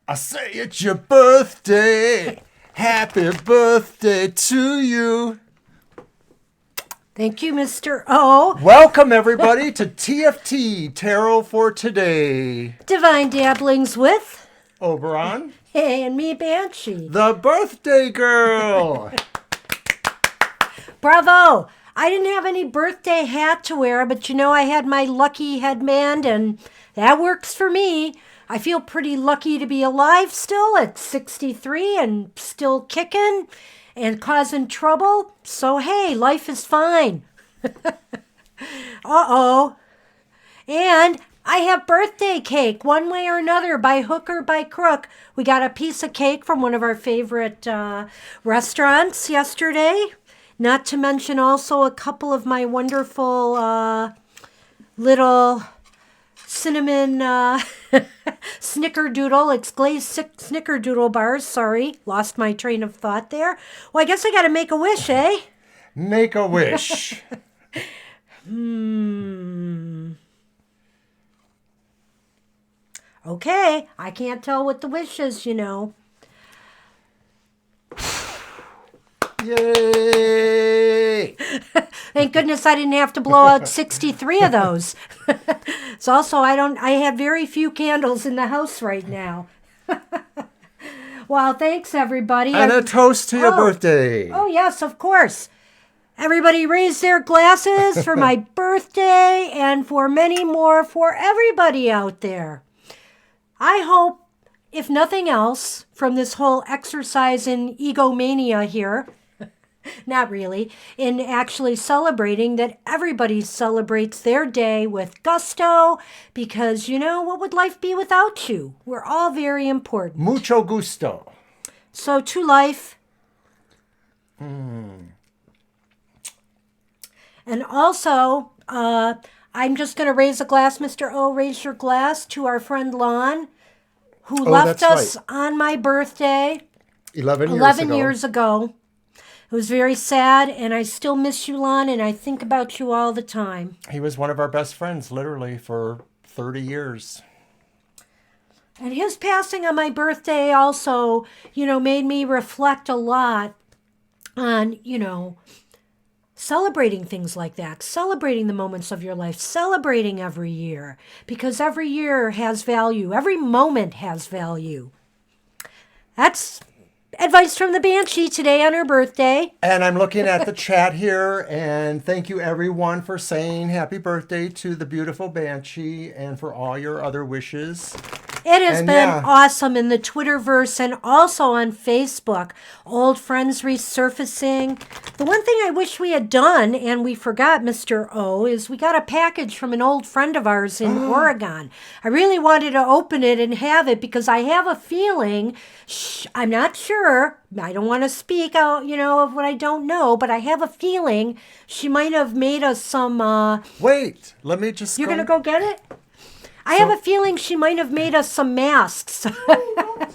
I say it's your birthday. Happy birthday to you. Thank you, Mr. O. Welcome, everybody, to TFT, Tarot for Today. Divine Dabblings with Oberon. Hey, and me, Banshee. The birthday girl. Bravo. I didn't have any birthday hat to wear, but I had my lucky headband, and that works for me. I feel pretty lucky to be alive still at 63 and still kicking and causing trouble. So, hey, life is fine. Uh-oh. And I have birthday cake, one way or another, by hook or by crook. We got a piece of cake from one of our favorite restaurants yesterday. Not to mention also a couple of my wonderful little cinnamon snickerdoodle. It's glazed snickerdoodle bars. Sorry, lost my train of thought there. Well, I guess I got to make a wish, eh? Make a wish. Okay, I can't tell what the wish is, Yay! Thank goodness I didn't have to blow out 63 of those. It's also, I had very few candles in the house right now. Well, thanks, everybody. And a toast to your birthday. Oh, yes, of course. Everybody raise their glasses for my birthday and for many more for everybody out there. I hope, if nothing else, from this whole exercise in egomania here, not really, in actually celebrating, that everybody celebrates their day with gusto, because, what would life be without you? We're all very important. Mucho gusto. So, to life. And also, I'm just going to raise a glass, Mr. O, raise your glass to our friend Lon, who left us on my birthday 11 years ago. It was very sad, and I still miss you, Lon, and I think about you all the time. He was one of our best friends, literally, for 30 years. And his passing on my birthday also, made me reflect a lot on, celebrating things like that, celebrating the moments of your life, celebrating every year, because every year has value. Every moment has value. That's advice from the Banshee today on her birthday. And I'm looking at the chat here, and thank you everyone for saying happy birthday to the beautiful Banshee and for all your other wishes. It has been awesome in the Twitterverse and also on Facebook. Old friends resurfacing. The one thing I wish we had done, and we forgot, Mr. O, is we got a package from an old friend of ours in Oregon. I really wanted to open it and have it because I have a feeling, I'm not sure, I don't want to speak out, of what I don't know, but I have a feeling she might have made us some... Wait, let me just You're going to go get it? I have a feeling she might have made us some masks. Don't tell them.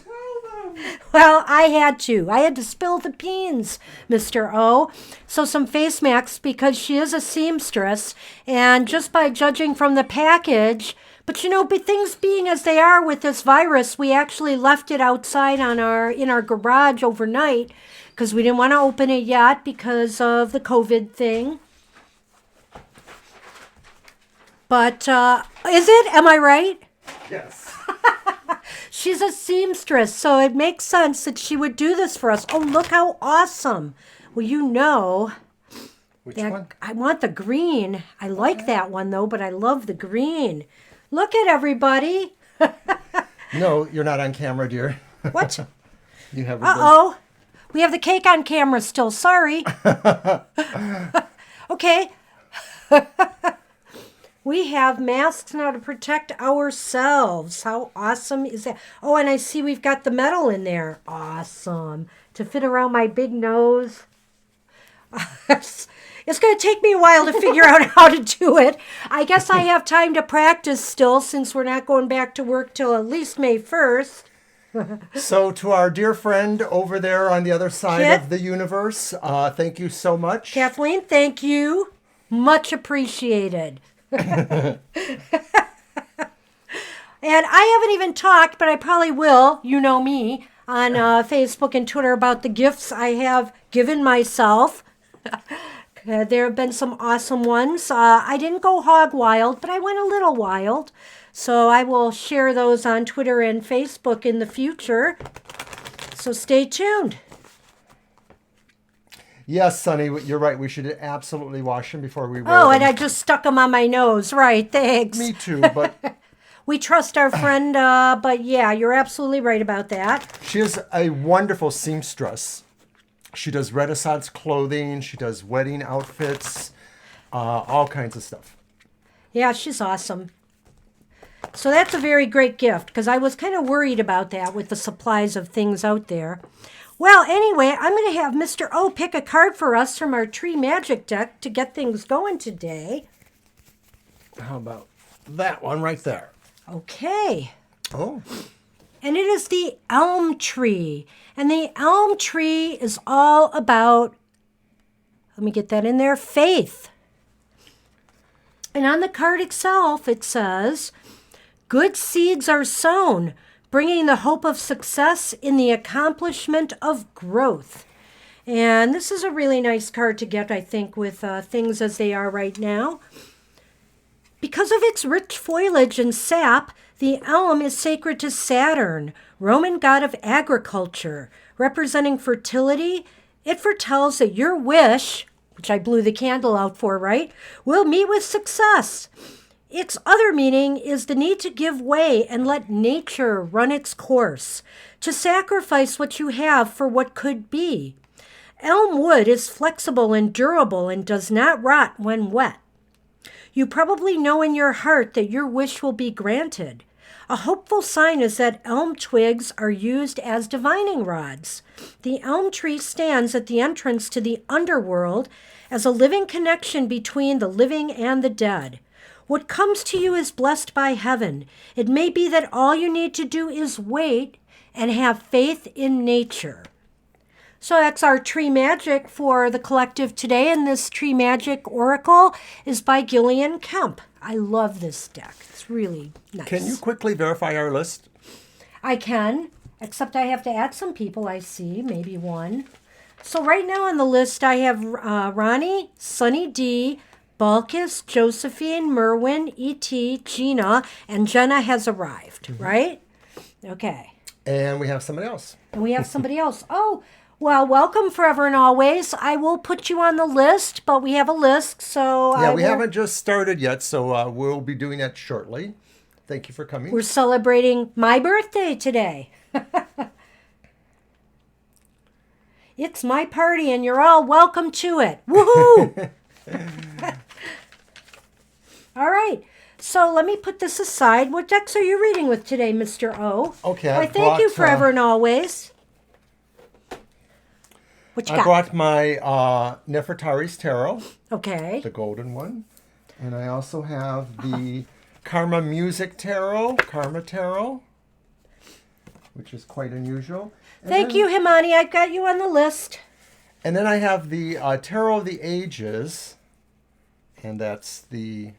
Well, I had to. I had to spill the beans, Mr. O. So some face masks because she is a seamstress. And just by judging from the package, but things being as they are with this virus, we actually left it outside in our garage overnight because we didn't want to open it yet because of the COVID thing. But, is it? Am I right? Yes. She's a seamstress, so it makes sense that she would do this for us. Oh, look how awesome. Well, Which one? I want the green. I like that one, though, but I love the green. Look at everybody. No, you're not on camera, dear. What? You have Uh-oh. We have the cake on camera still. Sorry. Okay. We have masks now to protect ourselves. How awesome is that? Oh, and I see we've got the metal in there. Awesome. To fit around my big nose. It's going to take me a while to figure out how to do it. I guess I have time to practice still since we're not going back to work till at least May 1st. So to our dear friend over there on the other side Kit? of the universe, thank you so much. Kathleen, thank you. Much appreciated. And I haven't even talked, but I probably will, you know me, on Facebook and Twitter about the gifts I have given myself. There have been some awesome ones. I didn't go hog wild, but I went a little wild. So I will share those on Twitter and Facebook in the future. So stay tuned. Yes, Sonny, you're right. We should absolutely wash them before we wear Oh, them. and I just stuck them on my nose. Right, thanks. Me too, but We trust our friend, but yeah, you're absolutely right about that. she is a wonderful seamstress. She does Renaissance clothing. She does wedding outfits, all kinds of stuff. Yeah, she's awesome. So that's a very great gift because I was kind of worried about that with the supplies of things out there. Well, anyway, I'm going to have Mr. O pick a card for us from our Tree Magic deck to get things going today. How about that one right there? Okay. Oh, And it is the elm tree. And the elm tree is all about, let me get that in there, faith. And on the card itself, it says, good seeds are sown, bringing the hope of success in the accomplishment of growth. And this is a really nice card to get, I think, with things as they are right now. Because of its rich foliage and sap, the elm is sacred to Saturn, Roman god of agriculture, representing fertility. It foretells that your wish, which I blew the candle out for, right, will meet with success. Its other meaning is the need to give way and let nature run its course, to sacrifice what you have for what could be. Elm wood is flexible and durable and does not rot when wet. You probably know in your heart that your wish will be granted. A hopeful sign is that elm twigs are used as divining rods. The elm tree stands at the entrance to the underworld as a living connection between the living and the dead. What comes to you is blessed by heaven. It may be that all you need to do is wait and have faith in nature. So that's our Tree Magic for the collective today, and this Tree Magic Oracle is by Gillian Kemp. I love this deck. It's really nice. can you quickly verify our list? I can, except I have to add some people I see, maybe one. So right now on the list I have Ronnie, Sunny D, Balkis, Josephine, Merwin, E.T., Gina, and Jenna has arrived, right? Okay. And we have somebody else. And we have somebody else. Oh, well, welcome forever and always. I will put you on the list, but we have a list, so Yeah, we haven't just started yet, so we'll be doing that shortly. Thank you for coming. We're celebrating my birthday today. It's my party, and you're all welcome to it. Woohoo! All right. So let me put this aside. What decks are you reading with today, Mr. O? Okay, Why, I thank you brought, forever and always. What you I got? brought my Nefertari's Tarot, Okay. the golden one. And I also have the Karma Music Tarot, Karma Tarot, which is quite unusual. Thank you, Himani. I've got you on the list. And then I have the Tarot of the Ages, and that's the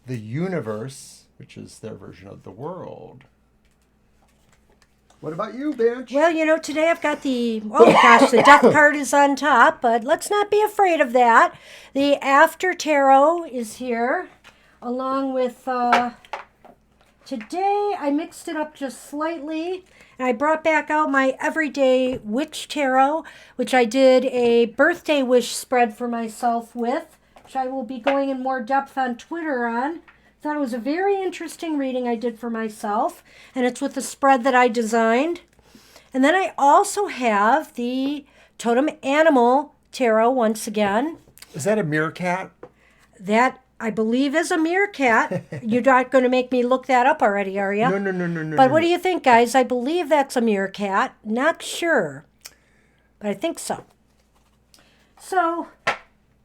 universe, which is their version of the world. What about you, Bench? Well, you know, today I've got the death card is on top, but let's not be afraid of that. The After Tarot is here, along with, today I mixed it up just slightly, and I brought back out my Everyday Witch Tarot, which I did a birthday wish spread for myself with, which I will be going in more depth on Twitter on. Thought it was a very interesting reading I did for myself, and it's with the spread that I designed. And then I also have the Totem Animal Tarot once again. Is that a meerkat? That, I believe, is a meerkat. You're not going to make me look that up already, are you? No. But what do you think, guys? I believe that's a meerkat. Not sure, but I think so. So,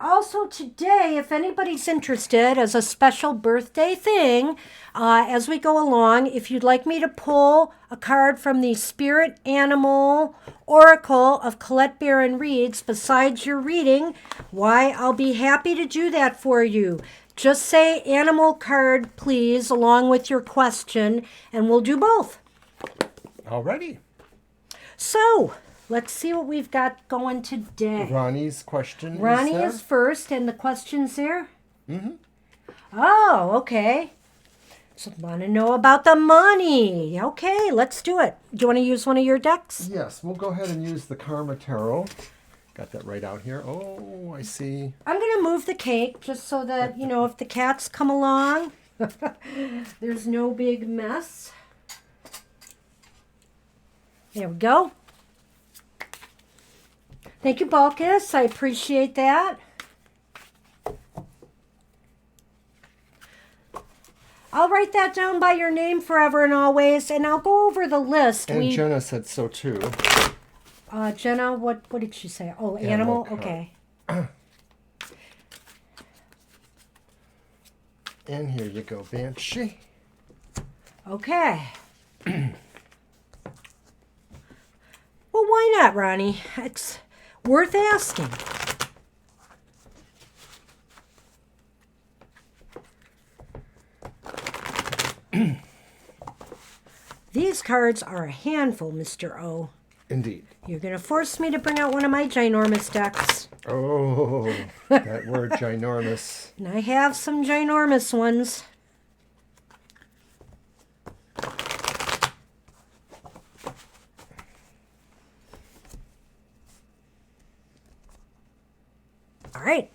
also today, if anybody's interested, as a special birthday thing, as we go along, if you'd like me to pull a card from the Spirit Animal Oracle of Colette Baron Reads besides your reading, why, I'll be happy to do that for you. just say animal card, please, along with your question, and we'll do both. Alrighty. So, let's see what we've got going today. Ronnie's question Ronnie is is first, and the question's there? Mm-hmm. Oh, okay. So, want to know about the money. Okay, let's do it. Do you want to use one of your decks? Yes, we'll go ahead and use the Karma Tarot. Got that right out here. Oh, I see. I'm going to move the cake just so that, if the cats come along, there's no big mess. There we go. Thank you, Balkis. I appreciate that. I'll write that down by your name forever and always, and I'll go over the list. And Jenna said so too. Jenna, what did she say? Oh, animal? Okay. And here you go, Banshee. Okay. Well, why not, Ronnie? It's worth asking. These cards are a handful, Mr. O. Indeed. You're going to force me to bring out one of my ginormous decks. Oh, that word ginormous. And I have some ginormous ones. All right.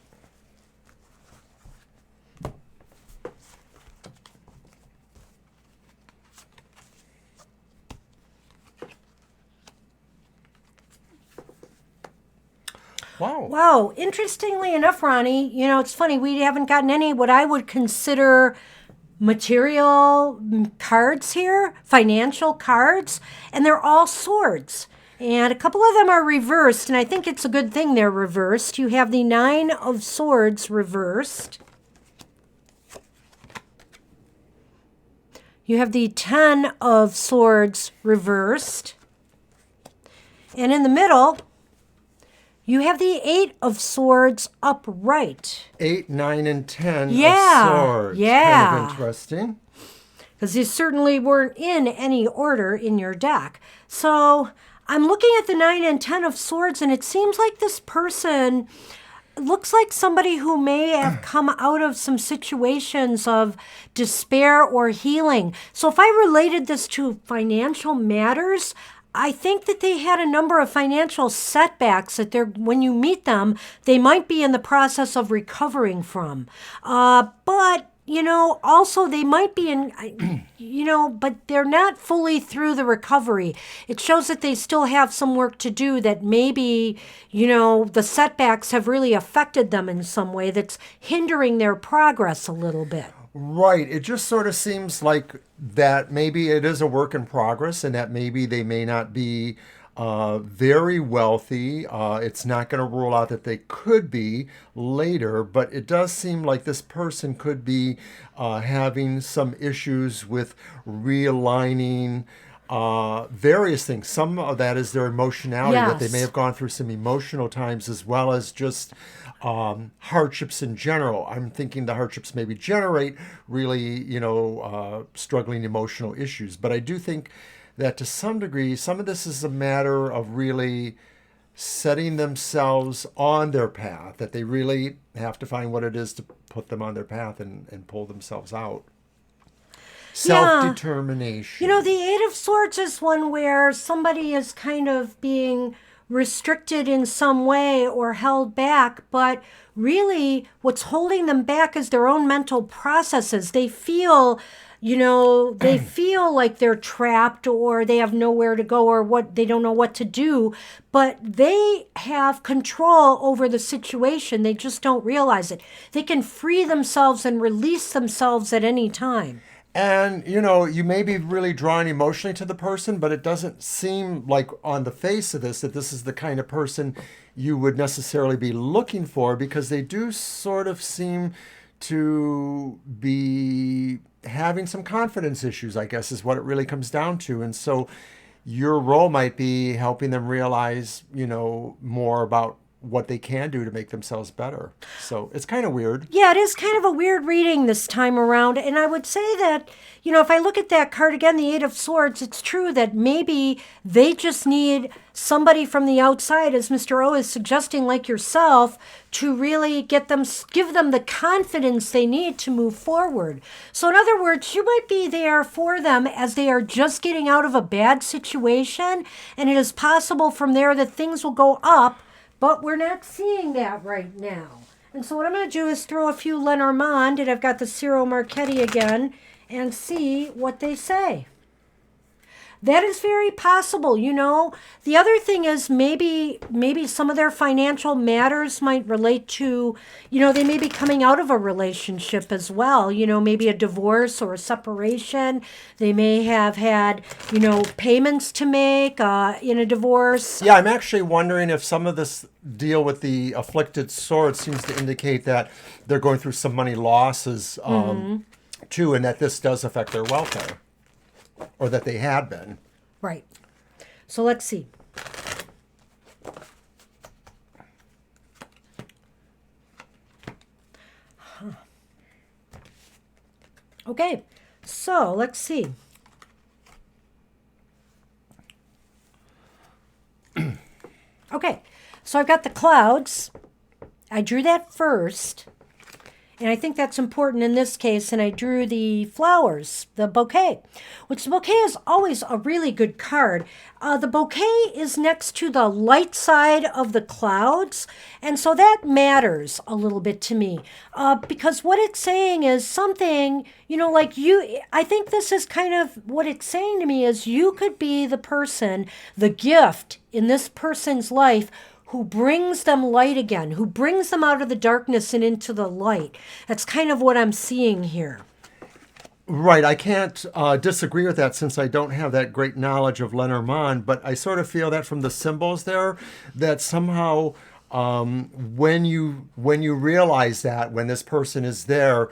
Wow. Wow. Interestingly enough, Ronnie, it's funny. We haven't gotten any what I would consider material cards here, financial cards, and they're all swords. And a couple of them are reversed, and I think it's a good thing they're reversed. You have the 9 of Swords reversed. You have the 10 of Swords reversed. And in the middle, you have the 8 of Swords upright. 8, 9, and 10 Yeah, of swords. yeah. Kind of interesting. Because these certainly weren't in any order in your deck. So I'm looking at the 9 and 10 of Swords, and it seems like this person looks like somebody who may have come out of some situations of despair or healing. So if I related this to financial matters, I think that they had a number of financial setbacks that when you meet them, they might be in the process of recovering from. But also they might be in, but they're not fully through the recovery. It shows that they still have some work to do, that maybe, the setbacks have really affected them in some way that's hindering their progress a little bit. Right. It just sort of seems like that maybe it is a work in progress, and that maybe they may not be very wealthy. It's not going to rule out that they could be later, but it does seem like this person could be having some issues with realigning various things. Some of that is their emotionality, that they may have gone through some emotional times, as well as just hardships in general. I'm thinking the hardships maybe generate really, struggling emotional issues. But I do think that to some degree, some of this is a matter of really setting themselves on their path, that they really have to find what it is to put them on their path and pull themselves out. Self-determination. The 8 of Swords is one where somebody is kind of being restricted in some way or held back, but really what's holding them back is their own mental processes. They feel like they're trapped, or they have nowhere to go, or they don't know what to do, but they have control over the situation. They just don't realize it. They can free themselves and release themselves at any time. And, you may be really drawn emotionally to the person, but it doesn't seem like on the face of this that this is the kind of person you would necessarily be looking for, because they do sort of seem to be having some confidence issues, I guess, is what it really comes down to. And so your role might be helping them realize, more about what they can do to make themselves better. So it's kind of weird. Yeah, it is kind of a weird reading this time around. And I would say that, if I look at that card again, the Eight of Swords, it's true that maybe they just need somebody from the outside, as Mr. O is suggesting, like yourself, to really give them the confidence they need to move forward. So in other words, you might be there for them as they are just getting out of a bad situation. And it is possible from there that things will go up, but we're not seeing that right now. And so what I'm going to do is throw a few Lenormand, and I've got the Ciro Marchetti again, and see what they say. That is very possible, The other thing is maybe some of their financial matters might relate to, they may be coming out of a relationship as well, maybe a divorce or a separation. They may have had, payments to make in a divorce. Yeah, I'm actually wondering if some of this deal with the afflicted sword seems to indicate that they're going through some money losses too, and that this does affect their welfare. Or that they had been. Right. So let's see. Okay. So let's see. Okay. So I've got the clouds. I drew that first. And I think that's important in this case. And I drew the flowers, the bouquet, which the bouquet is always a really good card. The bouquet is next to the light side of the clouds. And so that matters a little bit to me because what it's saying is something, like I think this is kind of what it's saying to me is you could be the person, the gift in this person's life who brings them light again, who brings them out of the darkness and into the light. That's kind of what I'm seeing here. Right. I can't disagree with that since I don't have that great knowledge of Lenormand, but I sort of feel that from the symbols there, that somehow when you realize that, when this person is there,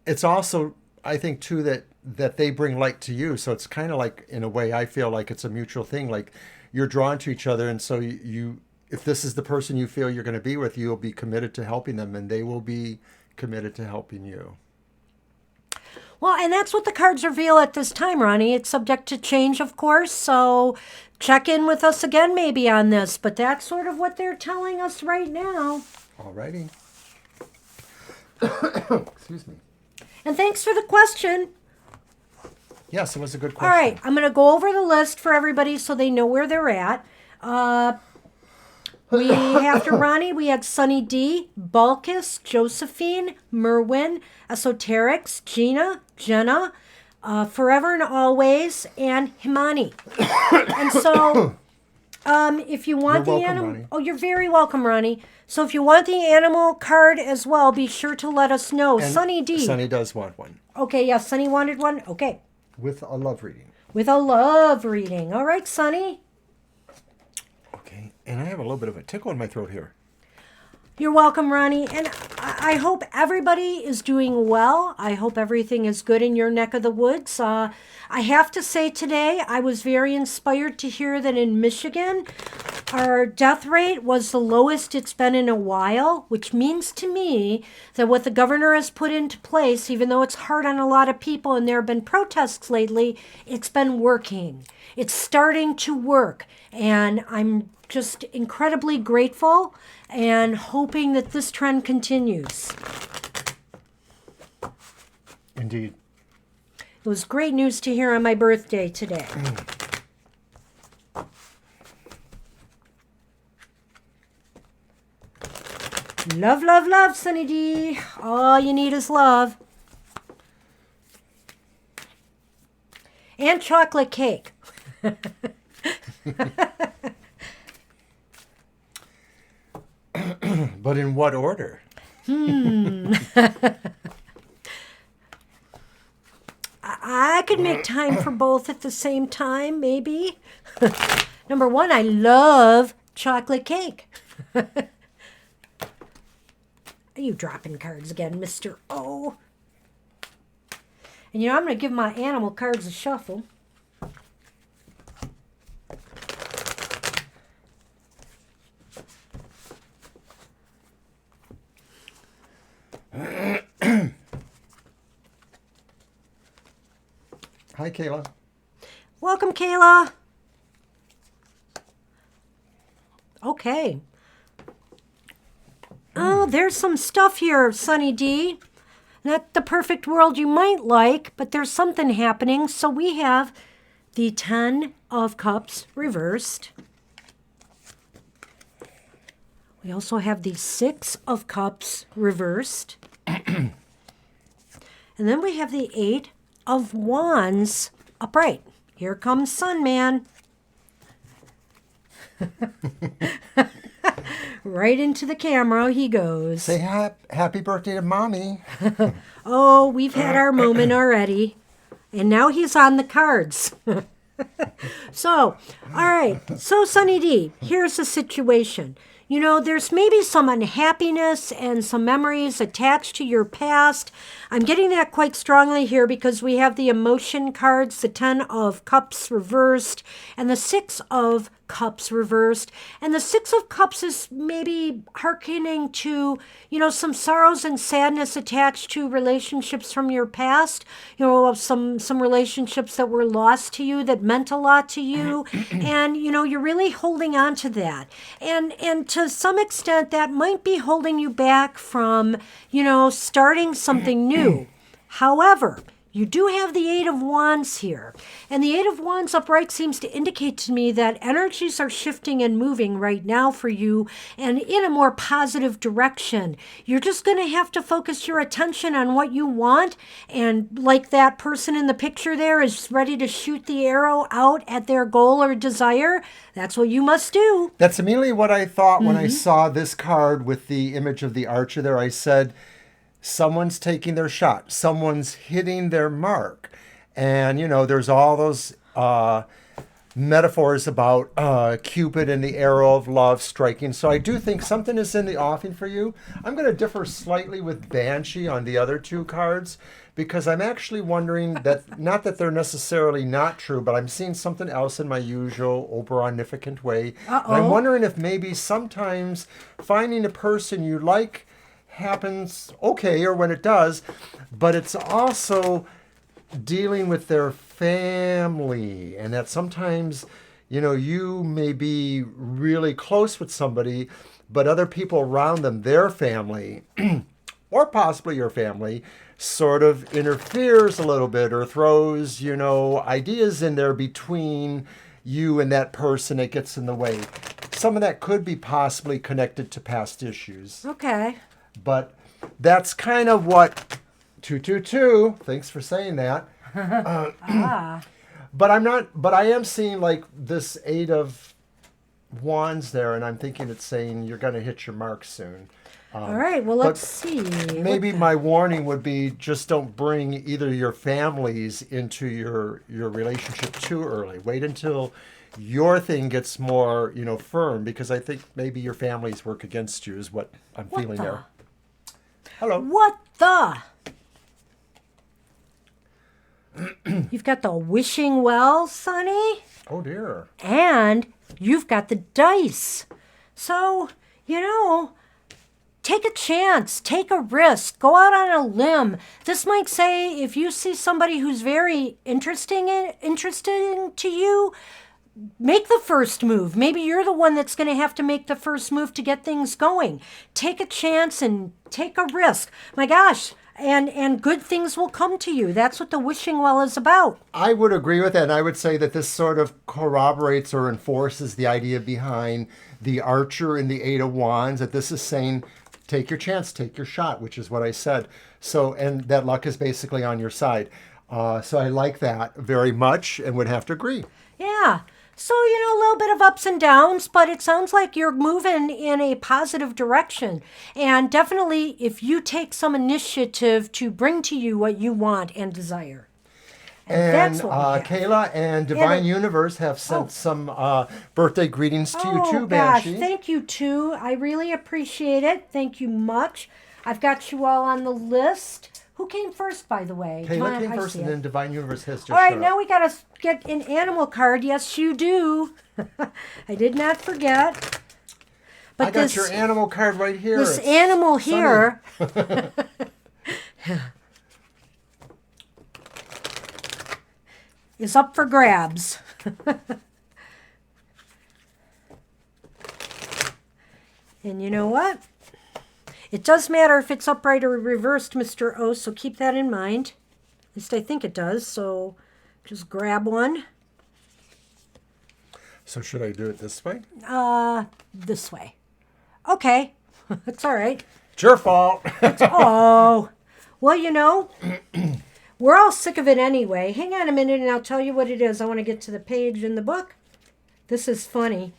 it's also, I think, too, that they bring light to you. So it's kind of like, in a way, I feel like it's a mutual thing. Like you're drawn to each other, and so if this is the person you feel you're going to be with, you'll be committed to helping them, and they will be committed to helping you. Well, and that's what the cards reveal at this time, Ronnie. It's subject to change, of course, so check in with us again maybe on this, but that's sort of what they're telling us right now. All righty. Excuse me. And thanks for the question. Yes, it was a good question. All right, I'm going to go over the list for everybody so they know where they're at. We, after Ronnie, we had Sunny D, Balkis, Josephine, Merwin, Esoterics, Gina, Jenna, Forever and Always, and Himani. And so, if you want the animal... Oh, you're very welcome, Ronnie. So if you want the animal card as well, be sure to let us know. And Sunny D. Sunny does want one. Okay, yeah, Sunny wanted one? Okay. With a love reading. With a love reading. All right, Sunny. And I have a little bit of a tickle in my throat here. You're welcome, Ronnie. And I hope everybody is doing well. I hope everything is good in your neck of the woods. I have to say today, I was very inspired to hear that in Michigan, our death rate was the lowest it's been in a while, which means to me that what the governor has put into place, even though it's hard on a lot of people and there have been protests lately, it's been working. It's starting to work. And I'm just incredibly grateful and hoping that this trend continues. Indeed. It was great news to hear on my birthday today. Love, love, love, Sunny D. All you need is love. And chocolate cake. But in what order? I could make time for both at the same time, maybe. Number one, I love chocolate cake. Are you dropping cards again, Mr. O? And I'm going to give my animal cards a shuffle. Hi, Kayla. Welcome, Kayla. Okay. Oh, there's some stuff here, Sunny D. Not the perfect world you might like, but there's something happening. So we have the 10 of Cups reversed. We also have the 6 of Cups reversed. And then we have the 8 of Wands upright. Here comes Sun Man. Right into the camera he goes. Say happy birthday to Mommy. Oh, we've had our moment already. And now he's on the cards. So, all right. So, Sunny D, here's the situation. You know, there's maybe some unhappiness and some memories attached to your past. I'm getting that quite strongly here because we have the emotion cards, the 10 of Cups reversed, and the 6 of Cups reversed. And the 6 of Cups is maybe hearkening to, you know, some sorrows and sadness attached to relationships from your past. You know, some relationships that were lost to you, that meant a lot to you. And, you know, you're really holding on to that. And to some extent, that might be holding you back from, you know, starting something new. However, you do have the 8 of Wands here. And the 8 of Wands upright seems to indicate to me that energies are shifting and moving right now for you and in a more positive direction. You're just going to have to focus your attention on what you want. And like that person in the picture there is ready to shoot the arrow out at their goal or desire, that's what you must do. That's immediately what I thought when I saw this card with the image of the archer there. I said, someone's taking their shot. Someone's hitting their mark. And, you know, there's all those metaphors about Cupid and the arrow of love striking. So I do think something is in the offing for you. I'm going to differ slightly with Banshee on the other two cards because I'm actually wondering that, not that they're necessarily not true, but I'm seeing something else in my usual Oberonificant way. And I'm wondering if maybe sometimes finding a person you like happens okay, or when it does, but it's also dealing with their family, and that sometimes, you know, you may be really close with somebody, but other people around them, their family, or possibly your family, sort of interferes a little bit or throws, you know, ideas in there between you and that person. It gets in the way. Some of that could be possibly connected to past issues. Okay. But that's kind of what 222. Thanks for saying that. But I am seeing like this 8 of Wands there, and I'm thinking it's saying you're going to hit your mark soon. All right. Well, let's see. Maybe my warning would be just don't bring either your families into your relationship too early. Wait until your thing gets more, you know, firm, because I think maybe your families work against you is what I'm feeling there. Hello. What the? You've got the wishing well, Sonny. Oh, dear. And you've got the dice. So, you know, take a chance. Take a risk. Go out on a limb. This might say if you see somebody who's very interesting to you, make the first move. Maybe you're the one that's going to have to make the first move to get things going. Take a chance and take a risk. My gosh, and good things will come to you. That's what the wishing well is about. I would agree with that, and I would say that this sort of corroborates or enforces the idea behind the archer and the 8 of Wands, that this is saying, take your chance, take your shot, which is what I said. So, and that luck is basically on your side. So I like that very much and would have to agree. Yeah. So, you know, a little bit of ups and downs, but it sounds like you're moving in a positive direction. And definitely, if you take some initiative to bring to you what you want and desire. And that's what we have. Kayla and Divine Universe have sent some birthday greetings to you too, Banshee. Gosh, thank you too. I really appreciate it. Thank you much. I've got you all on the list. Who came first, by the way? Kayla came first, and then Divine Universe has just All right, showed now up. we got to get an animal card. Yes, you do. I did not forget. But I got your animal card right here. This It's animal here. is up for grabs. And you know what? It does matter if it's upright or reversed, Mr. O, so keep that in mind. At least I think it does, so just grab one. So should I do it this way? This way. Okay, that's all right. It's your fault. Oh, well, you know, we're all sick of it anyway. Hang on a minute and I'll tell you what it is. I want to get to the page in the book. This is funny.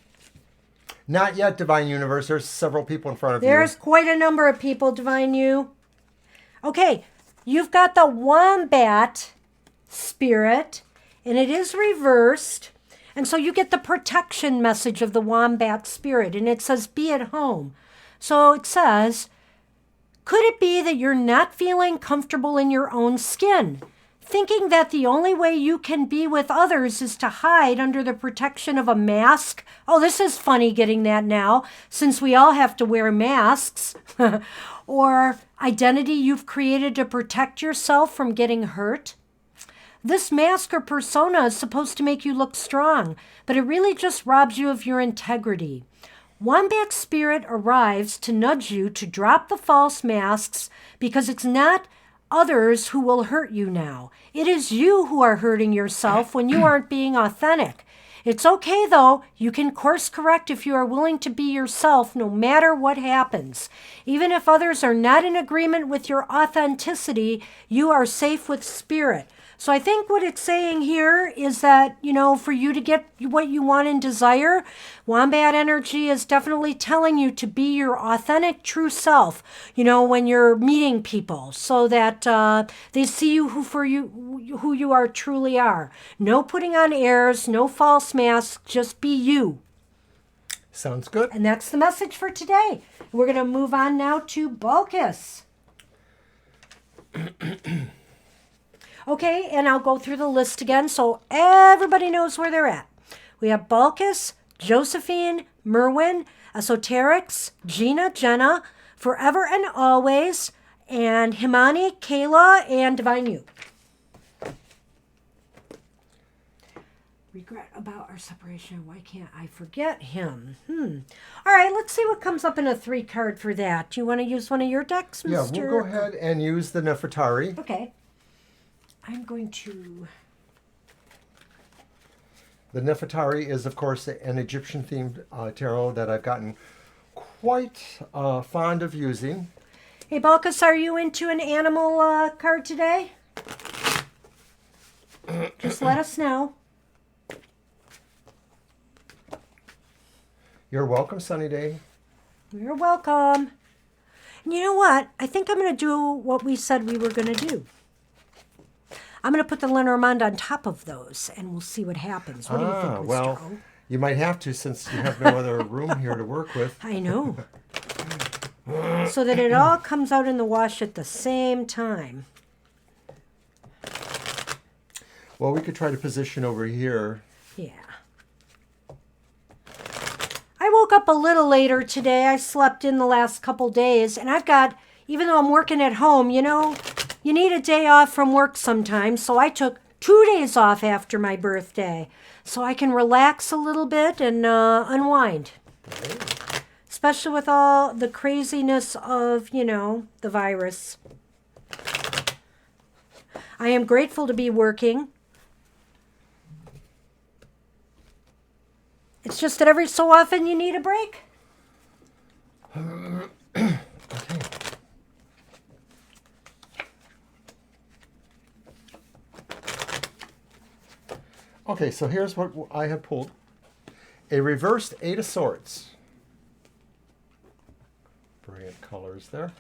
Not yet, Divine Universe. There's several people in front of There's you. quite a number of people, Divine You. Okay, you've got the wombat spirit, and it is reversed. And so you get the protection message of the wombat spirit, and it says, be at home. So it says, could it be that you're not feeling comfortable in your own skin? Thinking that the only way you can be with others is to hide under the protection of a mask? Oh, this is funny getting that now, since we all have to wear masks. Or identity you've created to protect yourself from getting hurt? This mask or persona is supposed to make you look strong, but it really just robs you of your integrity. Wombat Spirit arrives to nudge you to drop the false masks because it's not others who will hurt you now. It is you who are hurting yourself when you aren't being authentic. It's okay, though. You can course correct if you are willing to be yourself no matter what happens. Even if others are not in agreement with your authenticity, you are safe with Spirit. So I think what it's saying here is that, you know, for you to get what you want and desire, Wombat energy is definitely telling you to be your authentic, true self, you know, when you're meeting people, so that they see you who you are truly are. No putting on airs, no false masks, just be you. Sounds good. And that's the message for today. We're going to move on now to Balkis. Okay, and I'll go through the list again so everybody knows where they're at. We have Balkis, Josephine, Merwin, Esoterics, Gina, Jenna, Forever and Always, and Himani, Kayla, and Divine You. Regret about our separation. Why can't I forget him? All right, let's see what comes up in a 3-card for that. Do you want to use one of your decks, Mr.? Yeah, we'll go ahead and use the Nefertari. Okay. I'm going to... The Nefertari is, of course, an Egyptian-themed tarot that I've gotten quite fond of using. Hey, Balkis, are you into an animal card today? Just let us know. You're welcome, Sunny Day. You're welcome. And you know what? I think I'm going to do what we said we were going to do. I'm going to put the Lenormand on top of those, and we'll see what happens. What do you think, Mr. Well, O? you might have to, since you have no other room here to work with. I know. So that it all comes out in the wash at the same time. Well, we could try to position over here. Yeah. I woke up a little later today. I slept in the last couple days, and I've got, even though I'm working at home, you know, you need a day off from work sometimes, so I took 2 days off after my birthday so I can relax a little bit and unwind. Especially with all the craziness of, you know, the virus. I am grateful to be working. It's just that every so often you need a break. Okay, so here's what I have pulled. A reversed 8 of Swords. Brilliant colors there.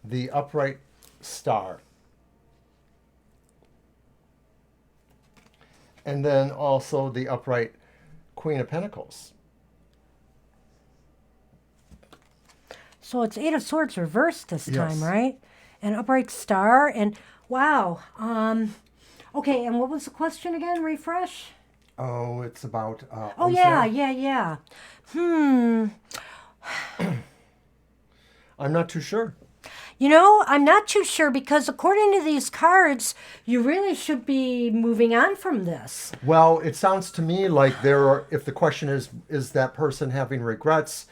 The upright Star. And then also the upright Queen of Pentacles. So it's 8 of Swords reversed this time, Yes. right? And upright Star, and wow. Okay, and what was the question again? Refresh? Oh, it's about... Oh, yeah. I'm not too sure. I'm not too sure because according to these cards, you really should be moving on from this. Well, it sounds to me like there are, if the question is that person having regrets,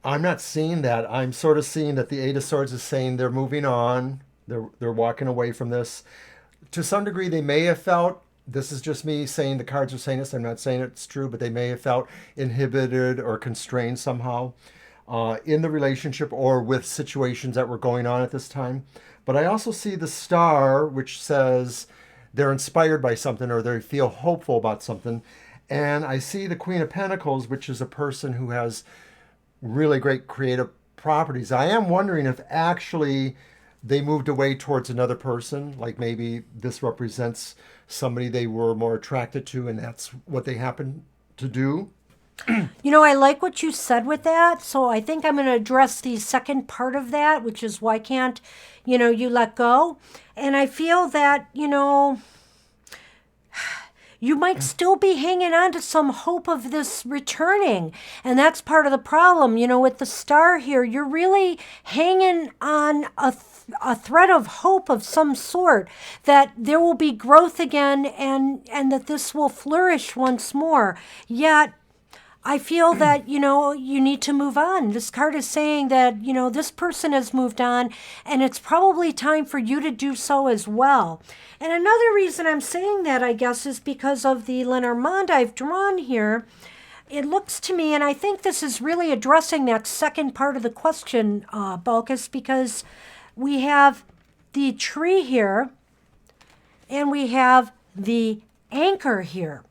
I'm not seeing that. I'm sort of seeing that the Eight of Swords is saying they're moving on. They're walking away from this. To some degree, they may have felt, this is just me saying the cards are saying this, I'm not saying it's true, but they may have felt inhibited or constrained somehow in the relationship or with situations that were going on at this time. But I also see the Star, which says they're inspired by something or they feel hopeful about something. And I see the Queen of Pentacles, which is a person who has really great creative properties. I am wondering if actually they moved away towards another person, like maybe this represents somebody they were more attracted to and that's what they happen to do. I like what you said with that. So I think I'm going to address the second part of that, which is why can't, you let go? And I feel that, you might still be hanging on to some hope of this returning. And that's part of the problem. With the Star here, you're really hanging on a thread of hope of some sort that there will be growth again and that this will flourish once more. Yet, I feel that, you need to move on. This card is saying that, this person has moved on and it's probably time for you to do so as well. And another reason I'm saying that, I guess, is because of the Lenormand I've drawn here. It looks to me, and I think this is really addressing that second part of the question, Balkus, because we have the tree here and we have the anchor here.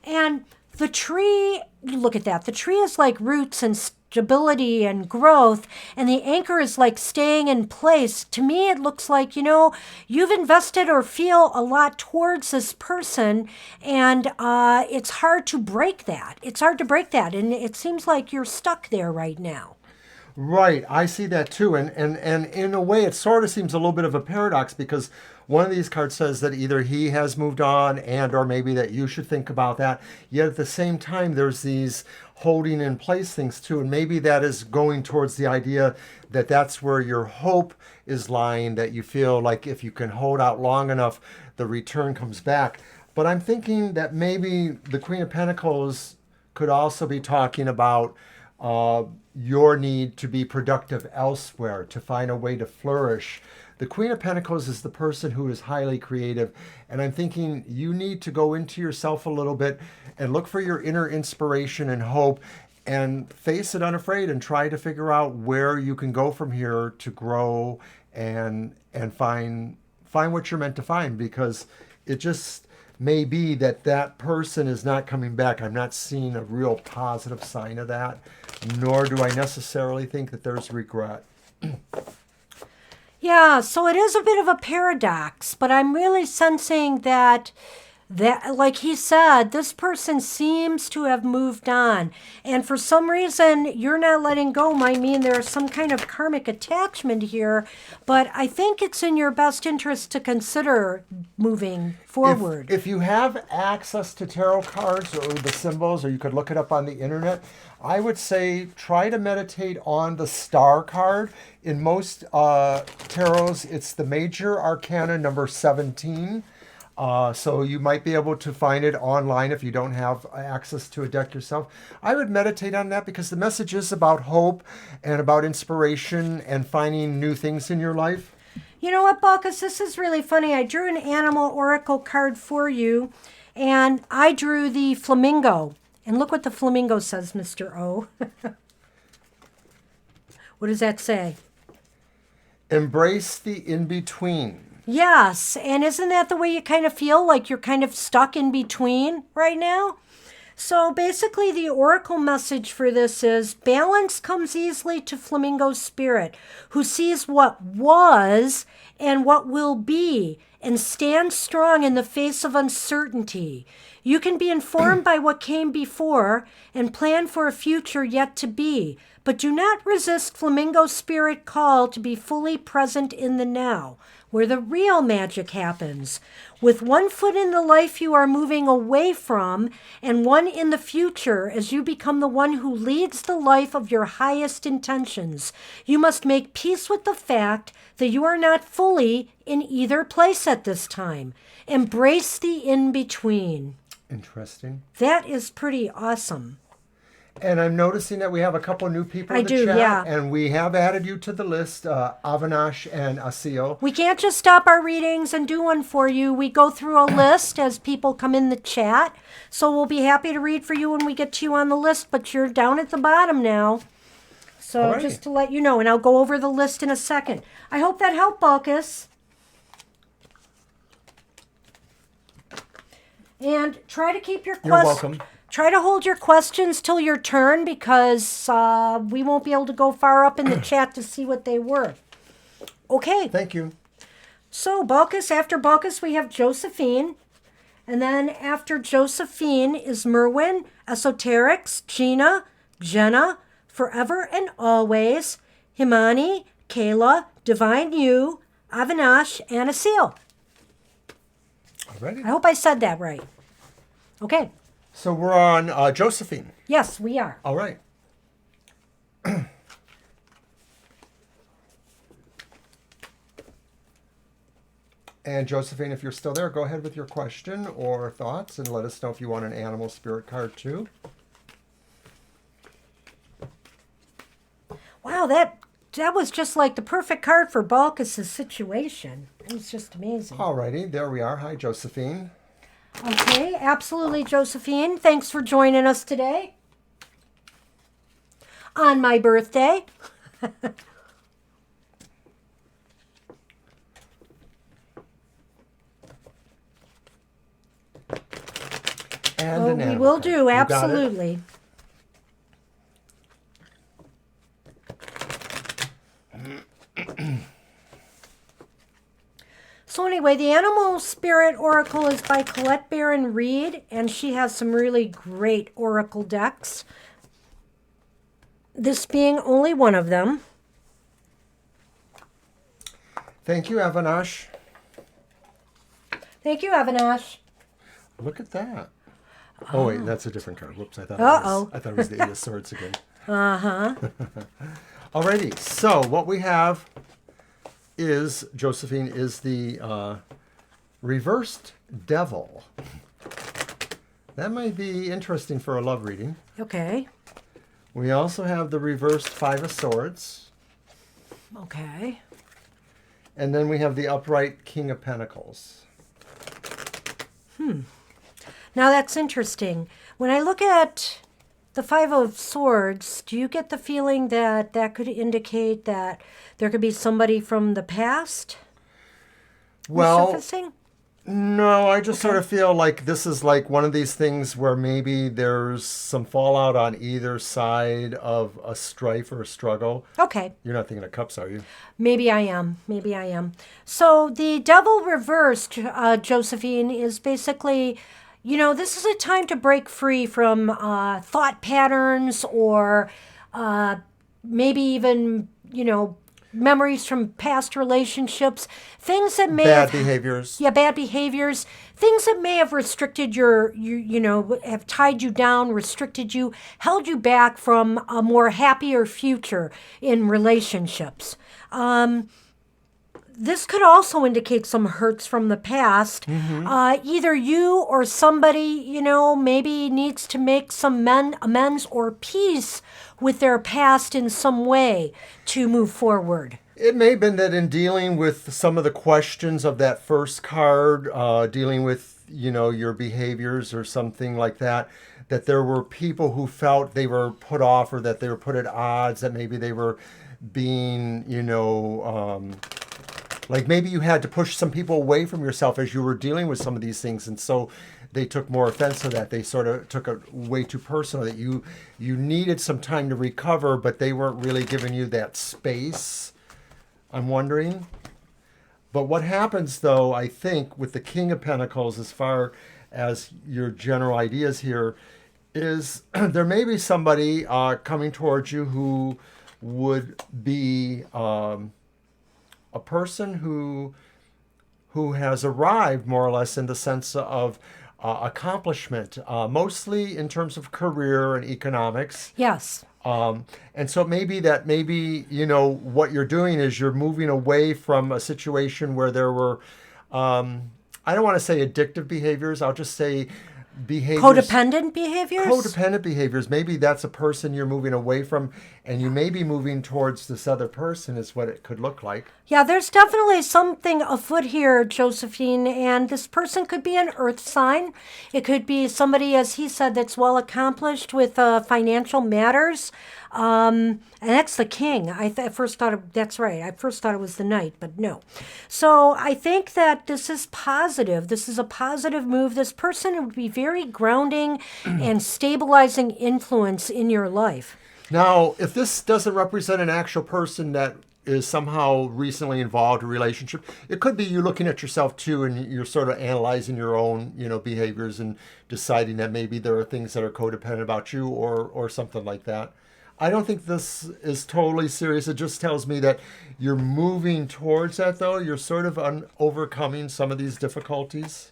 And the tree, look at that. The tree is like roots and stability and growth, and the anchor is like staying in place. To me, it looks like, you've invested or feel a lot towards this person, and it's hard to break that. It's hard to break that, and it seems like you're stuck there right now. Right, I see that too. And in a way, it sort of seems a little bit of a paradox because one of these cards says that either he has moved on and or maybe that you should think about that. Yet at the same time, there's these holding in place things too. And maybe that is going towards the idea that that's where your hope is lying, that you feel like if you can hold out long enough, the return comes back. But I'm thinking that maybe the Queen of Pentacles could also be talking about your need to be productive elsewhere, to find a way to flourish. The Queen of Pentacles is the person who is highly creative. And I'm thinking you need to go into yourself a little bit and look for your inner inspiration and hope and face it unafraid and try to figure out where you can go from here to grow and find what you're meant to find, because it just may be that that person is not coming back. I'm not seeing a real positive sign of that, nor do I necessarily think that there's regret. Yeah, so it is a bit of a paradox, but I'm really sensing that like he said, this person seems to have moved on. And for some reason, you're not letting go might mean there's some kind of karmic attachment here, but I think it's in your best interest to consider moving forward. If you have access to tarot cards or the symbols, or you could look it up on the internet, I would say try to meditate on the Star card. In most tarots, it's the major arcana number 17. So you might be able to find it online if you don't have access to a deck yourself. I would meditate on that because the message is about hope and about inspiration and finding new things in your life. You know what, Balkus? This is really funny. I drew an animal oracle card for you, and I drew the flamingo. And look what the flamingo says, Mr. O. What does that say? Embrace the in-between. Yes, and isn't that the way you kind of feel, like you're kind of stuck in between right now? So basically the oracle message for this is balance comes easily to Flamingo's spirit, who sees what was and what will be and stands strong in the face of uncertainty. You can be informed by what came before and plan for a future yet to be, But do not resist Flamingo's spirit call to be fully present in the now, where the real magic happens. With one foot in the life you are moving away from, and one in the future as you become the one who leads the life of your highest intentions, you must make peace with the fact that you are not fully in either place at this time. Embrace the in-between. Interesting. That is pretty awesome. And I'm noticing that we have a couple new people I in the do, chat. yeah. And we have added you to the list, Avinash and Asil. We can't just stop our readings and do one for you. We go through a list as people come in the chat. So we'll be happy to read for you when we get to you on the list, but you're down at the bottom now. So Alrighty. just to let you know, and I'll go over the list in a second. I hope that helped, Balkus. And try to keep your You're welcome. Try to hold your questions till your turn, because we won't be able to go far up in the chat to see what they were. Okay. Thank you. So Balkus, after Balkus, we have Josephine. And then after Josephine is Merwin, Esoterics, Gina, Jenna, Forever and Always, Himani, Kayla, Divine You, Avinash, and Asil. Alrighty. I hope I said that right. Okay. So we're on Josephine. Yes, we are. All right. And Josephine, if you're still there, go ahead with your question or thoughts and let us know if you want an animal spirit card too. Wow, that was just like the perfect card for Balkus's situation. It was just amazing. Alrighty, there we are. Hi, Josephine. Okay, absolutely, Josephine. Thanks for joining us today on my birthday. And Oh, an we animal will card. do, You got it? absolutely. So anyway, the Animal Spirit Oracle is by Colette Baron Reed, and she has some really great oracle decks. This being only one of them. Thank you, Avinash. Thank you, Avinash. Look at that. Oh, wait, that's a different card. Whoops, I thought it was the Eight of Swords again. Uh-huh. Alrighty, so what we have is, Josephine, is the reversed devil. That might be interesting for a love reading. Okay. We also have the reversed Five of Swords. Okay. And then we have the upright King of Pentacles. Now that's interesting. When I look at the Five of Swords, do you get the feeling that that could indicate that there could be somebody from the past Well, surfacing? no, I just sort of feel like this is like one of these things where maybe there's some fallout on either side of a strife or a struggle. Okay. You're not thinking of cups, are you? Maybe I am. Maybe I am. So the Devil reversed, Josephine, is basically, this is a time to break free from thought patterns or maybe even, memories from past relationships, things that may Bad behaviors. Yeah, bad behaviors, things that may have restricted have tied you down, restricted you, held you back from a more happier future in relationships. This could also indicate some hurts from the past. Either you or somebody, maybe needs to make some amends or peace with their past in some way to move forward. It may have been that in dealing with some of the questions of that first card, dealing with, your behaviors or something like that, that there were people who felt they were put off or that they were put at odds, that maybe they were being, like maybe you had to push some people away from yourself as you were dealing with some of these things. And so they took more offense to that. They sort of took it way too personal, that you needed some time to recover, but they weren't really giving you that space, I'm wondering. But what happens, though, I think, with the King of Pentacles, as far as your general ideas here, is there may be somebody coming towards you who would be a person who has arrived more or less in the sense of accomplishment, mostly in terms of career and economics. Yes. And so maybe, you know, what you're doing is you're moving away from a situation where there were, I don't want to say addictive behaviors, I'll just say behaviors. Codependent behaviors? Codependent behaviors. Maybe that's a person you're moving away from, and you may be moving towards this other person, is what it could look like. Yeah, there's definitely something afoot here, Josephine, and this person could be an earth sign. It could be somebody, as he said, that's well accomplished with financial matters. And that's the king. I first thought that's right. I first thought it was the knight, but no. So I think that this is positive. This is a positive move. This person would be very grounding and stabilizing influence in your life. Now, if this doesn't represent an actual person that is somehow recently involved in a relationship, it could be you looking at yourself too, and you're sort of analyzing your own, you know, behaviors and deciding that maybe there are things that are codependent about you or something like that. I don't think this is totally serious. It just tells me that you're moving towards that, though. You're sort of overcoming some of these difficulties.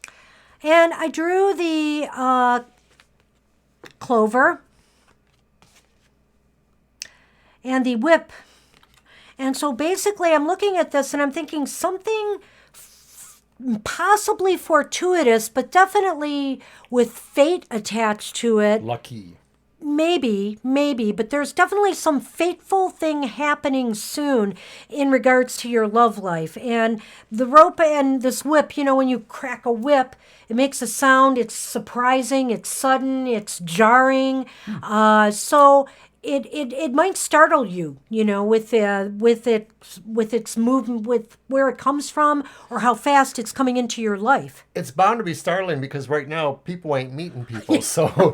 And I drew the clover and the whip. And so basically I'm looking at this and I'm thinking something possibly fortuitous, but definitely with fate attached to it. Lucky. Maybe, but there's definitely some fateful thing happening soon in regards to your love life. And the rope and this whip, you know, when you crack a whip, it makes a sound. It's surprising, it's sudden, it's jarring. So it might startle you, you know, with its movement, with where it comes from, or how fast it's coming into your life. It's bound to be startling because right now people ain't meeting people. So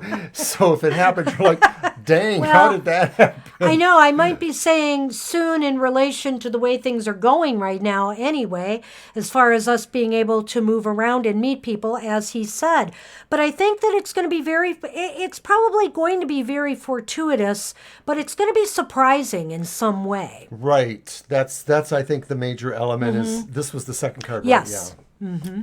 if it happens, you're like, dang, Well, how did that happen? I know I might be saying soon in relation to the way things are going right now anyway, as far as us being able to move around and meet people, as he said. But I think that it's going to be it's probably going to be very fortuitous, but it's going to be surprising in some way. Right. That's I think the major element is this was the second card. Yes. Right? Yeah.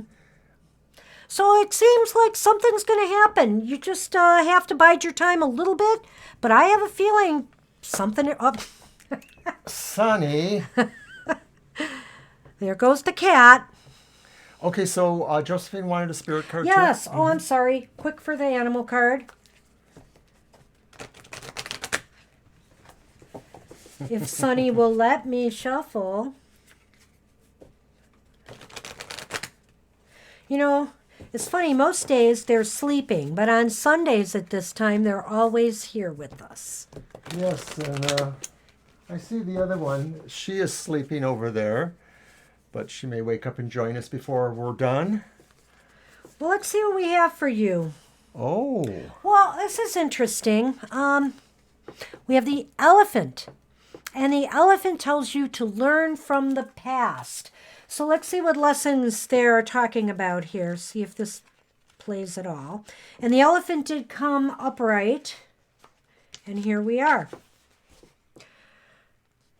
So it seems like something's going to happen. You just have to bide your time a little bit, but I have a feeling something... Oh. Sonny. There goes the cat. Okay, so Josephine wanted a spirit card too? Yes. Oh, I'm sorry. Quick for the animal card. If Sonny will let me shuffle. You know, it's funny, most days they're sleeping, but on Sundays at this time, they're always here with us. Yes, and I see the other one. She is sleeping over there, but she may wake up and join us before we're done. Well, let's see what we have for you. Oh. Well, this is interesting. We have the elephant, and the elephant tells you to learn from the past. So let's see what lessons they're talking about here. See if this plays at all. And the elephant did come upright. And here we are.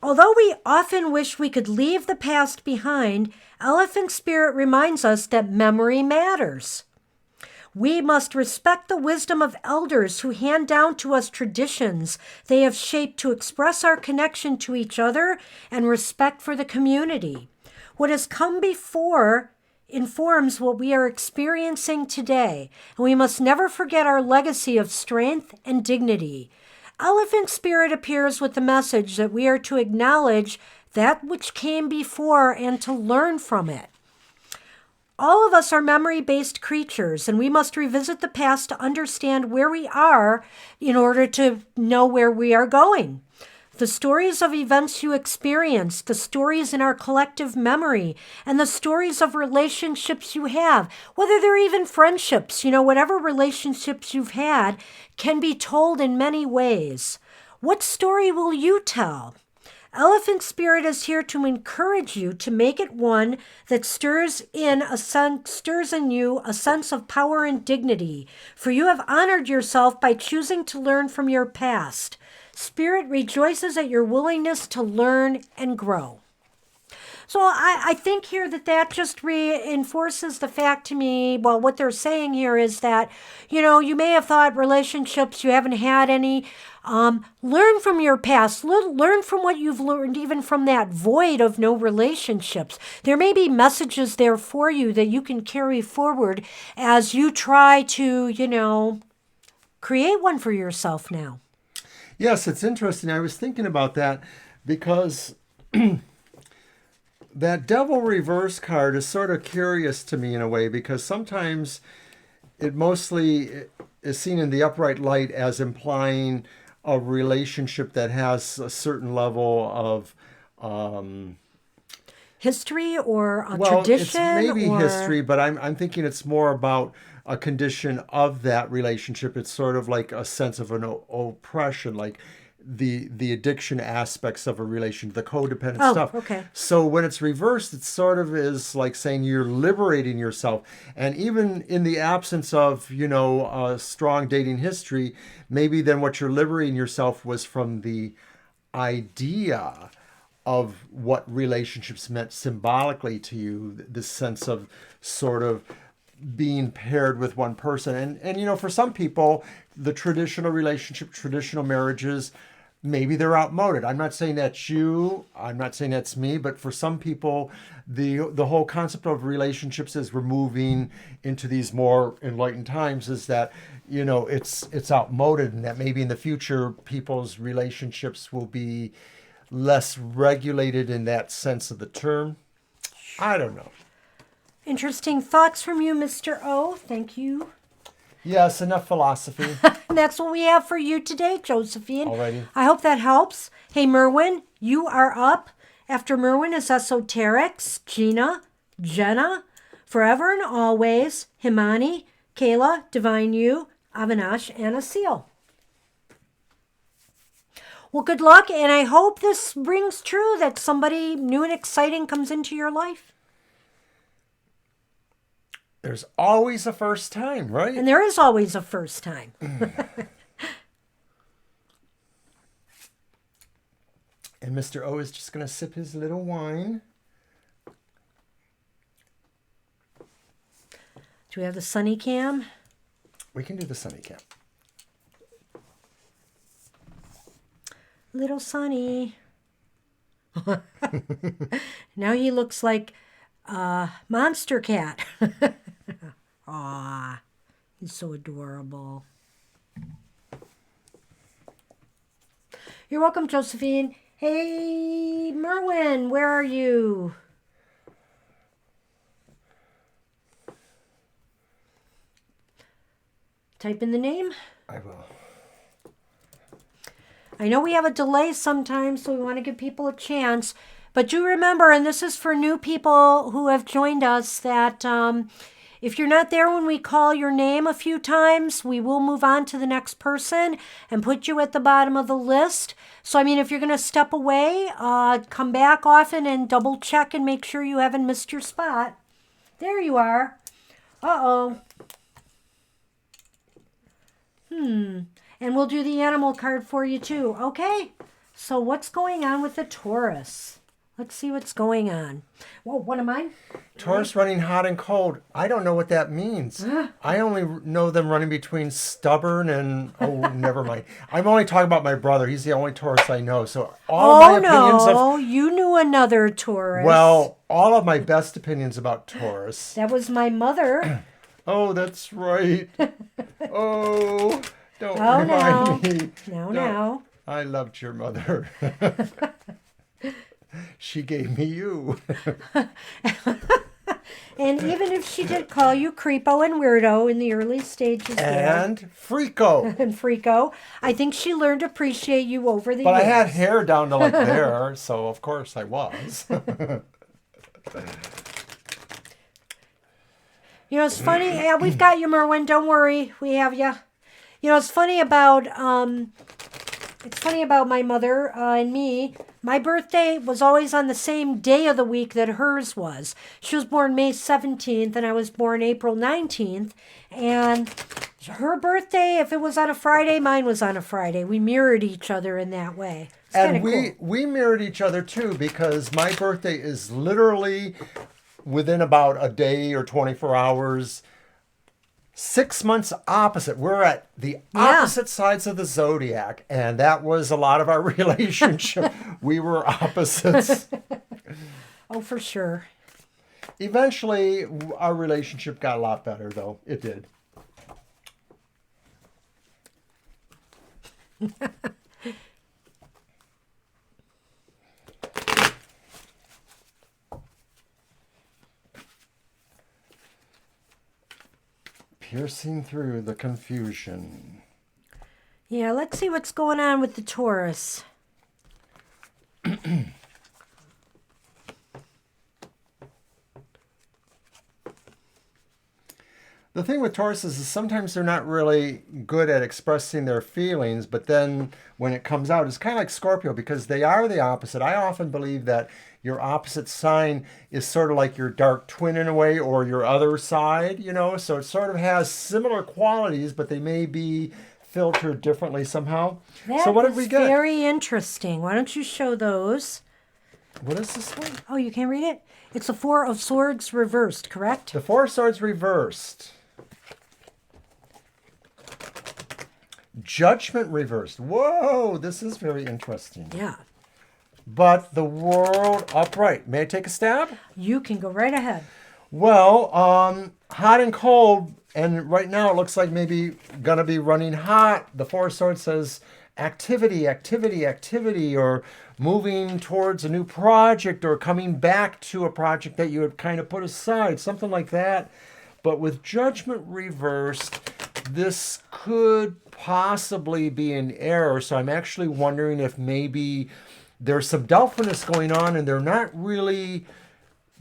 Although we often wish we could leave the past behind, elephant spirit reminds us that memory matters. We must respect the wisdom of elders who hand down to us traditions they have shaped to express our connection to each other and respect for the community. What has come before informs what we are experiencing today, and we must never forget our legacy of strength and dignity. Elephant spirit appears with the message that we are to acknowledge that which came before and to learn from it. All of us are memory-based creatures, and we must revisit the past to understand where we are in order to know where we are going. The stories of events you experienced, the stories in our collective memory, and the stories of relationships you have, whether they're even friendships, you know, whatever relationships you've had, can be told in many ways. What story will you tell? Elephant Spirit is here to encourage you to make it one that stirs in you a sense of power and dignity, for you have honored yourself by choosing to learn from your past. Spirit rejoices at your willingness to learn and grow. So I think here that just reinforces the fact to me, well, what they're saying here is that, you may have thought relationships, you haven't had any. Learn from your past. Learn from what you've learned, even from that void of no relationships. There may be messages there for you that you can carry forward as you try to, create one for yourself now. Yes, it's interesting. I was thinking about that because that Devil Reverse card is sort of curious to me in a way, because sometimes it mostly is seen in the upright light as implying a relationship that has a certain level of history or a well, tradition. It's maybe history, but I'm thinking it's more about a condition of that relationship. It's sort of like a sense of an oppression, like the addiction aspects of a relation, the codependent stuff. Okay. So when it's reversed, it sort of is like saying you're liberating yourself. And even in the absence of, a strong dating history, maybe then what you're liberating yourself was from the idea of what relationships meant symbolically to you, this sense of sort of being paired with one person. And for some people, the traditional relationship, traditional marriages, maybe they're outmoded. I'm not saying that's you. I'm not saying that's me. But for some people, the whole concept of relationships as we're moving into these more enlightened times is that, it's outmoded, and that maybe in the future, people's relationships will be less regulated in that sense of the term. I don't know. Interesting thoughts from you, Mr. O. Thank you. Yes, enough philosophy. And that's what we have for you today, Josephine. Alrighty. I hope that helps. Hey, Merwin, you are up. After Merwin is Esoterics, Gina, Jenna, Forever and Always, Himani, Kayla, Divine You, Avinash, and Asil. Well, good luck, and I hope this rings true that somebody new and exciting comes into your life. There's always a first time, right? And there is always a first time. And Mr. O is just going to sip his little wine. Do we have the sunny cam? We can do the sunny cam. Little Sonny. Now he looks like a monster cat. Aw, he's so adorable. You're welcome, Josephine. Hey, Merwin, where are you? Type in the name. I will. I know we have a delay sometimes, so we want to give people a chance. But do remember, and this is for new people who have joined us, that if you're not there when we call your name a few times, we will move on to the next person and put you at the bottom of the list. So, if you're going to step away, come back often and double check and make sure you haven't missed your spot. There you are. Uh-oh. And we'll do the animal card for you too. Okay. So what's going on with the Taurus? Let's see what's going on. Whoa, what am I? Taurus running hot and cold. I don't know what that means. I only know them running between stubborn and, never mind. I'm only talking about my brother. He's the only Taurus I know. So all of my opinions of... you knew another Taurus. Well, all of my best opinions about Taurus. That was my mother. Oh, that's right. Oh, don't remind me. No. I loved your mother. She gave me you. And even if she did call you creepo and weirdo in the early stages and freako. I think she learned to appreciate you over the years. But I had hair down to like there, so of course I was. It's funny. Yeah, we've got you, Merwin. Don't worry, we have you. It's funny about my mother and me. my birthday was always on the same day of the week that hers was. She was born May 17th, and I was born April 19th. And her birthday, if it was on a Friday, mine was on a Friday. We mirrored each other in that way. It's kind And of cool. we mirrored each other too, because my birthday is literally within about a day or 24 hours, 6 months opposite. We're at the opposite sides of the zodiac, and that was a lot of our relationship. We were opposites. Oh, for sure. Eventually, our relationship got a lot better, though. It did. Piercing through the confusion. Yeah, let's see what's going on with the Taurus. The thing with Tauruses is sometimes they're not really good at expressing their feelings, but then when it comes out, it's kind of like Scorpio, because they are the opposite. I often believe that your opposite sign is sort of like your dark twin in a way, or your other side, you know? So it sort of has similar qualities, but they may be filtered differently somehow. So what did we get? Very interesting. Why don't you show those? What is this one? Oh, you can't read it? It's the Four of Swords reversed, correct? The Four of Swords reversed. Judgment reversed. Whoa, this is very interesting. Yeah. But the World upright. May I take a stab? You can go right ahead. Well, hot and cold, and right now it looks like maybe gonna be running hot. The Four of Swords says activity, activity, activity, or moving towards a new project, or coming back to a project that you had kind of put aside, something like that. But with Judgment reversed, this could possibly be an error. So I'm actually wondering if maybe there's some doubtfulness going on, and they're not really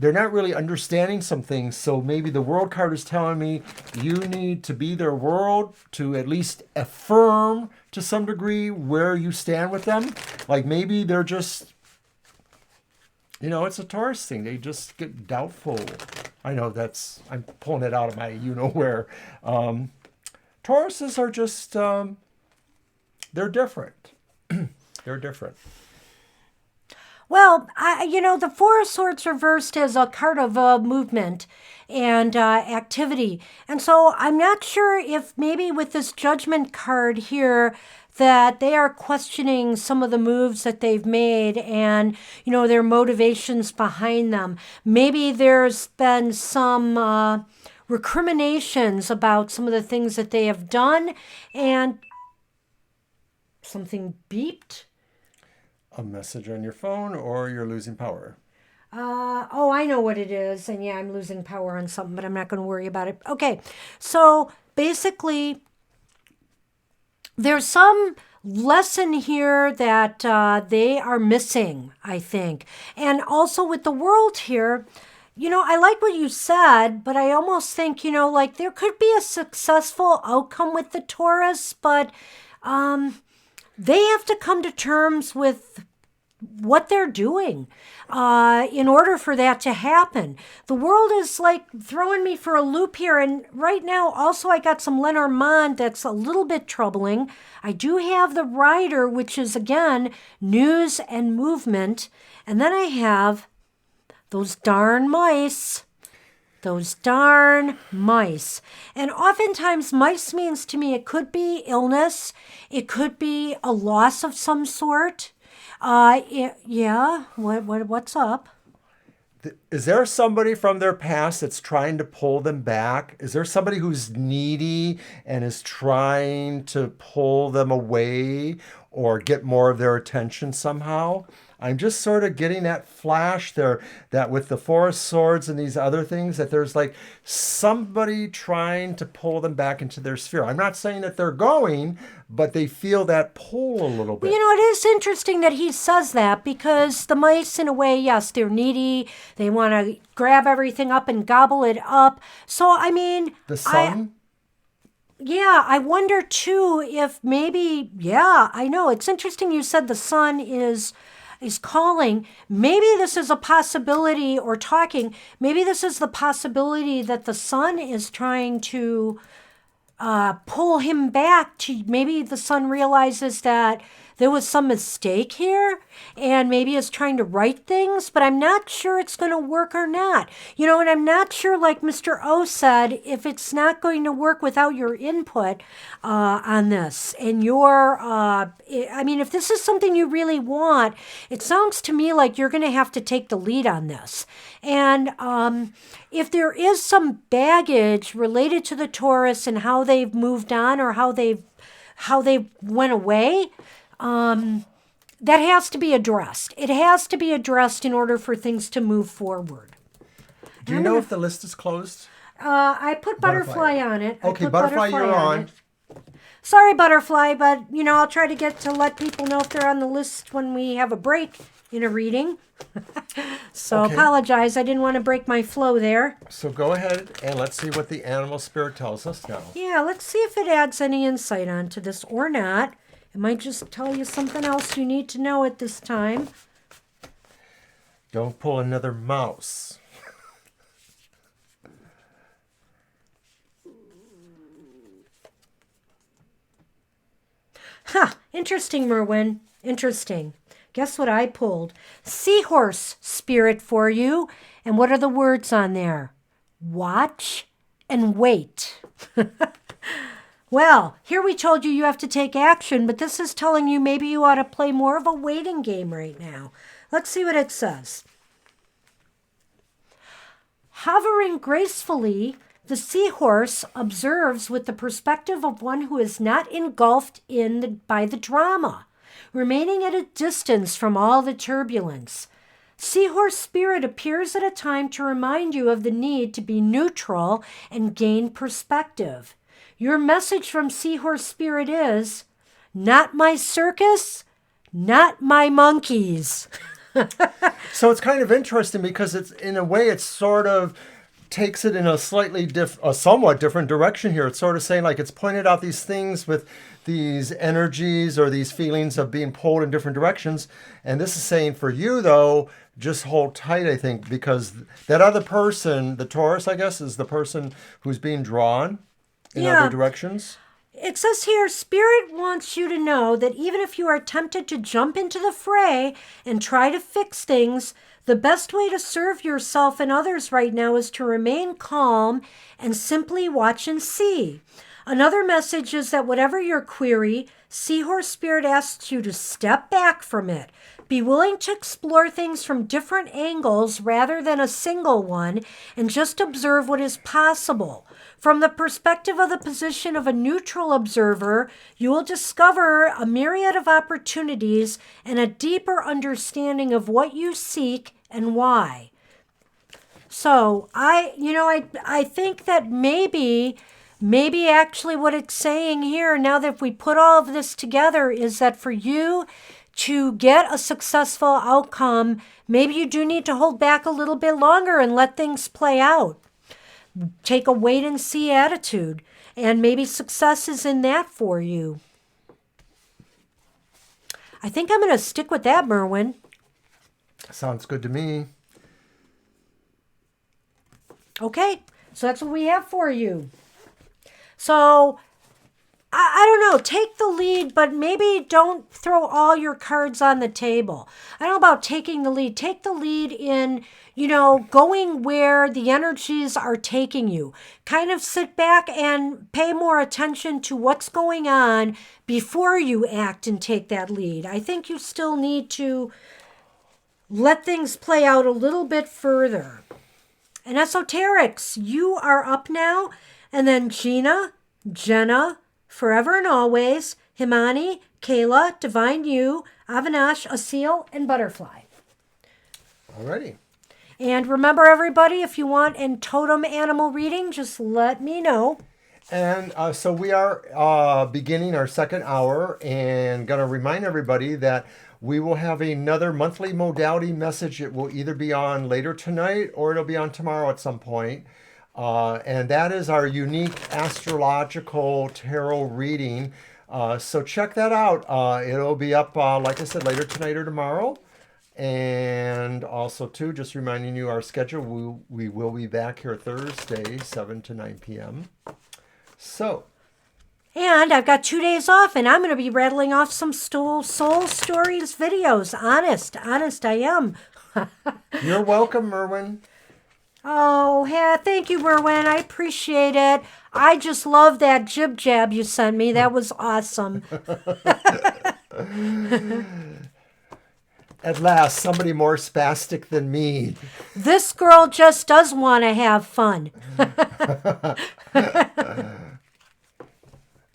understanding some things. So maybe the World card is telling me you need to be their world to at least affirm to some degree where you stand with them. Like maybe they're just, you know, it's a Taurus thing. They just get doubtful. I know I'm pulling it out of my you-know-where. Tauruses are just, they're different. They're different. Well, the Four of Swords reversed is a card of movement and activity. And so I'm not sure if maybe with this Judgment card here that they are questioning some of the moves that they've made and, their motivations behind them. Maybe there's been some recriminations about some of the things that they have done, and something beeped. A message on your phone, or you're losing power. Oh, I know what it is. And yeah, I'm losing power on something, but I'm not going to worry about it. Okay, so basically, there's some lesson here that they are missing, I think. And also with the World here, I like what you said, but I almost think, like there could be a successful outcome with the Taurus, but they have to come to terms with what they're doing in order for that to happen. The World is like throwing me for a loop here. And right now, also, I got some Lenormand that's a little bit troubling. I do have the Rider, which is, again, news and movement. And then I have those darn mice. Those darn mice. And oftentimes, mice means to me it could be illness. It could be a loss of some sort. Yeah. What's up? Is there somebody from their past that's trying to pull them back? Is there somebody who's needy and is trying to pull them away or get more of their attention somehow? I'm just sort of getting that flash there, that with the Four of Swords and these other things, that there's like somebody trying to pull them back into their sphere. I'm not saying that they're going, but they feel that pull a little bit. It is interesting that he says that, because the mice, in a way, yes, they're needy. They want to grab everything up and gobble it up. So, I mean... The sun? I wonder, too, if maybe... Yeah, I know. It's interesting you said the sun is... is calling. Maybe this is a possibility, or talking. Maybe this is the possibility that the sun is trying to pull him back to, maybe the son realizes that there was some mistake here and maybe is trying to right things, but I'm not sure it's going to work or not. And I'm not sure, like Mr. O said, if it's not going to work without your input on this. And if this is something you really want, it sounds to me like you're going to have to take the lead on this. And if there is some baggage related to the Taurus and how they've moved on, or how they went away, that has to be addressed. It has to be addressed in order for things to move forward. Do you know if the list is closed? I put butterfly on it. Okay, butterfly, you're on. Sorry, butterfly, but I'll try to let people know if they're on the list when we have a break in a reading. So okay. Apologize, I didn't want to break my flow there. So go ahead and let's see what the animal spirit tells us now. Yeah, let's see if it adds any insight onto this or not. It might just tell you something else you need to know at this time. Don't pull another mouse. Interesting, Merwin. Interesting. Guess what I pulled? Seahorse spirit for you. And what are the words on there? Watch and wait. Well, here we told you have to take action, but this is telling you maybe you ought to play more of a waiting game right now. Let's see what it says. Hovering gracefully, the seahorse observes with the perspective of one who is not engulfed by the drama, remaining at a distance from all the turbulence. Seahorse spirit appears at a time to remind you of the need to be neutral and gain perspective. Your message from Seahorse Spirit is, not my circus, not my monkeys. So it's kind of interesting because it's, in a way, it sort of takes it in a somewhat different direction here. It's sort of saying, like, it's pointed out these things with these energies or these feelings of being pulled in different directions. And this is saying for you, though, just hold tight, I think, because that other person, the Taurus, I guess, is the person who's being drawn in other directions. It says here, Spirit wants you to know that even if you are tempted to jump into the fray and try to fix things, the best way to serve yourself and others right now is to remain calm and simply watch and see. Another message is that whatever your query, Seahorse Spirit asks you to step back from it. Be willing to explore things from different angles rather than a single one, and just observe what is possible. From the perspective of the position of a neutral observer, you will discover a myriad of opportunities and a deeper understanding of what you seek and why. So I think that maybe actually what it's saying here, now that if we put all of this together, is that for you to get a successful outcome, maybe you do need to hold back a little bit longer and let things play out. Take a wait and see attitude, and maybe success is in that for you. I think I'm going to stick with that, Merwin. Sounds good to me. Okay, so that's what we have for you. So, I don't know, take the lead, but maybe don't throw all your cards on the table. I don't know about taking the lead. Take the lead in, going where the energies are taking you. Kind of sit back and pay more attention to what's going on before you act and take that lead. I think you still need to let things play out a little bit further. And Esoterics, you are up now. And then Gina, Jenna, Forever and Always, Himani, Kayla, Divine You, Avinash, Asil, and Butterfly. Alrighty. And remember, everybody, if you want a totem animal reading, just let me know. And so we are beginning our second hour, and going to remind everybody that we will have another monthly modality message. It will either be on later tonight or it'll be on tomorrow at some point. And that is our unique astrological tarot reading. So check that out. It'll be up, like I said, later tonight or tomorrow. And also, too, just reminding you our schedule, we will be back here Thursday, 7 to 9 p.m. So, And I've got 2 days off, and I'm going to be rattling off some soul stories videos. Honest, I am. you're welcome, Merwin. Oh, yeah, thank you, Merwin. I appreciate it. I just love that jib jab you sent me. That was awesome. At last, somebody more spastic than me. This girl just does want to have fun.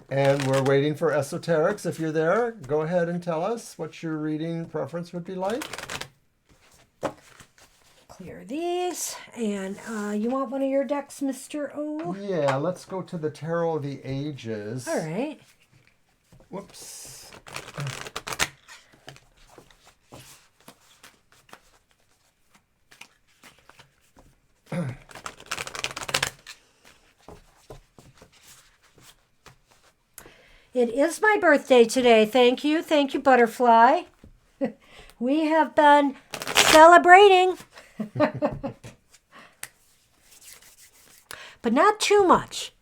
And we're waiting for esoterics. If you're there, go ahead and tell us what your reading preference would be like. Clear these. And you want one of your decks, Mr. O? Yeah, let's go to the Tarot of the Ages. All right. Whoops. It is my birthday today. Thank you, Butterfly. We have been celebrating. But not too much.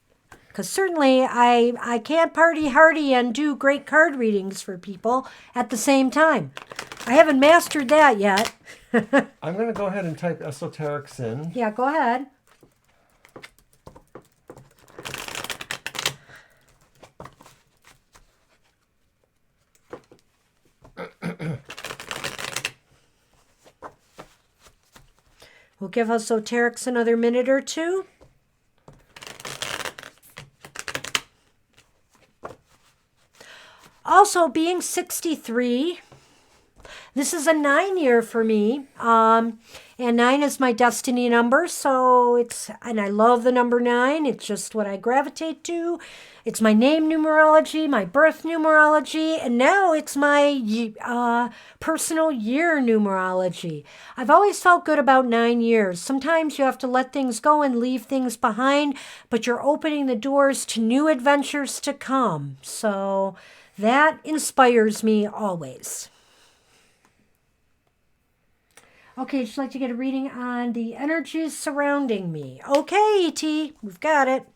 Because certainly I can't party hardy and do great card readings for people at the same time. I haven't mastered that yet. I'm going to go ahead and type esoterics in. Yeah, go ahead. We'll give esoterics another minute or two. Also, being 63, this is a 9 year for me. And 9 is my destiny number, and I love the number 9. It's just what I gravitate to. It's my name numerology, my birth numerology, and now it's my personal year numerology. I've always felt good about 9 years. Sometimes you have to let things go and leave things behind, but you're opening the doors to new adventures to come. So that inspires me always. Okay, would you like to get a reading on the energies surrounding me? Okay, E.T., we've got it.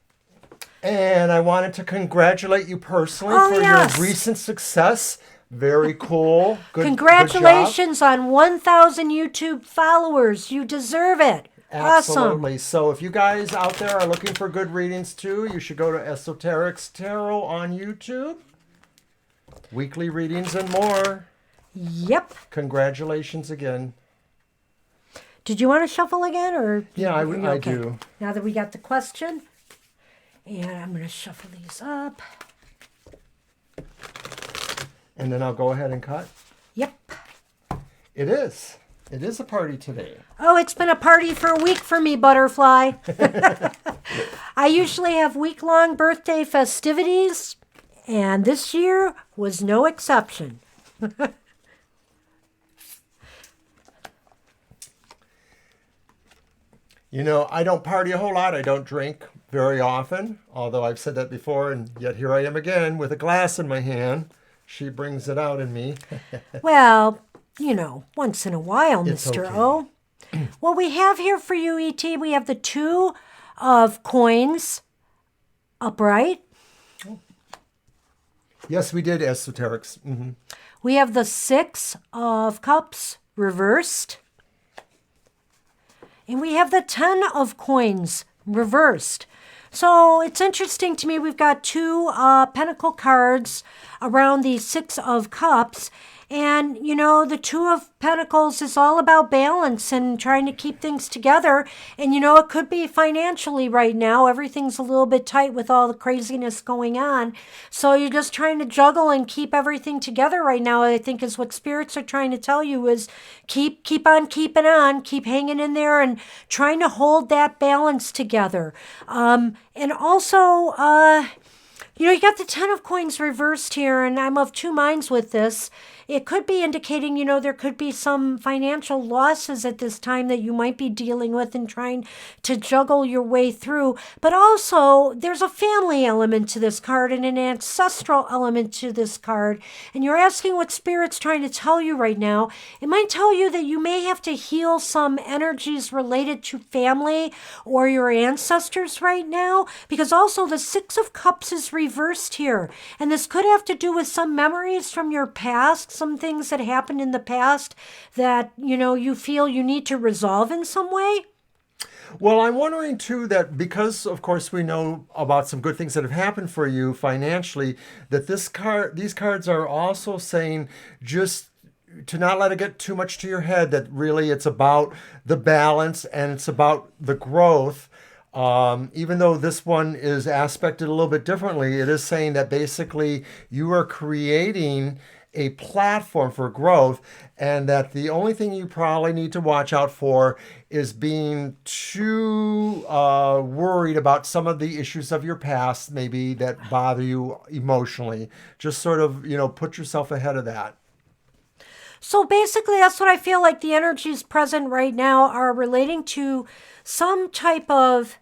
And I wanted to congratulate you personally for your recent success. Very cool. Congratulations on 1,000 YouTube followers. You deserve it. Absolutely. Awesome. So if you guys out there are looking for good readings too, you should go to Esoterics Tarot on YouTube. Weekly readings and more. Yep. Congratulations again. Did you want to shuffle again? Or yeah, I do. Now that we got the question. And I'm going to shuffle these up. And then I'll go ahead and cut. Yep. It is. It is a party today. Oh, it's been a party for a week for me, Butterfly. I usually have week-long birthday festivities, and this year was no exception. You know, I don't party a whole lot. I don't drink very often, although I've said that before, and yet here I am again with a glass in my hand. She brings it out in me. Well, you know, once in a while, It's Mr. okay. O. What we have here for you, E.T., we have the 2 of coins upright. Yes, we did esoterics. Mm-hmm. We have the 6 of cups reversed. And we have the 10 of coins reversed. So it's interesting to me. We've got 2 pentacle cards around the 6 of cups. And, you know, the 2 of Pentacles is all about balance and trying to keep things together. And, you know, it could be financially right now. Everything's a little bit tight with all the craziness going on. So you're just trying to juggle and keep everything together right now, I think is what spirits are trying to tell you is keep on keeping on, keep hanging in there and trying to hold that balance together. And also, you know, you got the 10 of coins reversed here, and I'm of 2 minds with this. it could be indicating, there could be some financial losses at this time that you might be dealing with and trying to juggle your way through. But also, there's a family element to this card and an ancestral element to this card. And you're asking what Spirit's trying to tell you right now. It might tell you that you may have to heal some energies related to family or your ancestors right now, because also the Six of Cups is reversed here. And this could have to do with some memories from your past, some things that happened in the past that, you feel you need to resolve in some way. Well, I'm wondering too that because, of course, we know about some good things that have happened for you financially, that these cards are also saying just to not let it get too much to your head, that really it's about the balance and it's about the growth. Even though this one is aspected a little bit differently, it is saying that basically you are creating a platform for growth, and that the only thing you probably need to watch out for is being too worried about some of the issues of your past, maybe that bother you emotionally. Just sort of, put yourself ahead of that. So basically, that's what I feel like the energies present right now are relating to some type of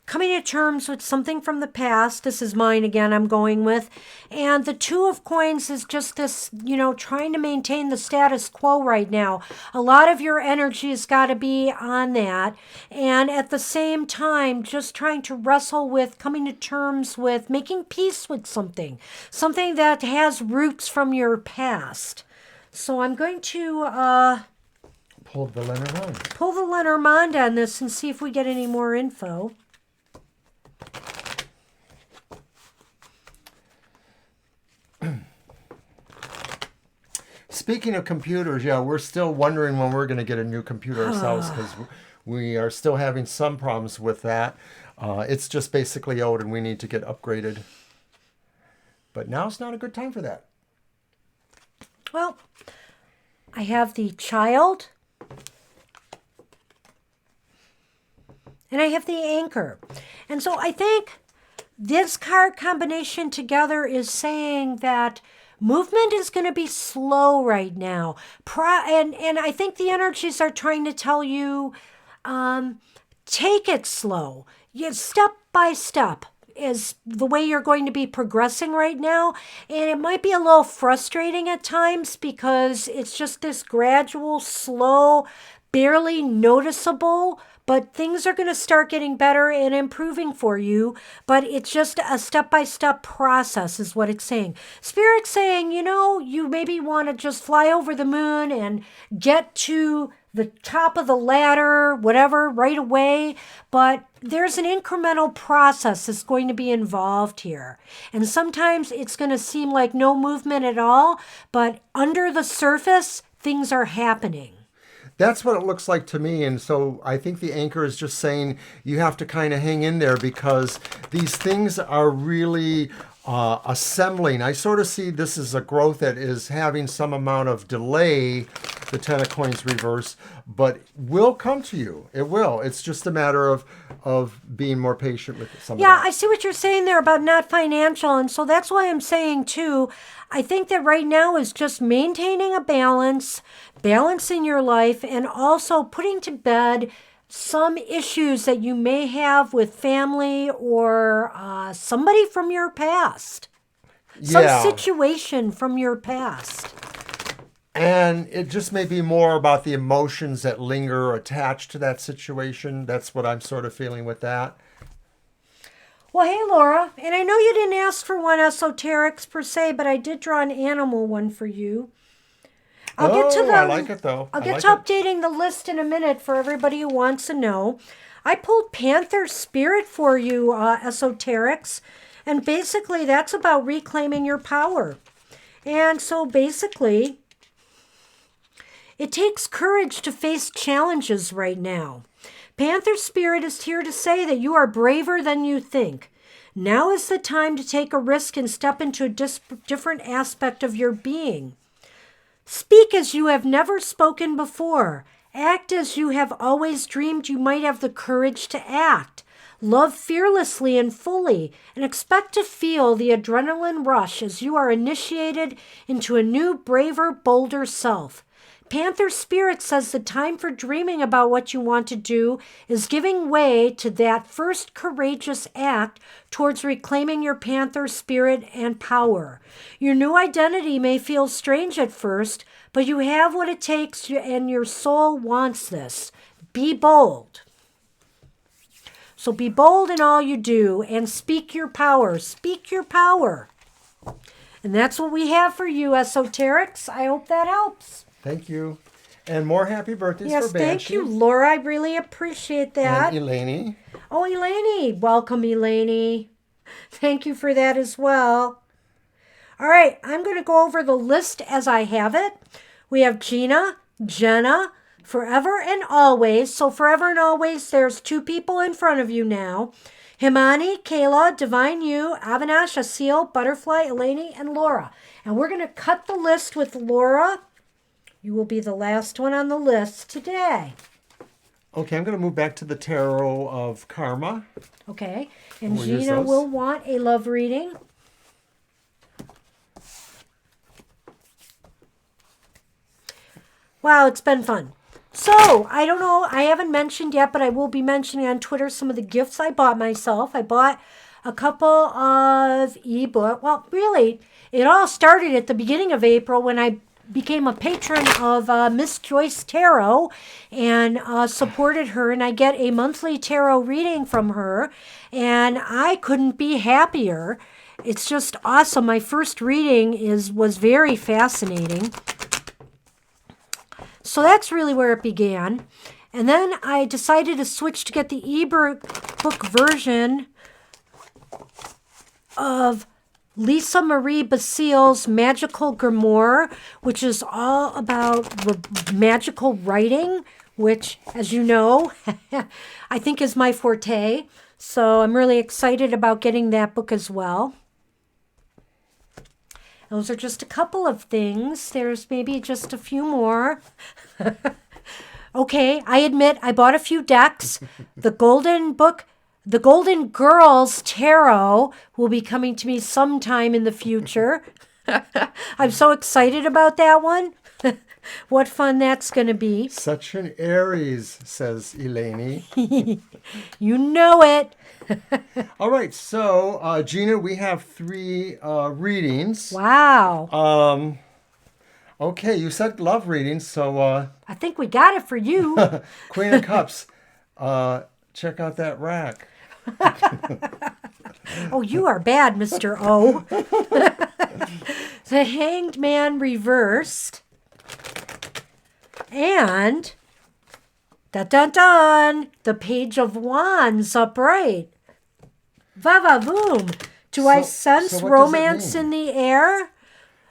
coming to terms with something from the past. This is mine again, I'm going with. And the Two of Coins is just this, trying to maintain the status quo right now. A lot of your energy has got to be on that. And at the same time, just trying to wrestle with coming to terms with making peace with something that has roots from your past. So I'm going to Pull the Lenormand. Pull the Lenormand on this and see if we get any more info. Speaking of computers, yeah, we're still wondering when we're going to get a new computer ourselves, because we are still having some problems with that. It's just basically old and we need to get upgraded. But now's not a good time for that. Well, I have the Child. And I have the Anchor. And so I think this card combination together is saying that movement is going to be slow right now. And I think the energies are trying to tell you, take it slow. Step by step is the way you're going to be progressing right now. And it might be a little frustrating at times because it's just this gradual, slow, barely noticeable, but things are going to start getting better and improving for you. But it's just a step-by-step process is what it's saying. Spirit's saying, you maybe want to just fly over the moon and get to the top of the ladder, whatever, right away. But there's an incremental process that's going to be involved here. And sometimes it's going to seem like no movement at all, but under the surface, things are happening. That's what it looks like to me. And so I think the Anchor is just saying you have to kind of hang in there because these things are really assembling. I sort of see this as a growth that is having some amount of delay, the Ten of Coins reverse, but will come to you. It will. It's just a matter of being more patient with some of that. I see what you're saying there about not financial. And so that's why I'm saying, too, I think that right now is just maintaining a balance in your life, and also putting to bed some issues that you may have with family or somebody from your past. Some situation from your past. And it just may be more about the emotions that linger attached to that situation. That's what I'm sort of feeling with that. Well, hey, Laura, and I know you didn't ask for one esoterics per se, but I did draw an animal one for you. I like it, though. I'll get to updating the list in a minute for everybody who wants to know. I pulled Panther Spirit for you, esoterics, and basically that's about reclaiming your power. And so basically, it takes courage to face challenges right now. Panther Spirit is here to say that you are braver than you think. Now is the time to take a risk and step into a different aspect of your being. Speak as you have never spoken before. Act as you have always dreamed you might have the courage to act. Love fearlessly and fully, and expect to feel the adrenaline rush as you are initiated into a new, braver, bolder self. Panther Spirit says the time for dreaming about what you want to do is giving way to that first courageous act towards reclaiming your Panther spirit and power. Your new identity may feel strange at first, but you have what it takes and your soul wants this. Be bold. So be bold in all you do and speak your power. Speak your power. And that's what we have for you, esoterics. I hope that helps. Thank you. And more happy birthdays Yes, for Banshee. thank you, Laura. I really appreciate that. And Eleni. Oh, Eleni. Welcome, Eleni. Thank you for that as well. All right, I'm going to go over the list as I have it. We have Gina, Jenna, Forever and Always. So Forever and Always, there's 2 people in front of you now. Himani, Kayla, Divine You, Avinash, Asil, Butterfly, Eleni, and Laura. And we're going to cut the list with Laura. You will be the last one on the list today. Okay, I'm going to move back to the Tarot of Karma. Okay, and We'll use Gina those. will want a love reading. Wow, it's been fun. So, I don't know, I haven't mentioned yet, but I will be mentioning on Twitter some of the gifts I bought myself. I bought a couple of ebook. Well, really, it all started at the beginning of April when I became a patron of Miss Joyce Tarot and supported her, and I get a monthly tarot reading from her, and I couldn't be happier. It's just awesome. My first reading was very fascinating. So that's really where it began. And then I decided to switch to get the ebook version of Lisa Marie Basile's Magical Grimoire, which is all about magical writing, which, as you know, I think is my forte. So I'm really excited about getting that book as well. Those are just a couple of things. There's maybe just a few more. Okay, I admit I bought a few decks. The Golden Girls Tarot will be coming to me sometime in the future. I'm so excited about that one. What fun that's going to be. Such an Aries, says Eleni. You know it. All right, so Gina, we have 3 readings. Wow. Okay, you said love readings, so I think we got it for you. Queen of Cups, check out that rack. Oh, you are bad, Mr. O. The Hanged Man reversed. And, dun dun dun, the Page of Wands upright. Va-va-voom. Do I sense so what does it romance mean? in the air?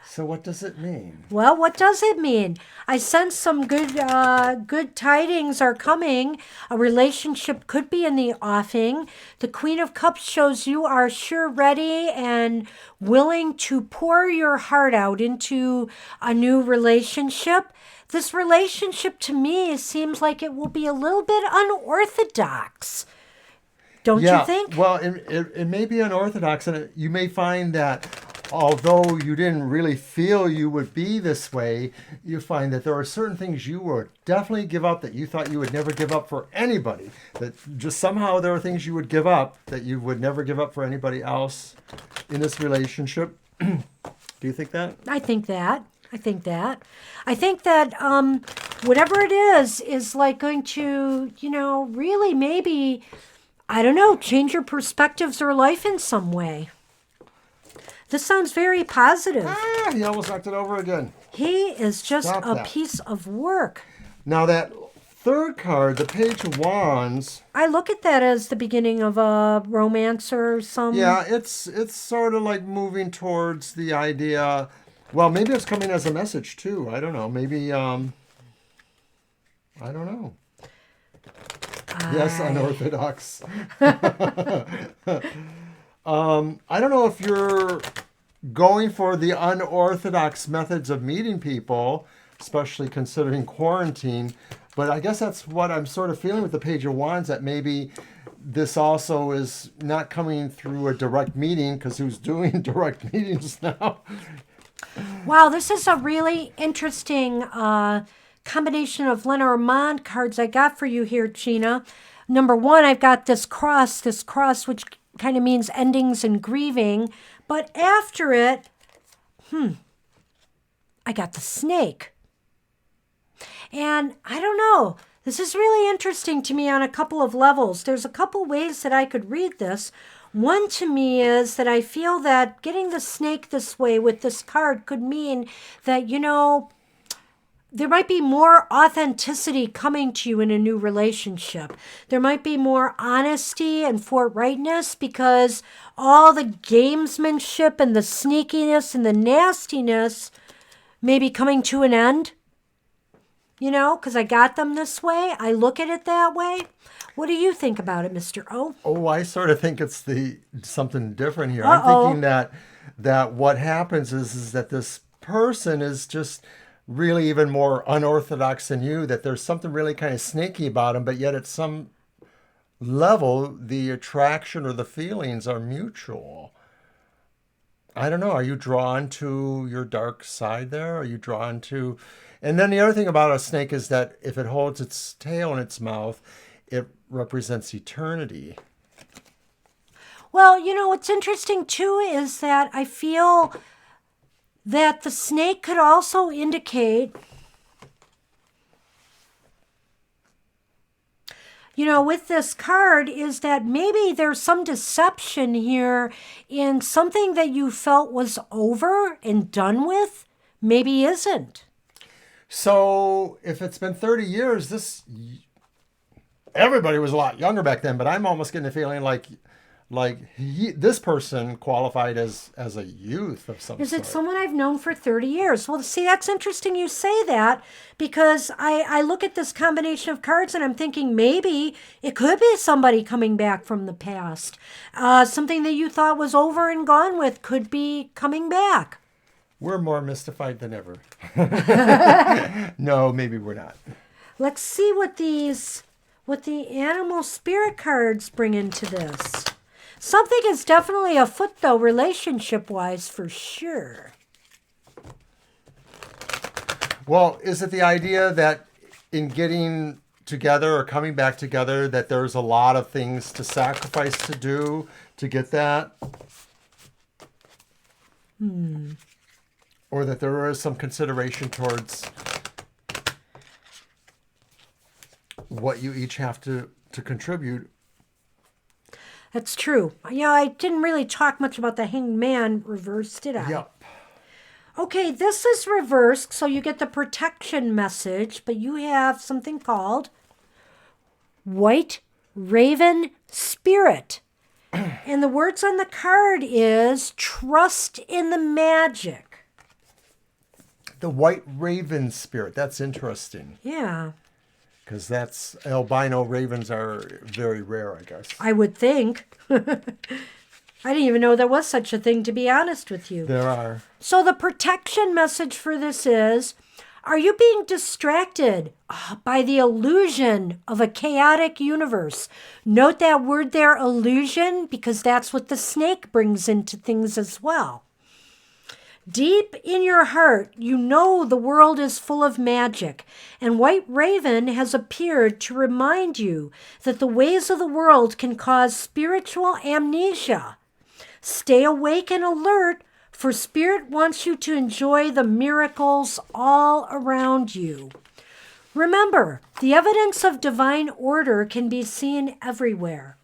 So what does it mean? Well, what does it mean? I sense some good tidings are coming. A relationship could be in the offing. The Queen of Cups shows you are sure ready and willing to pour your heart out into a new relationship. This relationship to me seems like it will be a little bit unorthodox. Don't you think? Well, it may be unorthodox, and you may find that although you didn't really feel you would be this way, you find that there are certain things you would definitely give up that you thought you would never give up for anybody. That just somehow there are things you would give up that you would never give up for anybody else in this relationship. Do you think that? I think that. I think that whatever it is like going to, really maybe, I don't know, change your perspectives or life in some way. This sounds very positive. He almost knocked it over again. He is just Stop a that. piece of work. Now that third card, the Page of Wands. I look at that as the beginning of a romance or some... Yeah, it's sort of like moving towards the idea. Well, maybe it's coming as a message too. I don't know. Maybe I don't know. Yes, unorthodox. I don't know if you're going for the unorthodox methods of meeting people, especially considering quarantine, but I guess that's what I'm sort of feeling with the Page of Wands, that maybe this also is not coming through a direct meeting, because who's doing direct meetings now? Wow, this is a really interesting combination of Lenormand cards I got for you here, Gina. Number one, I've got this cross, which kind of means endings and grieving. But after it, I got the snake. And I don't know. This is really interesting to me on a couple of levels. There's a couple ways that I could read this. One to me is that I feel that getting the snake this way with this card could mean that, there might be more authenticity coming to you in a new relationship. There might be more honesty and forthrightness, because all the gamesmanship and the sneakiness and the nastiness may be coming to an end. Because I got them this way. I look at it that way. What do you think about it, Mr. O? Oh, I sort of think it's something different here. Uh-oh. I'm thinking that what happens is that this person is just really even more unorthodox than you, that there's something really kind of snaky about him, but yet at some level, the attraction or the feelings are mutual. I don't know. Are you drawn to your dark side there? Are you drawn to... And then the other thing about a snake is that if it holds its tail in its mouth, it represents eternity. Well, what's interesting too is that I feel that the snake could also indicate, with this card, is that maybe there's some deception here in something that you felt was over and done with, maybe isn't. So if it's been 30 years, everybody was a lot younger back then, but I'm almost getting a feeling like this person qualified as a youth of some sort. Is it someone I've known for 30 years? Well, see, that's interesting you say that, because I look at this combination of cards and I'm thinking maybe it could be somebody coming back from the past. Something that you thought was over and gone with could be coming back. We're more mystified than ever. No, maybe we're not. Let's see what the animal spirit cards bring into this. Something is definitely afoot, though, relationship-wise, for sure. Well, is it the idea that in getting together or coming back together, that there's a lot of things to sacrifice to do to get that? Or that there is some consideration towards what you each have to contribute? That's true. I didn't really talk much about the Hanged Man reversed, did I? Yep. Okay, this is reversed, so you get the protection message, but you have something called White Raven Spirit. And the words on the card is trust in the magic. The White Raven Spirit. That's interesting. Yeah. Because that's albino ravens are very rare, I guess. I would think. I didn't even know there was such a thing, to be honest with you. There are. So the protection message for this is, are you being distracted by the illusion of a chaotic universe? Note that word there, illusion, because that's what the snake brings into things as well. Deep in your heart, you know the world is full of magic, and White Raven has appeared to remind you that the ways of the world can cause spiritual amnesia. Stay awake and alert, for Spirit wants you to enjoy the miracles all around you. Remember, the evidence of divine order can be seen everywhere.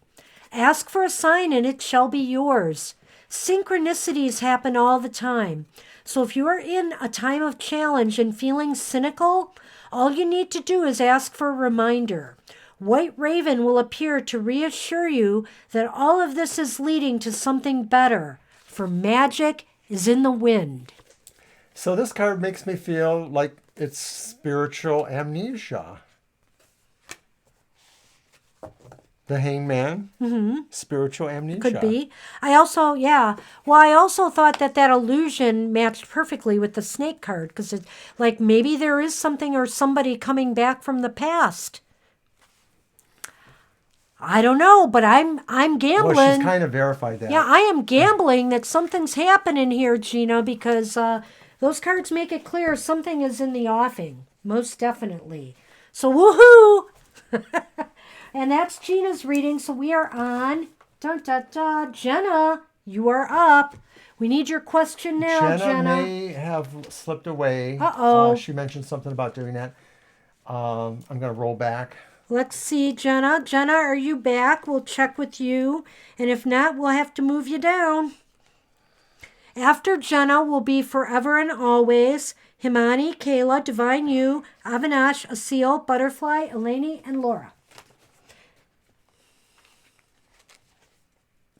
Ask for a sign and it shall be yours. Synchronicities happen all the time. So if you are in a time of challenge and feeling cynical, all you need to do is ask for a reminder. White Raven will appear to reassure you that all of this is leading to something better, for magic is in the wind. So this card makes me feel like it's spiritual amnesia. The Hanged Man, spiritual amnesia. Could be. I also thought that illusion matched perfectly with the snake card, because it's like maybe there is something or somebody coming back from the past. I don't know, but I'm Well, gambling. she's kind of verified that. Yeah, I am gambling that something's happening here, Gina, because those cards make it clear something is in the offing, most definitely. So woohoo! And that's Gina's reading. So we are on. Dun, dun, dun. Jenna, you are up. We need your question now, Jenna Jenna. may have slipped away. Uh-oh. She mentioned something about doing that. I'm going to roll back. Let's see, Jenna. Jenna, are you back? We'll check with you. And if not, we'll have to move you down. After Jenna will be Forever and Always, Himani, Kayla, Divine You, Avinash, Asil, Butterfly, Eleni, and Laura.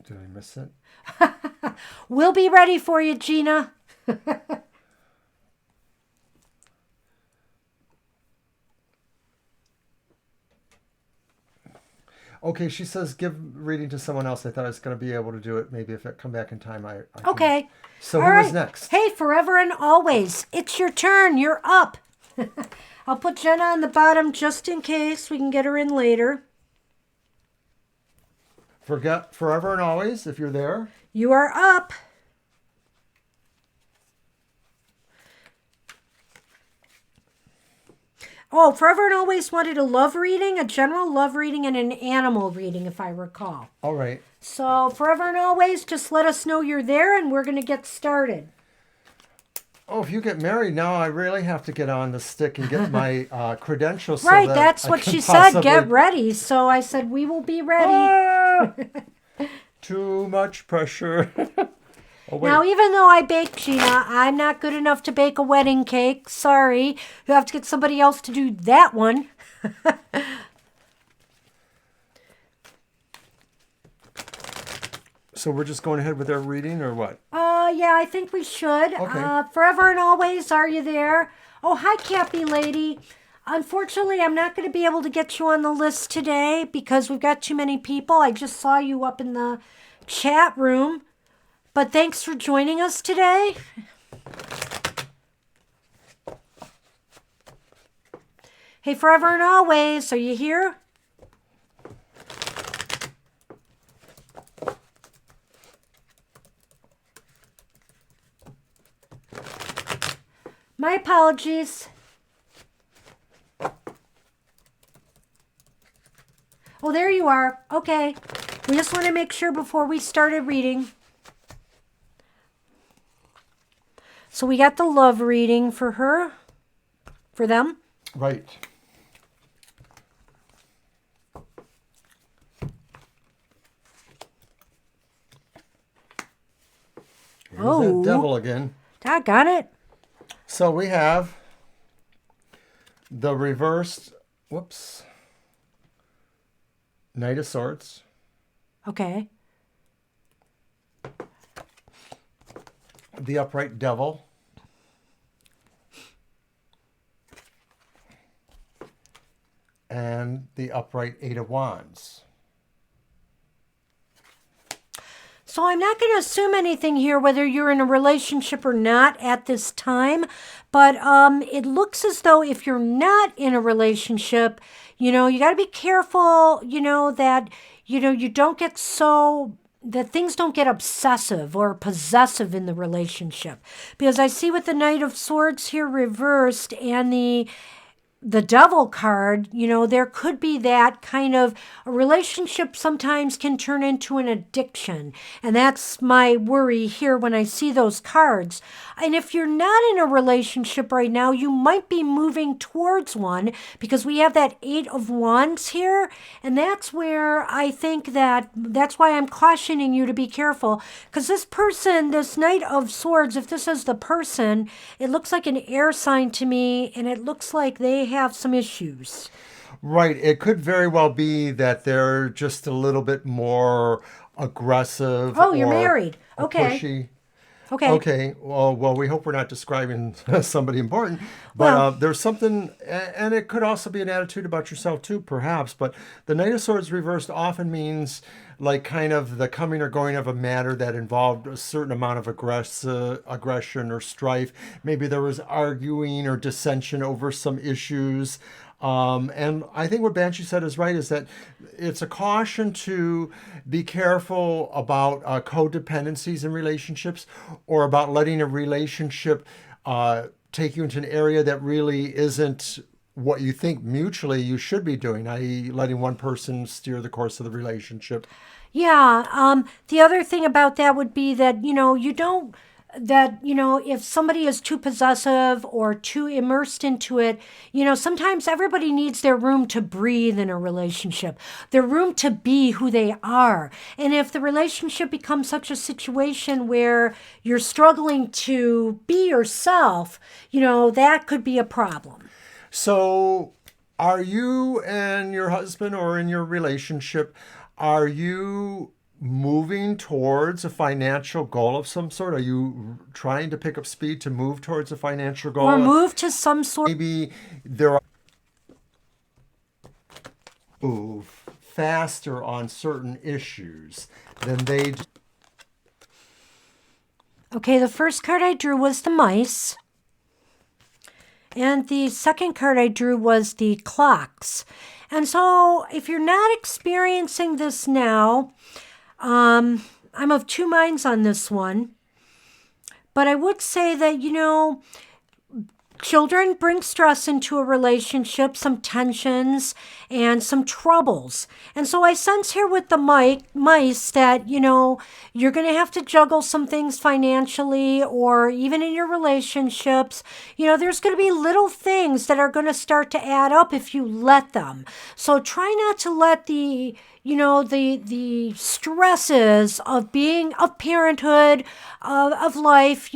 Did I miss it? We'll be ready for you, Gina. Okay, she says give reading to someone else. I thought I was going to be able to do it. Maybe if it come back in time, I can. Okay. So All who right. is next? Hey, Forever and Always. It's your turn. You're up. I'll put Jenna on the bottom just in case we can get her in later. Forget Forever and Always, if you're there. You are up. Oh, Forever and Always wanted a love reading, a general love reading, and an animal reading, if I recall. All right. So, Forever and Always, just let us know you're there and we're going to get started. Oh, if you get married now, I really have to get on the stick and get my credentials. Right, so that that's I what can she said. Get possibly- ready. So I said, we will be ready. Ah! Too much pressure. Oh, wait. Now, even though I bake, Gina, I'm not good enough to bake a wedding cake. Sorry. You have to get somebody else to do that one. So we're just going ahead with our reading, or what? Yeah, I think we should. Okay. Forever and Always, are you there? Oh, hi, Cappy lady. Unfortunately, I'm not going to be able to get you on the list today because we've got too many people. I just saw you up in the chat room. But thanks for joining us today. Hey, Forever and Always, are you here? My apologies. Oh, there you are. Okay. We just want to make sure before we started reading. So we got the love reading for her, for them. Right. Here's Oh. that devil again. Doggone it. So we have the reversed, whoops, Knight of Swords, Okay. the upright devil, and the upright Eight of Wands. So I'm not going to assume anything here, whether you're in a relationship or not at this time. But it looks as though if you're not in a relationship, you got to be careful, that, you don't get so that things don't get obsessive or possessive in the relationship. Because I see with the Knight of Swords here reversed and the devil card, there could be that kind of a relationship sometimes can turn into an addiction. And that's my worry here when I see those cards. And if you're not in a relationship right now, you might be moving towards one because we have that Eight of Wands here. And that's where I think that's why I'm cautioning you to be careful. Because this person, this Knight of Swords, if this is the person, it looks like an air sign to me. And it looks like they have some issues. Right. It could very well be that they're just a little bit more aggressive. Oh, you're or married. Okay. Pushy. Okay. Okay. Well, we hope we're not describing somebody important, but Well- there's something, and it could also be an attitude about yourself too, perhaps. But the Knight of Swords reversed often means like kind of the coming or going of a matter that involved a certain amount of aggression or strife. Maybe there was arguing or dissension over some issues. And I think what Banshee said is right, is that it's a caution to be careful about codependencies in relationships, or about letting a relationship take you into an area that really isn't what you think mutually you should be doing, i.e., letting one person steer the course of the relationship. Yeah. The other thing about that would be that, you don't, that, if somebody is too possessive or too immersed into it, sometimes everybody needs their room to breathe in a relationship, their room to be who they are. And if the relationship becomes such a situation where you're struggling to be yourself, that could be a problem. So, are you and your husband, or in your relationship, are you moving towards a financial goal of some sort? Are you trying to pick up speed to move towards a financial Or goal? move to some sort. Maybe there are move faster on certain issues than they. Okay, the first card I drew was the mice. And the second card I drew was the clocks. And so if you're not experiencing this now, I'm of two minds on this one. But I would say that, children bring stress into a relationship, some tensions and some troubles. And so I sense here with the mice that, you're going to have to juggle some things financially, or even in your relationships. There's going to be little things that are going to start to add up if you let them. So try not to let the stresses of parenthood, of life,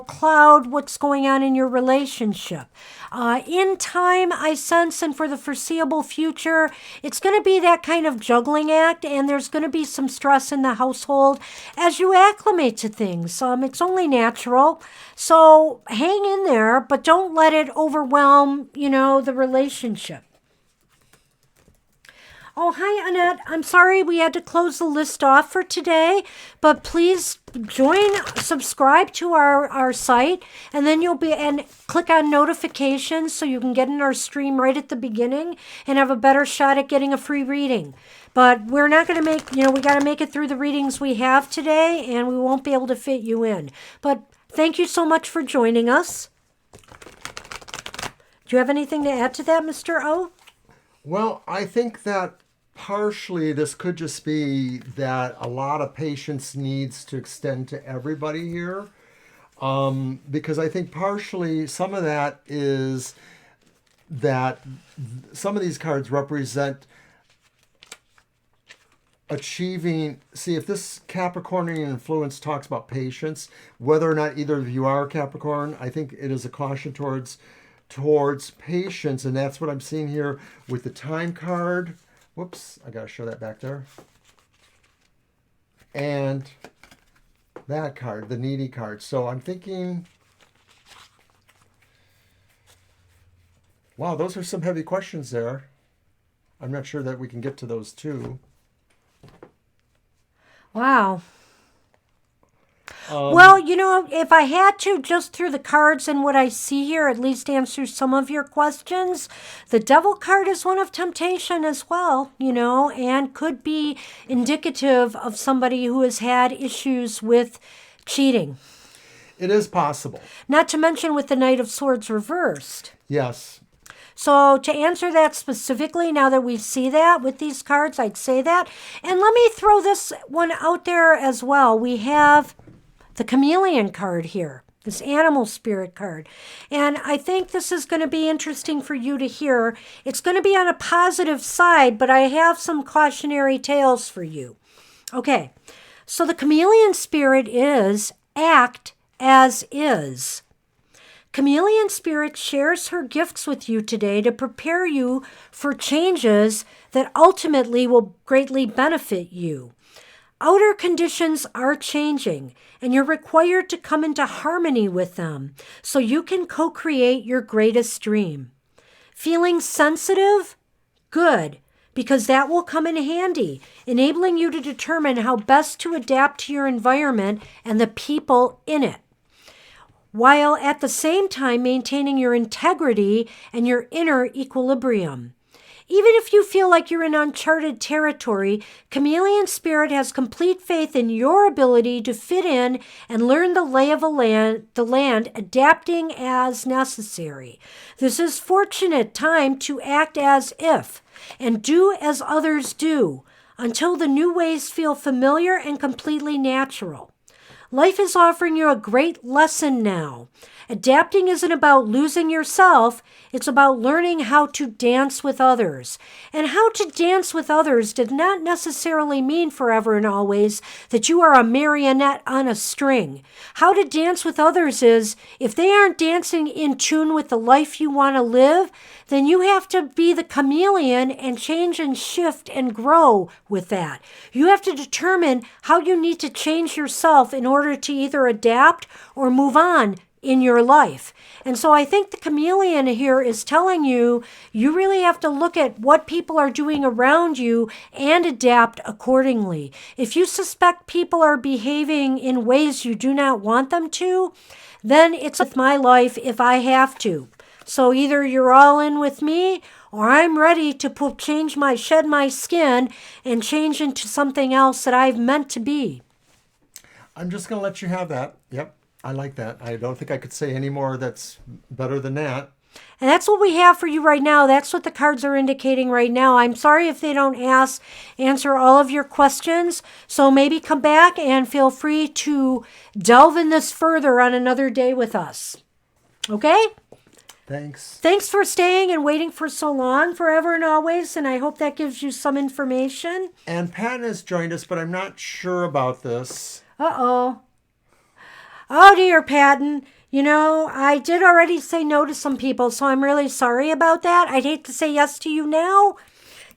cloud what's going on in your relationship. In time, I sense, and for the foreseeable future, it's going to be that kind of juggling act, and there's going to be some stress in the household as you acclimate to things. It's only natural. So hang in there, but don't let it overwhelm, the relationship. Oh, hi, Annette. I'm sorry we had to close the list off for today, but please subscribe to our site, and then and click on notifications so you can get in our stream right at the beginning and have a better shot at getting a free reading. But we're not going to we got to make it through the readings we have today, and we won't be able to fit you in. But thank you so much for joining us. Do you have anything to add to that, Mr. O? Well, I think that partially this could just be that a lot of patience needs to extend to everybody here, because I think partially some of that is that some of these cards represent achieving. See, if this Capricornian influence talks about patience, whether or not either of you are Capricorn, I think it is a caution towards patience, and that's what I'm seeing here with the time card. Whoops, I gotta show that back there. And that card, the needy card. So I'm thinking, wow, those are some heavy questions there. I'm not sure that we can get to those too. Wow. Well, if I had to, just through the cards and what I see here, at least answer some of your questions, the Devil card is one of temptation as well, and could be indicative of somebody who has had issues with cheating. It is possible. Not to mention with the Knight of Swords reversed. Yes. So to answer that specifically, now that we see that with these cards, I'd say that. And let me throw this one out there as well. We have the Chameleon card here, this Animal Spirit card. And I think this is going to be interesting for you to hear. It's going to be on a positive side, but I have some cautionary tales for you. Okay, so the Chameleon Spirit is act as is. Chameleon Spirit shares her gifts with you today to prepare you for changes that ultimately will greatly benefit you. Outer conditions are changing, and you're required to come into harmony with them so you can co-create your greatest dream. Feeling sensitive? Good, because that will come in handy, enabling you to determine how best to adapt to your environment and the people in it. while at the same time maintaining your integrity and your inner equilibrium. Even if you feel like you're in uncharted territory, Chameleon Spirit has complete faith in your ability to fit in and learn the lay of the land, adapting as necessary. This is fortunate time to act as if and do as others do until the new ways feel familiar and completely natural. Life is offering you a great lesson now. Adapting isn't about losing yourself, it's about learning how to dance with others. And how to dance with others did not necessarily mean forever and always that you are a marionette on a string. How to dance with others is, if they aren't dancing in tune with the life you want to live, then you have to be the chameleon and change and shift and grow with that. You have to determine how you need to change yourself in order to either adapt or move on in your life. And so I think the chameleon here is telling you, you really have to look at what people are doing around you and adapt accordingly. If you suspect people are behaving in ways you do not want them to, then it's with my life if I have to. So either you're all in with me, or I'm ready to shed my skin and change into something else that I've meant to be. I'm just going to let you have that. Yep, I like that. I don't think I could say any more that's better than that. And that's what we have for you right now. That's what the cards are indicating right now. I'm sorry if they don't answer all of your questions. So maybe come back and feel free to delve in this further on another day with us. Okay? Thanks. Thanks for staying and waiting for so long, forever and always, and I hope that gives you some information. And Patton has joined us, but I'm not sure about this. Uh-oh. Oh, dear, Patton. You know, I did already say no to some people, so I'm really sorry about that. I'd hate to say yes to you now,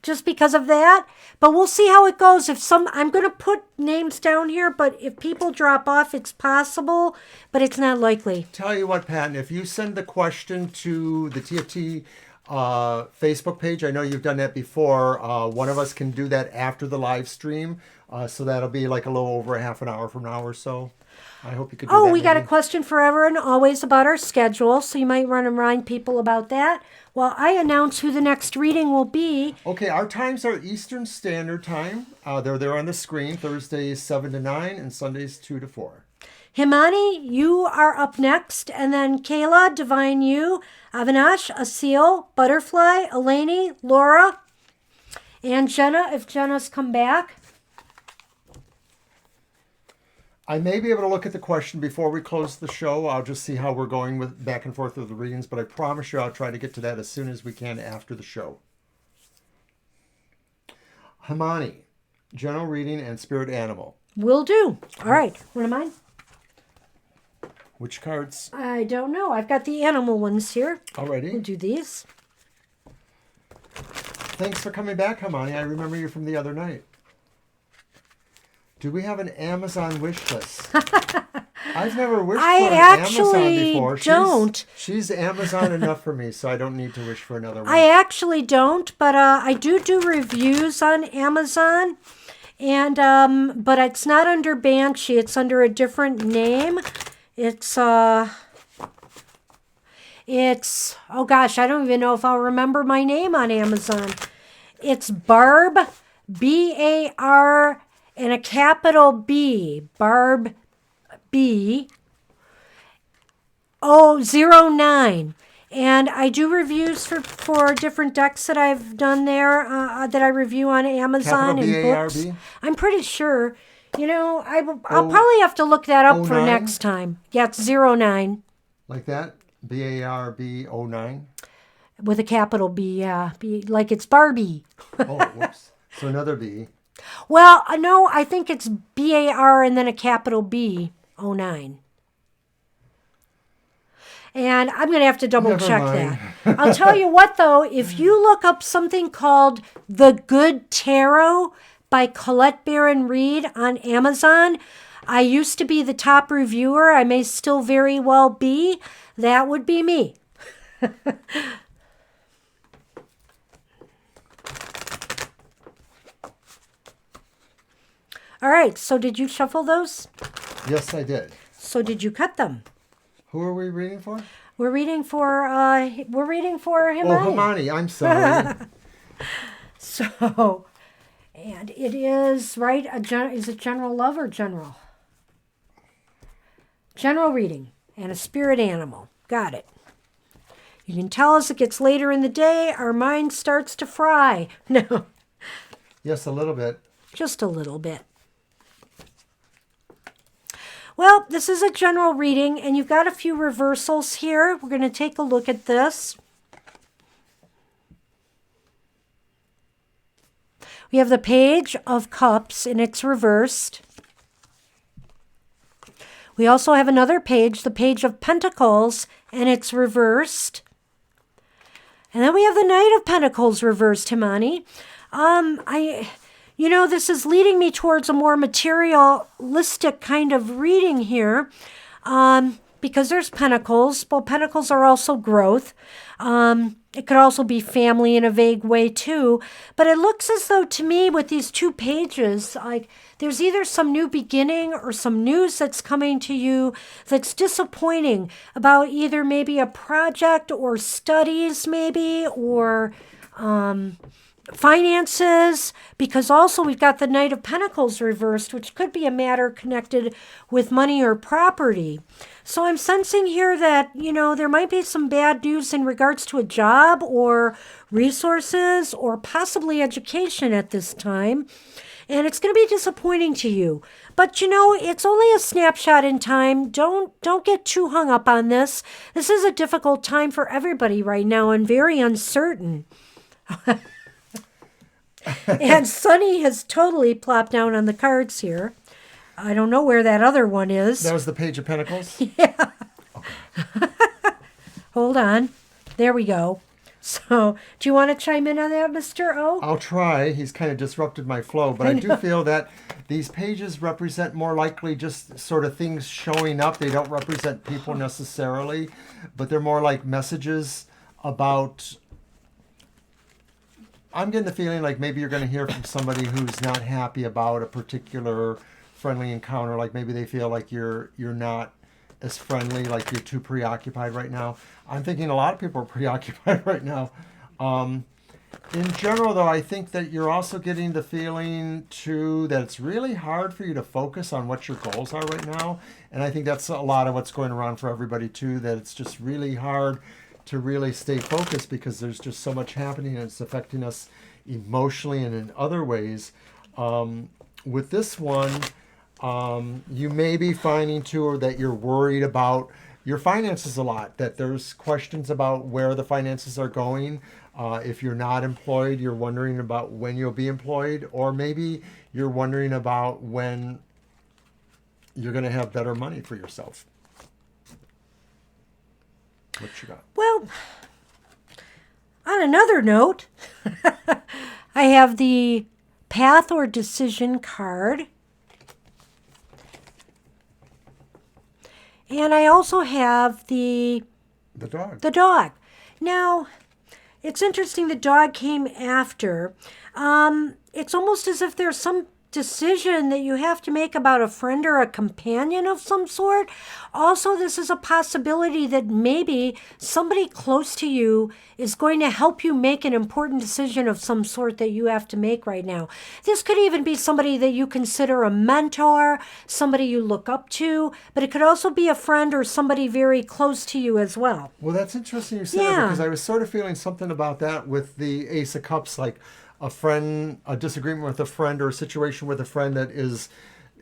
just because of that. But we'll see how it goes. I'm going to put names down here, but if people drop off, it's possible, but it's not likely. Tell you what, Patton, if you send the question to the TFT Facebook page, I know you've done that before. One of us can do that after the live stream. So that'll be like a little over a half an hour from now or so. I hope you could do that. Oh, we got a question forever and always about our schedule, so you might want to remind people about that. While I announce who the next reading will be. Okay, our times are Eastern Standard Time. They're there on the screen. Thursdays 7 to 9 and Sundays 2 to 4. Himani, you are up next. And then Kayla, Divine You, Avinash, Asil, Butterfly, Eleni, Laura, and Jenna, if Jenna's come back. I may be able to look at the question before we close the show. I'll just see how we're going with back and forth with the readings, but I promise you I'll try to get to that as soon as we can after the show. Himani, general reading and spirit animal. Will do. All right. One of mine? Which cards? I don't know. I've got the animal ones here. Alrighty. We'll do these. Thanks for coming back, Himani. I remember you from the other night. Do we have an Amazon wish list? I've never wished for an Amazon before. Don't. She's Amazon enough for me, so I don't need to wish for another one. I actually don't, but I do reviews on Amazon, and but it's not under Banshee. It's under a different name. It's oh gosh, I don't even know if I'll remember my name on Amazon. It's Barb, B-A-R, and a capital B, Barb B, 09. And I do reviews for different decks that I've done there, that I review on Amazon capital and books. B-A-R-B? I'm pretty sure. You know, I'll probably have to look that up for 09? next time. Yeah, it's 09. Like that? B-A-R-B 09? With a capital B, yeah. B, like it's Barbie. Oh, whoops. So another B. Well, no, I think it's B-A-R and then a capital B, 09. And I'm going to have to double check that. I'll tell you what, though, if you look up something called The Good Tarot by Colette Baron Reed on Amazon, I used to be the top reviewer. I may still very well be. That would be me. All right, so did you shuffle those? Yes, I did. So did you cut them? Who are we reading for? We're reading for Himani. Oh, Himani. I'm sorry. So, and it is right. Is it general love or general? General reading and a spirit animal. Got it. You can tell as it gets later in the day, our mind starts to fry. No, Yes, a little bit. just a little bit. Well, this is a general reading, and you've got a few reversals here. We're going to take a look at this. We have the Page of Cups, and it's reversed. We also have another page, the Page of Pentacles, and it's reversed. And then we have the Knight of Pentacles reversed, Himani. This is leading me towards a more materialistic kind of reading here, because there's pentacles. Well, pentacles are also growth. It could also be family in a vague way too. But it looks as though to me with these two pages, like there's either some new beginning or some news that's coming to you that's disappointing about either maybe a project or studies maybe, or finances, because also we've got the Knight of Pentacles reversed, which could be a matter connected with money or property. So I'm sensing here that, there might be some bad news in regards to a job or resources or possibly education at this time. And it's going to be disappointing to you. But, it's only a snapshot in time. Don't get too hung up on this. This is a difficult time for everybody right now and very uncertain. And Sunny has totally plopped down on the cards here. I don't know where that other one is. That was the Page of Pentacles? Yeah. Okay. Hold on. There we go. So, do you want to chime in on that, Mr. O? I'll try. He's kind of disrupted my flow, but I do feel that these pages represent more likely just sort of things showing up. They don't represent people necessarily, but they're more like messages about... I'm getting the feeling like maybe you're going to hear from somebody who's not happy about a particular friendly encounter. Like maybe they feel like you're not as friendly, like you're too preoccupied right now. I'm thinking a lot of people are preoccupied right now. In general, though, I think that you're also getting the feeling, too, that it's really hard for you to focus on what your goals are right now. And I think that's a lot of what's going around for everybody, too, that it's just really hard to really stay focused because there's just so much happening and it's affecting us emotionally and in other ways. With this one, you may be finding too that you're worried about your finances a lot, that there's questions about where the finances are going. If you're not employed, you're wondering about when you'll be employed, or maybe you're wondering about when you're going to have better money for yourself. What you got? Well, on another note, I have the Path or Decision card. And I also have the dog. The dog. Now, it's interesting the dog came after. It's almost as if there's some decision that you have to make about a friend or a companion of some sort. Also, this is a possibility that maybe somebody close to you is going to help you make an important decision of some sort that you have to make right now. This could even be somebody that you consider a mentor, somebody you look up to, but it could also be a friend or somebody very close to you as well. Well, that's interesting you said that, because I was sort of feeling something about that with the Ace of Cups, like a friend, a disagreement with a friend, or a situation with a friend that is,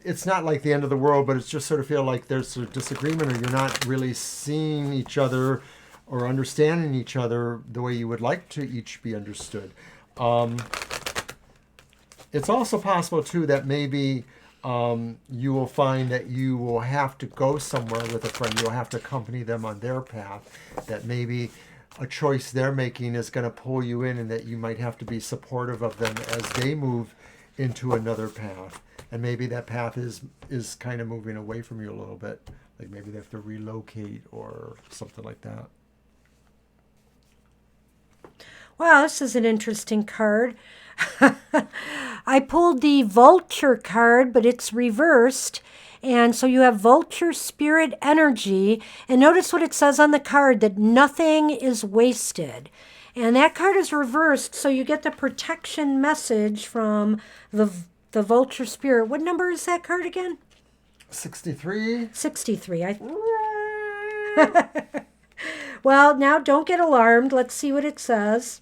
it's not like the end of the world, but it's just sort of feel like there's a disagreement, or you're not really seeing each other or understanding each other the way you would like to each be understood. It's also possible too that maybe you will find that you will have to go somewhere with a friend. You'll have to accompany them on their path, that maybe a choice they're making is going to pull you in, and that you might have to be supportive of them as they move into another path. And maybe that path is kind of moving away from you a little bit. Like maybe they have to relocate or something like that. Wow, this is an interesting card. I pulled the Vulture card, but it's reversed. And so you have Vulture Spirit Energy. And notice what it says on the card, that nothing is wasted. And that card is reversed, so you get the protection message from the Vulture Spirit. What number is that card again? 63. 63. Well, now don't get alarmed. Let's see what it says.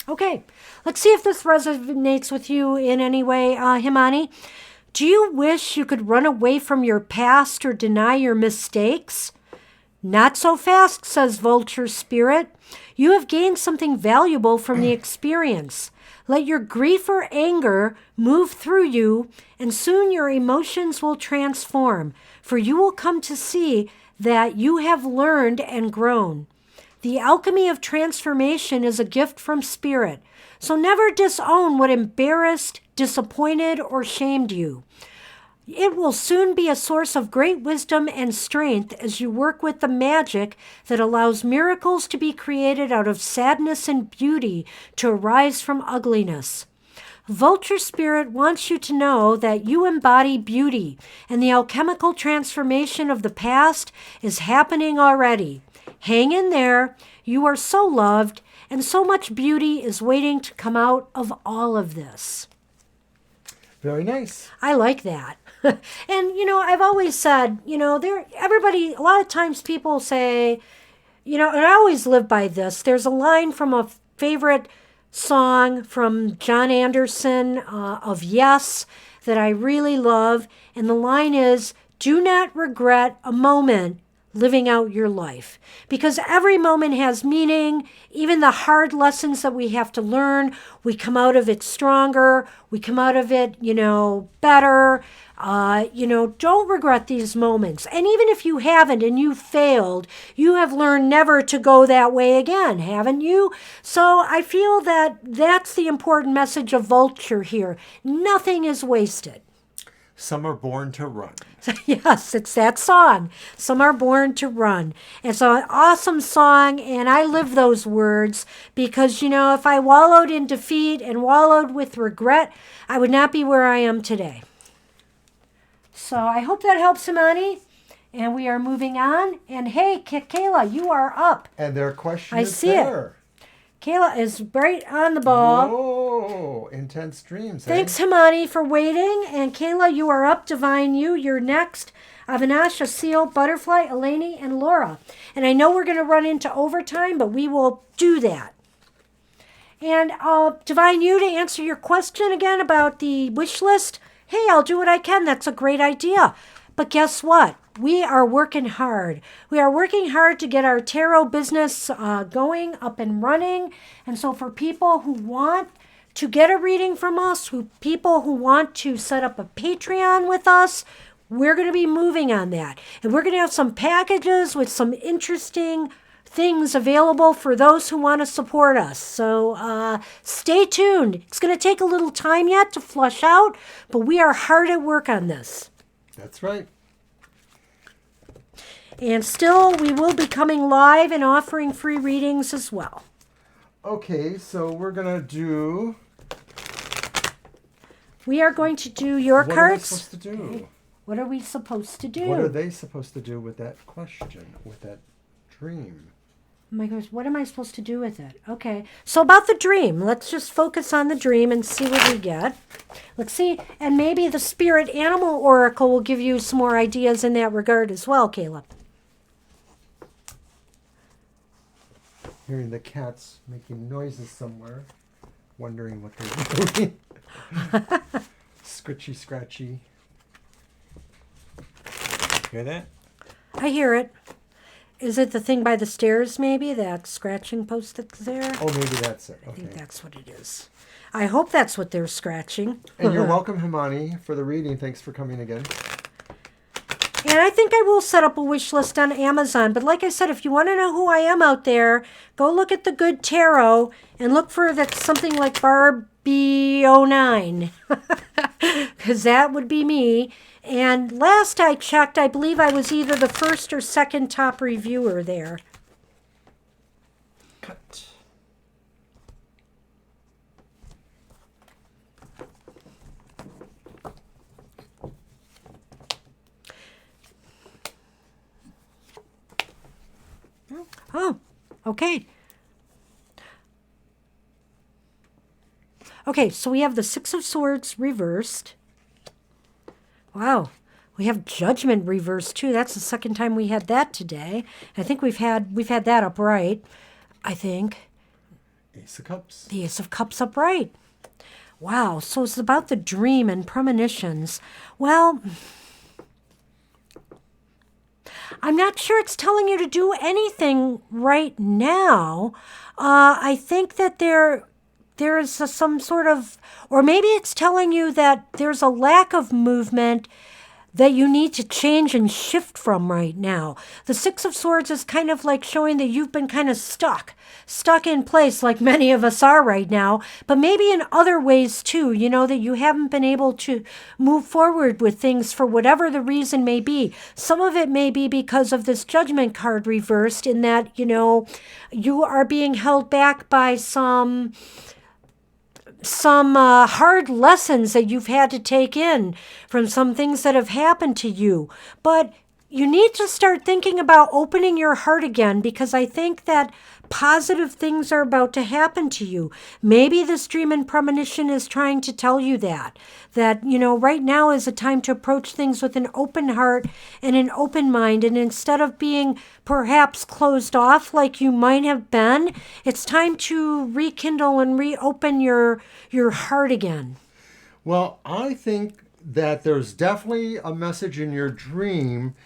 Okay, let's see if this resonates with you in any way, Himani. Do you wish you could run away from your past or deny your mistakes? Not so fast, says Vulture Spirit. You have gained something valuable from the experience. Let your grief or anger move through you, and soon your emotions will transform, for you will come to see that you have learned and grown. The alchemy of transformation is a gift from Spirit, so never disown what embarrassed, disappointed, or shamed you. It will soon be a source of great wisdom and strength as you work with the magic that allows miracles to be created out of sadness and beauty to arise from ugliness. Vulture Spirit wants you to know that you embody beauty, and the alchemical transformation of the past is happening already. Hang in there. You are so loved, and so much beauty is waiting to come out of all of this. Very nice. I like that. And, I've always said, everybody, a lot of times people say, and I always live by this. There's a line from a favorite song from John Anderson of Yes that I really love. And the line is, do not regret a moment living out your life, because every moment has meaning. Even the hard lessons that we have to learn, we come out of it stronger, we come out of it better. Don't regret these moments. And even if you haven't and you failed, you have learned never to go that way again, haven't you? So I feel that that's the important message of Vulture here. Nothing is wasted. Some are born to run. Yes, it's that song. Some are born to run. It's an awesome song, and I live those words because, if I wallowed in defeat and wallowed with regret, I would not be where I am today. So I hope that helps, Himani. And we are moving on. And hey, Kayla, you are up. And their question I is see there. it. Kayla is right on the ball. Whoa, intense dreams. Thanks, Himani, for waiting. And Kayla, you are up. Divine You, you're next. Avinash, Asil, Butterfly, Eleni, and Laura. And I know we're going to run into overtime, but we will do that. And Divine You, to answer your question again about the wish list, hey, I'll do what I can. That's a great idea. But guess what? We are working hard. We are working hard to get our tarot business going, up and running. And so for people who want to get a reading from us, people who want to set up a Patreon with us, we're going to be moving on that. And we're going to have some packages with some interesting things available for those who want to support us. So stay tuned. It's going to take a little time yet to flush out, but we are hard at work on this. That's right. And still, we will be coming live and offering free readings as well. Okay, so we're going to do... We are going to do your What cards. are we supposed to do? Okay. What are we supposed to do? What are they supposed to do with that question, with that dream? Oh my gosh, what am I supposed to do with it? Okay, so about the dream, let's just focus on the dream and see what we get. Let's see, and maybe the Spirit Animal Oracle will give you some more ideas in that regard as well, Caleb. Hearing the cats making noises somewhere, wondering what they're doing. Scritchy, scratchy. Hear that? I hear it. Is it the thing by the stairs, maybe? That scratching post that's there? Oh, maybe that's it. I think Okay. that's what it is. I hope that's what they're scratching. And you're welcome, Himani, for the reading. Thanks for coming again. And I think I will set up a wish list on Amazon. But like I said, if you want to know who I am out there, go look at the Good Tarot and look for that something like Barbie09. Because that would be me. And last I checked, I believe I was either the first or second top reviewer there. Cut. Okay. Okay, so we have the Six of Swords reversed. Wow. We have Judgment reversed too. That's the second time we had that today. I think we've had that upright. I think. Ace of Cups. The Ace of Cups upright. Wow. So it's about the dream and premonitions. Well, I'm not sure it's telling you to do anything right now. I think that there is some sort of, or maybe it's telling you that there's a lack of movement that you need to change and shift from right now. The Six of Swords is kind of like showing that you've been kind of stuck in place like many of us are right now, but maybe in other ways too, that you haven't been able to move forward with things for whatever the reason may be. Some of it may be because of this Judgment card reversed in that, you are being held back by some hard lessons that you've had to take in from some things that have happened to you. But you need to start thinking about opening your heart again, because I think that positive things are about to happen to you. Maybe this dream and premonition is trying to tell you that right now is a time to approach things with an open heart and an open mind. And instead of being perhaps closed off like you might have been, it's time to rekindle and reopen your heart again. Well, I think that there's definitely a message in your dream,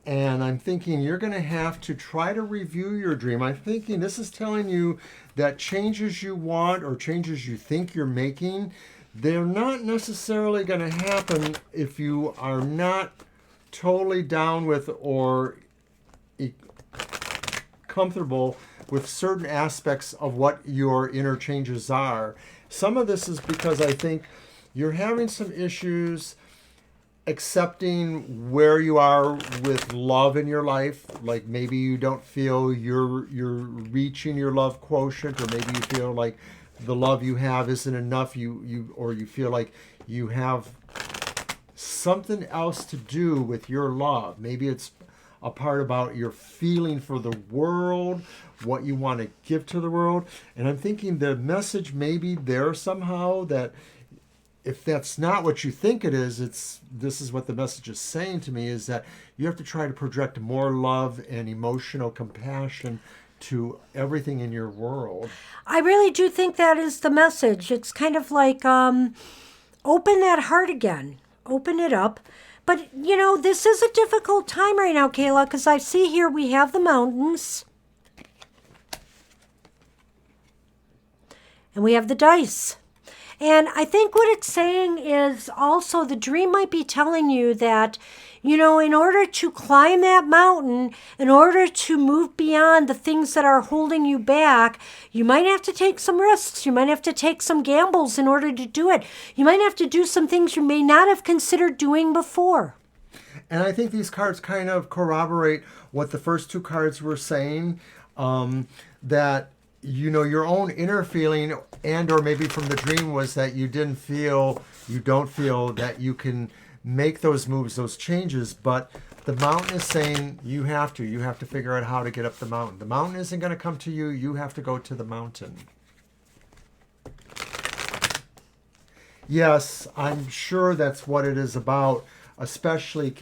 and I'm thinking you're going to have to try to review your dream. I'm thinking this is telling you that changes you want or changes you think you're making, they're not necessarily going to happen if you are not totally down with or comfortable with certain aspects of what your inner changes are. Some of this is because I think you're having some issues accepting where you are with love in your life. Like maybe you don't feel you're reaching your love quotient, or maybe you feel like the love you have isn't enough. Or you feel like you have something else to do with your love. Maybe it's a part about your feeling for the world, what you want to give to the world. And I'm thinking the message may be there somehow, that if that's not what you think it is, this is what the message is saying to me, is that you have to try to project more love and emotional compassion to everything in your world. I really do think that is the message. It's kind of like open that heart again. Open it up. But, this is a difficult time right now, Kayla, because I see here we have the mountains. And we have the dice. And I think what it's saying is also the dream might be telling you that, in order to climb that mountain, in order to move beyond the things that are holding you back, you might have to take some risks. You might have to take some gambles in order to do it. You might have to do some things you may not have considered doing before. And I think these cards kind of corroborate what the first two cards were saying, that your own inner feeling and or maybe from the dream was that you don't feel that you can make those moves, those changes, but the mountain is saying you have to figure out how to get up the mountain. The mountain isn't going to come to you. You have to go to the mountain. Yes, I'm sure that's what it is about, especially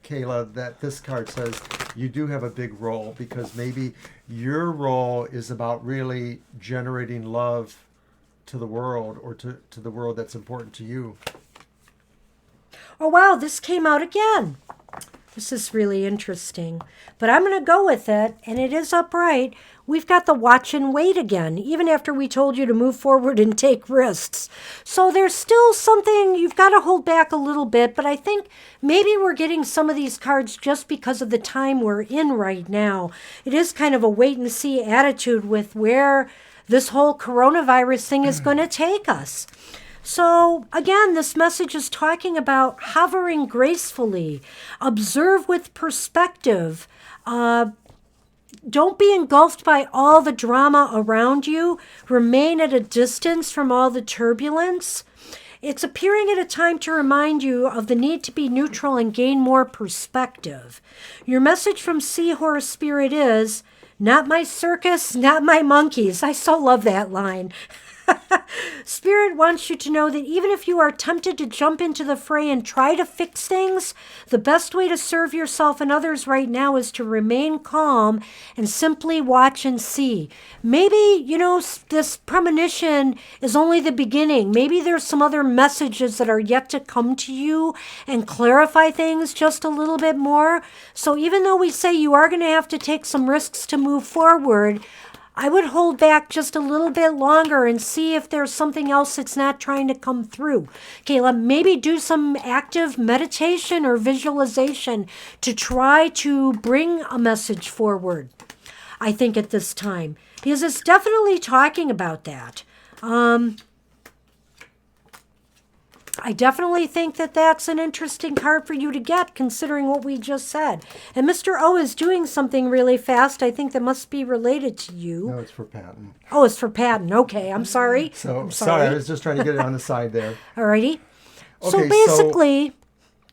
Kayla, that this card says you do have a big role, because maybe your role is about really generating love to the world, or to the world that's important to you. Oh, wow, this came out again. This is really interesting. But I'm going to go with it, and it is upright. We've got the watch and wait again, even after we told you to move forward and take risks. So there's still something you've got to hold back a little bit, but I think maybe we're getting some of these cards just because of the time we're in right now. It is kind of a wait-and-see attitude with where this whole coronavirus thing is going to take us. So, again, this message is talking about hovering gracefully, observe with perspective, don't be engulfed by all the drama around you, remain at a distance from all the turbulence. It's appearing at a time to remind you of the need to be neutral and gain more perspective. Your message from Seahorse Spirit is, Not my circus, not my monkeys. I so love that line. Spirit wants you to know that even if you are tempted to jump into the fray and try to fix things, the best way to serve yourself and others right now is to remain calm and simply watch and see. Maybe, this premonition is only the beginning. Maybe there's some other messages that are yet to come to you and clarify things just a little bit more. So even though we say you are going to have to take some risks to move forward, I would hold back just a little bit longer and see if there's something else that's not trying to come through. Kayla, maybe do some active meditation or visualization to try to bring a message forward, I think, at this time. Because it's definitely talking about that. I definitely think that that's an interesting card for you to get, considering what we just said. And Mr. O is doing something really fast. I think that must be related to you. No, it's for Patton. Oh, it's for Patton. Okay, I'm sorry. Sorry, I was just trying to get it on the side there. Alrighty. Okay, So basically,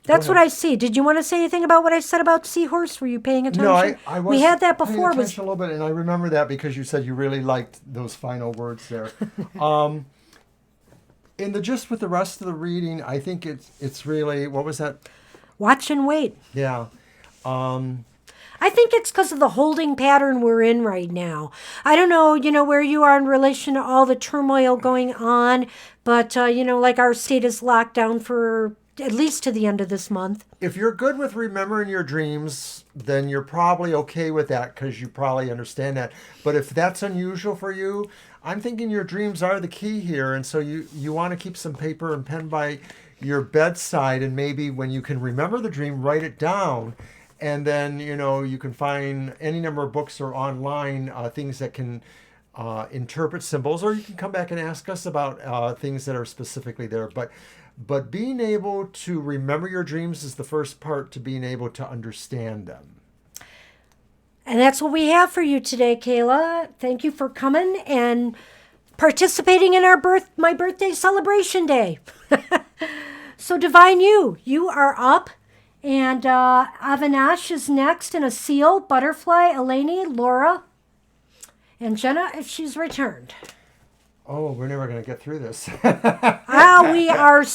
that's what I see. Did you want to say anything about what I said about Seahorse? Were you paying attention? No, I was. We had that before. Paying attention a little bit, and I remember that because you said you really liked those final words there. In the gist with the rest of the reading, I think it's really, what was that? Watch and wait. Yeah. I think it's because of the holding pattern we're in right now. I don't know, where you are in relation to all the turmoil going on, but, like our state is locked down for at least to the end of this month. If you're good with remembering your dreams, then you're probably okay with that because you probably understand that. But if that's unusual for you, I'm thinking your dreams are the key here. And so you want to keep some paper and pen by your bedside, and maybe when you can remember the dream, write it down. And then, you can find any number of books or online things that can interpret symbols, or you can come back and ask us about things that are specifically there. But being able to remember your dreams is the first part to being able to understand them. And that's what we have for you today, Kayla. Thank you for coming and participating in my birthday celebration day. So Divine you are up. And Avinash is next, and a seal, Butterfly, Eleni, Laura, and Jenna if she's returned. Oh, we're never going to get through this. We are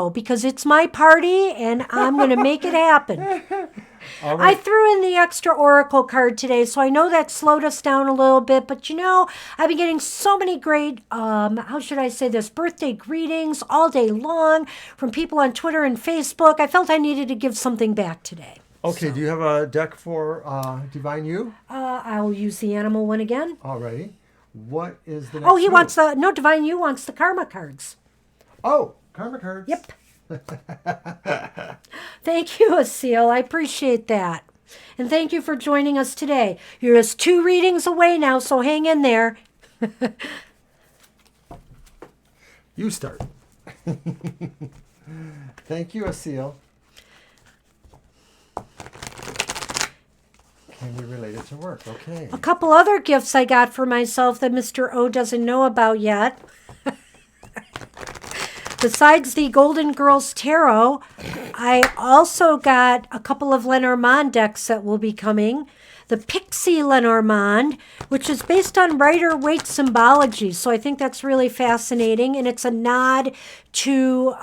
because it's my party, and I'm going to make it happen. All right. I threw in the extra oracle card today, so I know that slowed us down a little bit, but I've been getting so many great, how should I say this, birthday greetings all day long from people on Twitter and Facebook. I felt I needed to give something back today. Okay, do you have a deck for Divine You? I'll use the animal one again. Alrighty. What is the next he move? wants Divine You wants the karma cards. Oh, karma cards. Yep. Thank you, Asil. I appreciate that. And thank you for joining us today. You're just 2 readings away now, so hang in there. You start. Thank you, Asil. Can we relate it to work? Okay. A couple other gifts I got for myself that Mr. O doesn't know about yet. Besides the Golden Girls Tarot, I also got a couple of Lenormand decks that will be coming. The Pixie Lenormand, which is based on Rider-Waite symbology. So I think that's really fascinating. And it's a nod to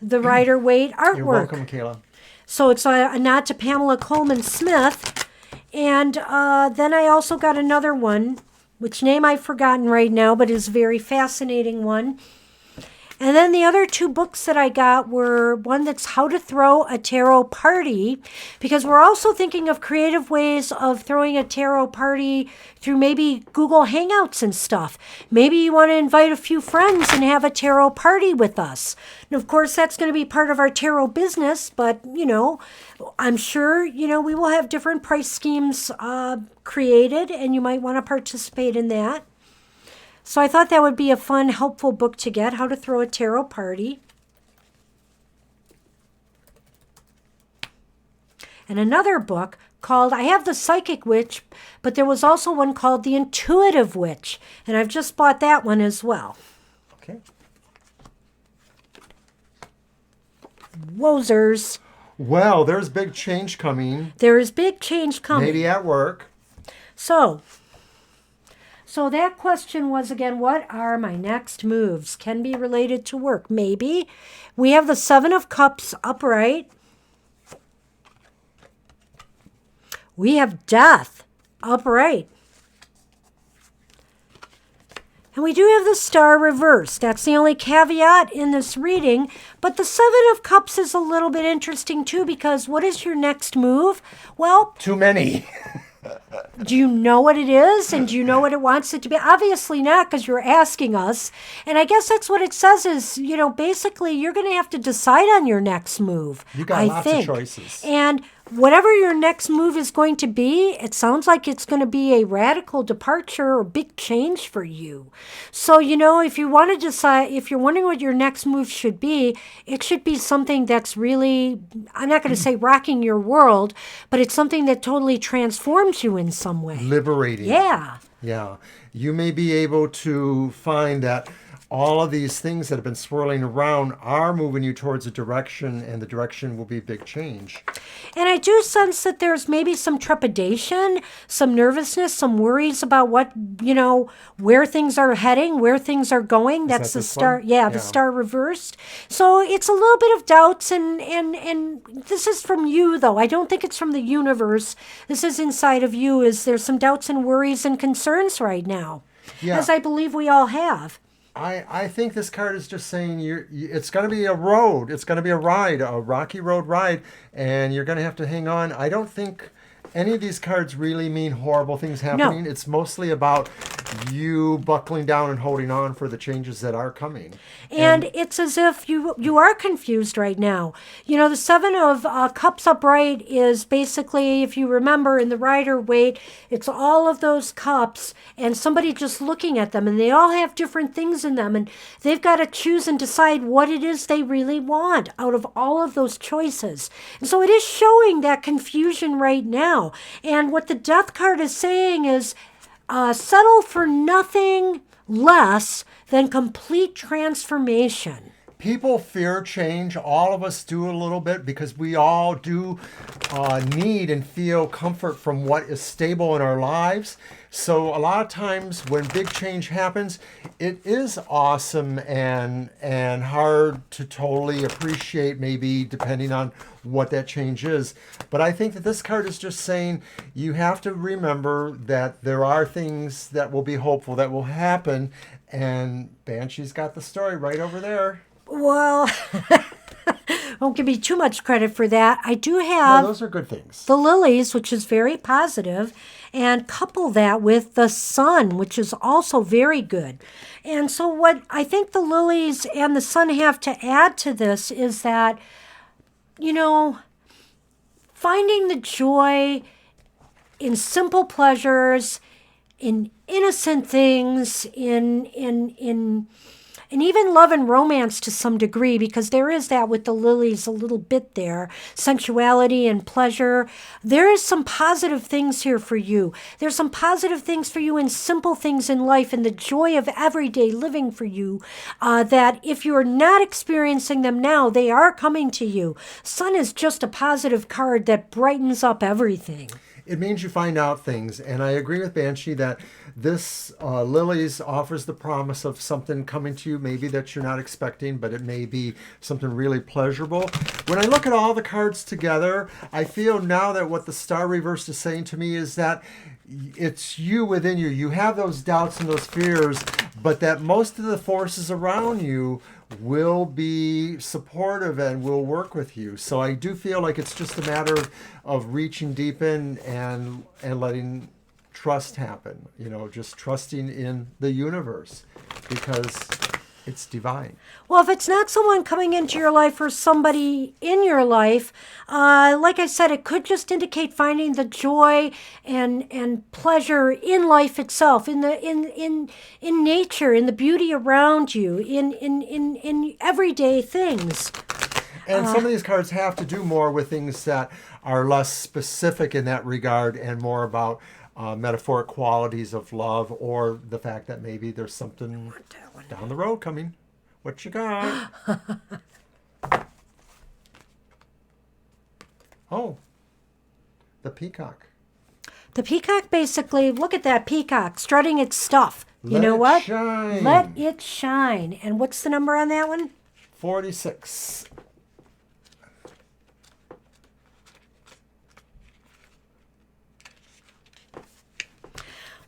the Rider-Waite artwork. You're welcome, Kayla. So it's a nod to Pamela Coleman Smith. And then I also got another one, which name I've forgotten right now, but is a very fascinating one. And then the other 2 books that I got were one that's How to Throw a Tarot Party, because we're also thinking of creative ways of throwing a tarot party through maybe Google Hangouts and stuff. Maybe you want to invite a few friends and have a tarot party with us. And of course, that's going to be part of our tarot business, but, I'm sure, we will have different price schemes created, and you might want to participate in that. So I thought that would be a fun, helpful book to get, How to Throw a Tarot Party. And another book called, I have the Psychic Witch, but there was also one called The Intuitive Witch. And I've just bought that one as well. Okay. Wozers. Well, there's big change coming. There is big change coming. Maybe at work. So that question was again, what are my next moves? Can be related to work. Maybe. We have the Seven of Cups upright. We have Death upright. And we do have the Star reversed. That's the only caveat in this reading. But the Seven of Cups is a little bit interesting too, because what is your next move? Well, Too many. do you know what it is? And do you know what it wants it to be? Obviously not, because you're asking us. And I guess that's what it says is, basically you're going to have to decide on your next move. You got I lots think. of choices. And whatever your next move is going to be, it sounds like it's going to be a radical departure or big change for you. So, if you want to decide, if you're wondering what your next move should be, it should be something that's really, I'm not going to say rocking your world, but it's something that totally transforms you in some way. Liberating. Yeah. Yeah. You may be able to find that all of these things that have been swirling around are moving you towards a direction, and the direction will be big change. And I do sense that there's maybe some trepidation, some nervousness, some worries about what, where things are heading, where things are going. That's the star. One? Yeah, the star reversed. So it's a little bit of doubts, and this is from you, though. I don't think it's from the universe. This is inside of you. There's some doubts and worries and concerns right now, as I believe we all have. I think this card is just saying it's going to be a road. It's going to be a ride, a rocky road ride, and you're going to have to hang on. I don't think any of these cards really mean horrible things happening. No. It's mostly about you buckling down and holding on for the changes that are coming. And it's as if you are confused right now. The Seven of Cups upright is basically, if you remember in the Rider-Waite, it's all of those cups and somebody just looking at them, and they all have different things in them, and they've got to choose and decide what it is they really want out of all of those choices. And so it is showing that confusion right now. And what the Death card is saying is, settle for nothing less than complete transformation. People fear change. All of us do a little bit, because we all do need and feel comfort from what is stable in our lives. So a lot of times when big change happens, it is awesome and hard to totally appreciate, maybe depending on what that change is. But I think that this card is just saying you have to remember that there are things that will be hopeful, that will happen. And Banshee's got the story right over there. Well, don't give me too much credit for that. I do have those are good things. The lilies, which is very positive, and couple that with the sun, which is also very good. And so what I think the lilies and the sun have to add to this is that, finding the joy in simple pleasures, in innocent things, and even love and romance to some degree, because there is that with the lilies a little bit there, sensuality and pleasure. There is some positive things here for you. There's some positive things for you in simple things in life and the joy of everyday living for you, that if you're not experiencing them now, they are coming to you. Sun is just a positive card that brightens up everything. It means you find out things. And I agree with Banshee that this Lilies offers the promise of something coming to you, maybe that you're not expecting, but it may be something really pleasurable. When I look at all the cards together, I feel now that what the Star Reverse is saying to me is that it's you within you. You have those doubts and those fears, but that most of the forces around you will be supportive and will work with you. So I do feel like it's just a matter of reaching deep in and letting trust happen, just trusting in the universe, because it's divine. Well, if it's not someone coming into your life or somebody in your life, like I said, it could just indicate finding the joy and pleasure in life itself, in nature, in the beauty around you, in everyday things. And some of these cards have to do more with things that are less specific in that regard and more about metaphoric qualities of love, or the fact that maybe there's something down the road coming. What you got? Oh, the peacock. The peacock basically, look at that peacock strutting its stuff. You Let know it what? shine. Let it shine. And what's the number on that one? 46.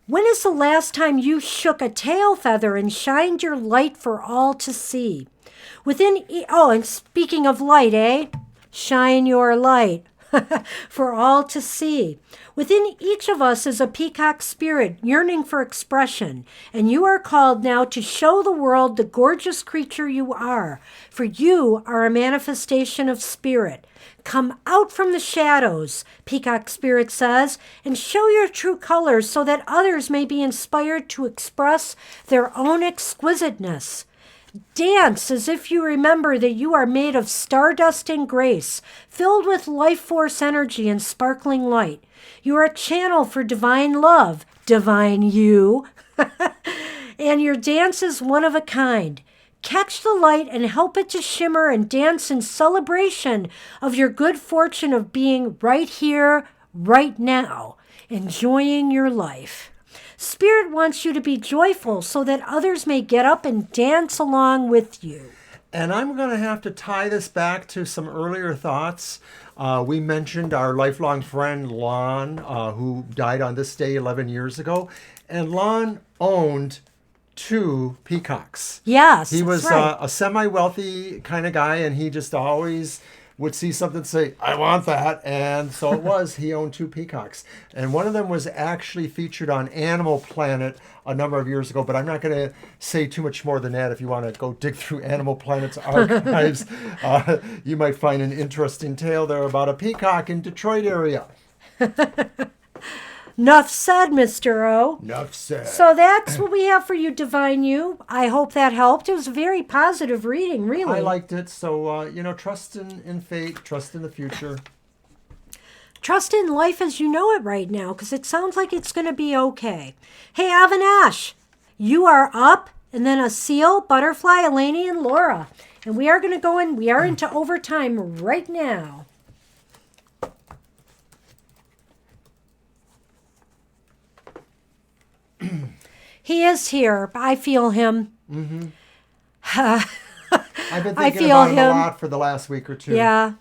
When is the last time you shook a tail feather and shined your light for all to see? And speaking of light, shine your light for all to see. Within each of us is a peacock spirit yearning for expression, and you are called now to show the world the gorgeous creature you are, for you are a manifestation of spirit. Come out from the shadows, Peacock Spirit says, and show your true colors so that others may be inspired to express their own exquisiteness. Dance as if you remember that you are made of stardust and grace, filled with life force energy and sparkling light. You are a channel for divine love, divine you, and your dance is one of a kind. Catch the light and help it to shimmer and dance in celebration of your good fortune of being right here, right now, enjoying your life. Spirit wants you to be joyful so that others may get up and dance along with you. And I'm going to have to tie this back to some earlier thoughts. We mentioned our lifelong friend Lon, who died on this day 11 years ago. And Lon owned 2 peacocks. Yes, He was that's right. a semi-wealthy kind of guy, and he just always would see something and say, I want that. And so it was. He owned 2 peacocks. And one of them was actually featured on Animal Planet a number of years ago, but I'm not going to say too much more than that. If you want to go dig through Animal Planet's archives, you might find an interesting tale there about a peacock in Detroit area. Enough said, Mr. O. Enough said. So that's what we have for you, Divine You. I hope that helped. It was a very positive reading, really. I liked it. So, trust in fate, trust in the future. Trust in life as you know it right now, because it sounds like it's going to be okay. Hey, Avinash, you are up, and then a seal, Butterfly, Eleni, and Laura. And we are going to go in, we are into overtime right now. He is here. I feel him. Mm-hmm. I've been I thinking feel about him a him. lot for the last week or 2. Yeah.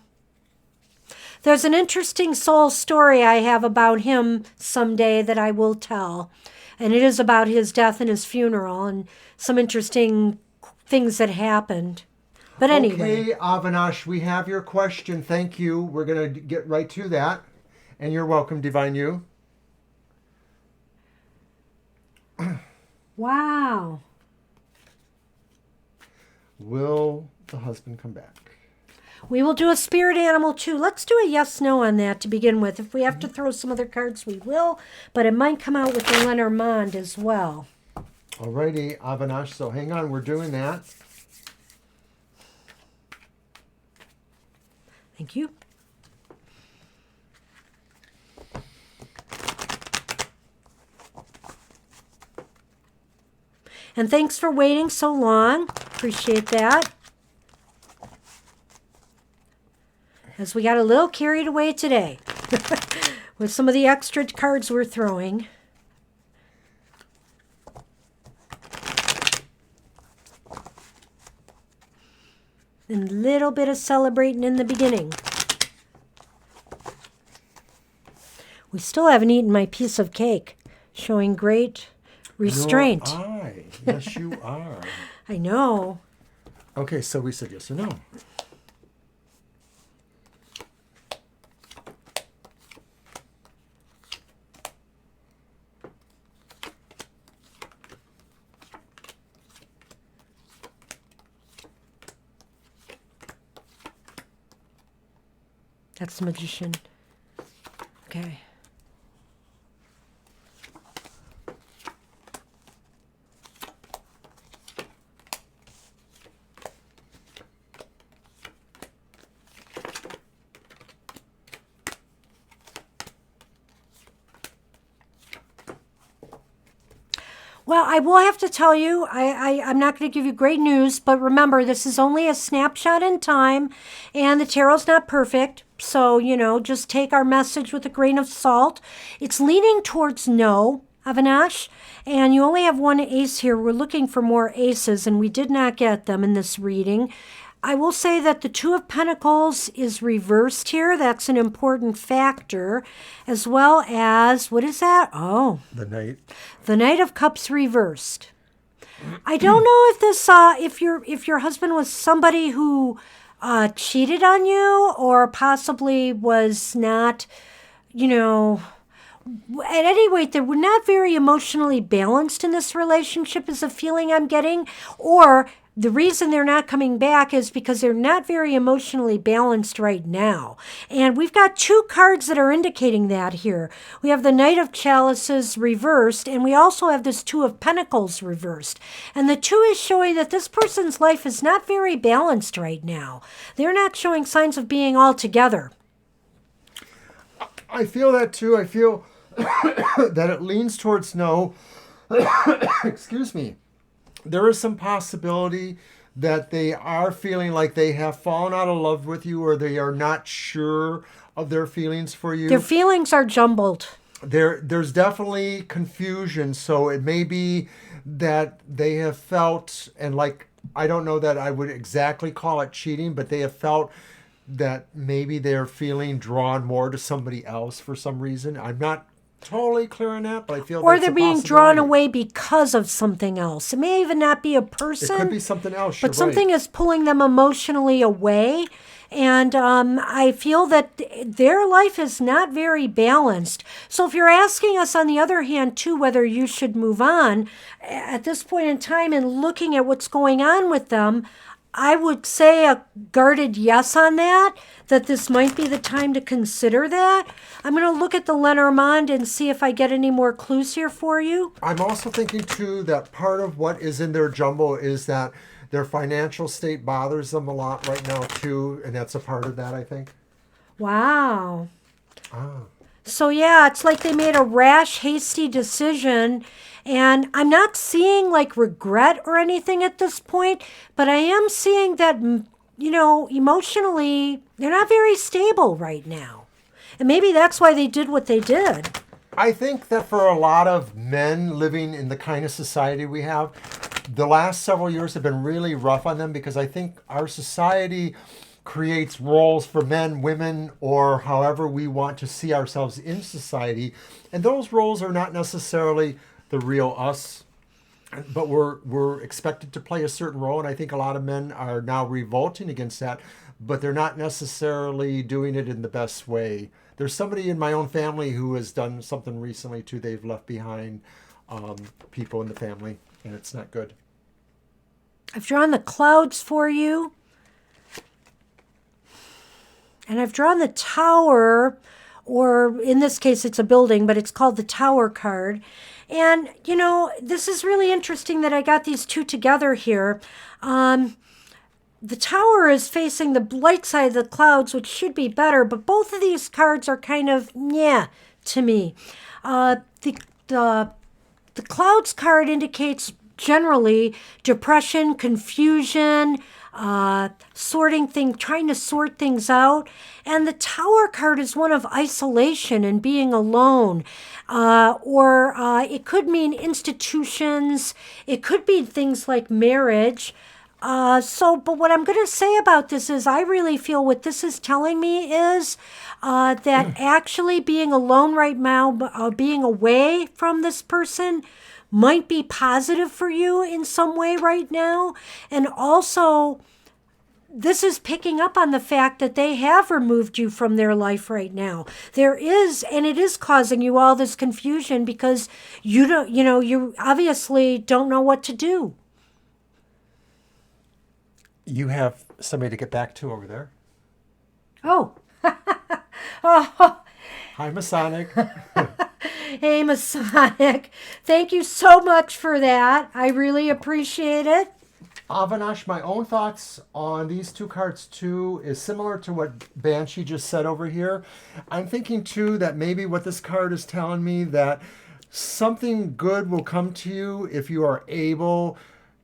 There's an interesting soul story I have about him someday that I will tell. And it is about his death and his funeral and some interesting things that happened. But anyway. Okay, Avinash, we have your question. Thank you. We're going to get right to that. And you're welcome, Divine You. Wow. Will the husband come back? We will do a spirit animal too. Let's do a yes/no on that to begin with. If we have to throw some other cards, we will. But it might come out with the Lenormand as well. Alrighty, Avinash. So hang on, we're doing that. Thank you. And thanks for waiting so long. Appreciate that. As we got a little carried away today with some of the extra cards we're throwing. And a little bit of celebrating in the beginning. We still haven't eaten my piece of cake, showing great restraint. Nor I. Yes, you are. I know. Okay, so we said yes or no. That's the Magician. Okay. Well, I will have to tell you, I'm not going to give you great news, but remember, this is only a snapshot in time, and the tarot's not perfect. So, just take our message with a grain of salt. It's leaning towards no, Avinash. And you only have one ace here. We're looking for more aces, and we did not get them in this reading. I will say that the Two of Pentacles is reversed here. That's an important factor, as well as, what is that? Oh, The Knight. the Knight of Cups reversed. I don't know if this, if your husband was somebody who cheated on you, or possibly was not, at any rate, they were not very emotionally balanced in this relationship, is a feeling I'm getting. Or the reason they're not coming back is because they're not very emotionally balanced right now. And we've got two cards that are indicating that here. We have the Knight of Chalices reversed, and we also have this Two of Pentacles reversed. And the two is showing that this person's life is not very balanced right now. They're not showing signs of being all together. I feel that too. I feel that it leans towards no. Excuse me. There is some possibility that they are feeling like they have fallen out of love with you, or they are not sure of their feelings for you. Their feelings are jumbled. There's definitely confusion. So it may be that they have felt, and like, I don't know that I would exactly call it cheating, but they have felt that maybe they're feeling drawn more to somebody else for some reason. I'm not totally clear on that, but I feel or that's they're a being possibility. drawn away because of something else. It may even not be a person. It could be something else. But You're something right. is pulling them emotionally away. And I feel that their life is not very balanced. So if you're asking us, on the other hand, too, whether you should move on, at this point in time and looking at what's going on with them, I would say a guarded yes on that this might be the time to consider that. I'm going to look at the Lenormand and see if I get any more clues here for you. I'm also thinking, too, that part of what is in their jumble is that their financial state bothers them a lot right now, too. And that's a part of that, I think. Wow. Ah. So, yeah, it's like they made a rash, hasty decision. And I'm not seeing like regret or anything at this point, but I am seeing that, emotionally, they're not very stable right now. And maybe that's why they did what they did. I think that for a lot of men living in the kind of society we have, the last several years have been really rough on them, because I think our society creates roles for men, women, or however we want to see ourselves in society. And those roles are not necessarily the real us, but we're expected to play a certain role. And I think a lot of men are now revolting against that, but they're not necessarily doing it in the best way. There's somebody in my own family who has done something recently too. They've left behind people in the family, and it's not good. I've drawn the clouds for you. And I've drawn the Tower, or in this case it's a building, but it's called the Tower card. And, this is really interesting that I got these two together here. The Tower is facing the light side of the clouds, which should be better, but both of these cards are kind of, to me. The clouds card indicates generally depression, confusion, trying to sort things out. And the Tower card is one of isolation and being alone. Or it could mean institutions. It could be things like marriage. But what I'm going to say about this is I really feel what this is telling me is that actually being alone right now, being away from this person, might be positive for you in some way right now. And also, this is picking up on the fact that they have removed you from their life right now. There is, and it is causing you all this confusion because you obviously don't know what to do. You have somebody to get back to over there. Oh. Oh. Hi, Masonic. Hey, Masonic. Thank you so much for that. I really appreciate it. Avinash, my own thoughts on these two cards too is similar to what Banshee just said over here. I'm thinking too that maybe what this card is telling me, that something good will come to you if you are able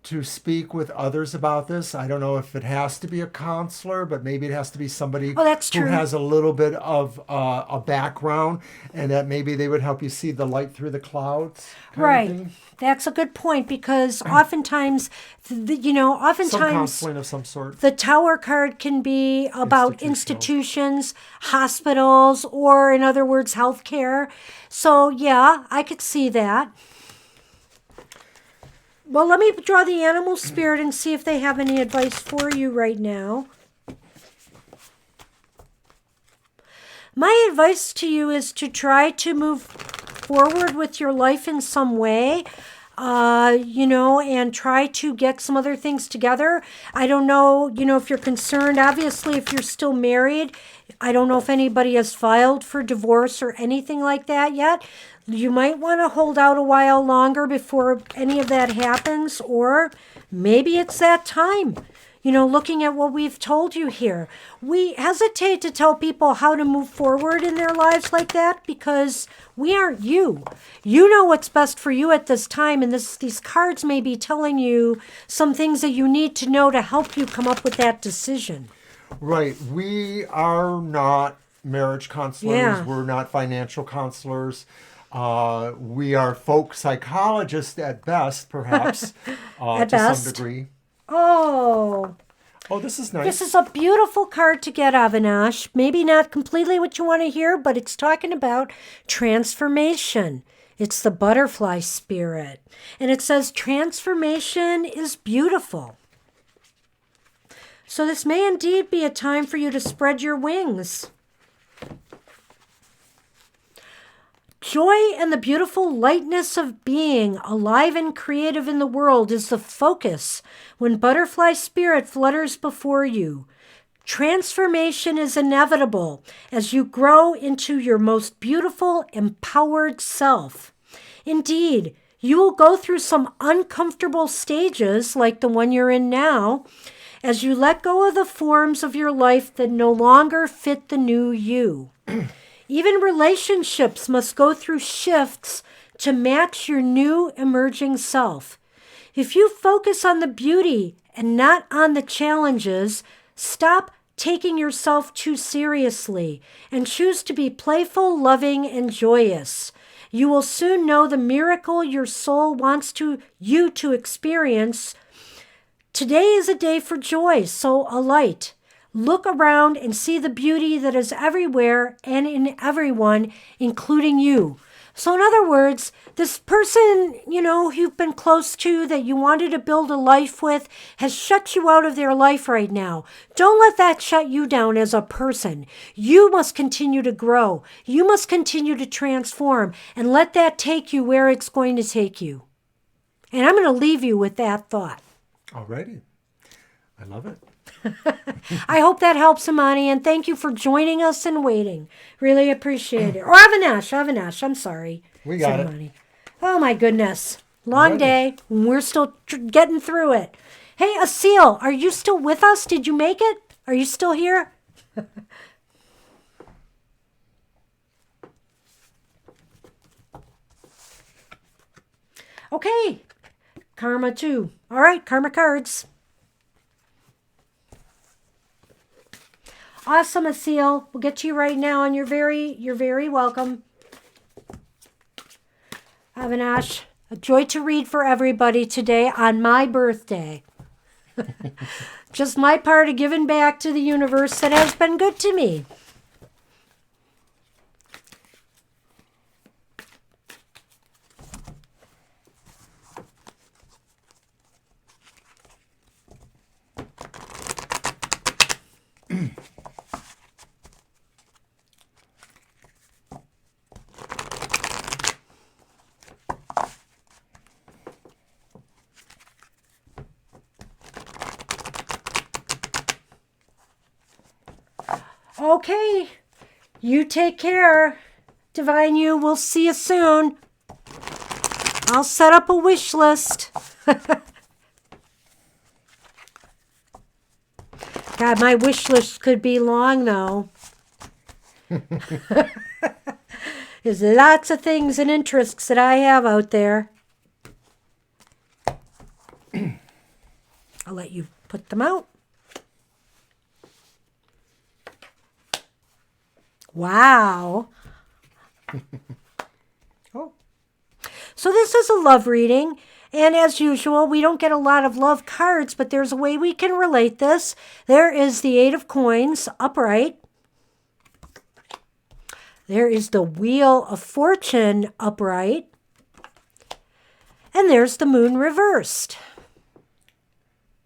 to speak with others about this. I don't know if it has to be a counselor, but maybe it has to be somebody Oh, that's who true. has a little bit of a background, and that maybe they would help you see the light through the clouds kind of Right. thing. That's a good point because oftentimes, you know, Some oftentimes counseling of some sort. the tower card can be about Institutional. institutions, hospitals, or in other words, healthcare. So, yeah, I could see that. Well, let me draw the animal spirit and see if they have any advice for you right now. My advice to you is to try to move forward with your life in some way, you know, and try to get some other things together. I don't know, you know, if you're concerned, obviously, if you're still married, I don't know if anybody has filed for divorce or anything like that yet. You might want to hold out a while longer before any of that happens, or maybe it's that time. You know, looking at what we've told you here, we hesitate to tell people how to move forward in their lives like that because we aren't you. You know what's best for you at this time, and these cards may be telling you some things that you need to know to help you come up with that decision. Right. We are not marriage counselors. Yeah. We're not financial counselors. We are folk psychologists at best, perhaps, At to best. some degree. Oh, Oh, this is nice. this is a beautiful card to get, Avinash. Maybe not completely what you want to hear, but it's talking about transformation. It's the butterfly spirit. And it says transformation is beautiful. So this may indeed be a time for you to spread your wings. Joy and the beautiful lightness of being alive and creative in the world is the focus when butterfly spirit flutters before you. Transformation is inevitable as you grow into your most beautiful, empowered self. Indeed, you will go through some uncomfortable stages like the one you're in now as you let go of the forms of your life that no longer fit the new you. Even relationships must go through shifts to match your new emerging self. If you focus on the beauty and not on the challenges, stop taking yourself too seriously and choose to be playful, loving, and joyous. You will soon know the miracle your soul wants you to experience. Today is a day for joy, so alight. Look around and see the beauty that is everywhere and in everyone, including you. So in other words, this person, you know, you've been close to that you wanted to build a life with has shut you out of their life right now. Don't let that shut you down as a person. You must continue to grow. You must continue to transform and let that take you where it's going to take you. And I'm going to leave you with that thought. Alrighty. I love it. I hope that helps, Imani, and thank you for joining us and waiting. Really appreciate it. Or Avinash, I'm sorry. We got Said it. Imani. Oh my goodness. Long Alrighty. day. We're still getting through it. Hey, Asil, are you still with us? Did you make it? Are you still here? Okay. Karma 2. All right, karma cards. Awesome, Asil. We'll get to you right now, and you're very welcome. Avinash, a joy to read for everybody today on my birthday. Just my part of giving back to the universe that has been good to me. Okay, you take care. Divine You, we'll see you soon. I'll set up a wish list. God, my wish list could be long, though. There's lots of things and interests that I have out there. I'll let you put them out. Wow. Oh, So this is a love reading. And as usual, we don't get a lot of love cards, but there's a way we can relate this. There is the Eight of Coins upright. There is the Wheel of Fortune upright. And there's the Moon reversed.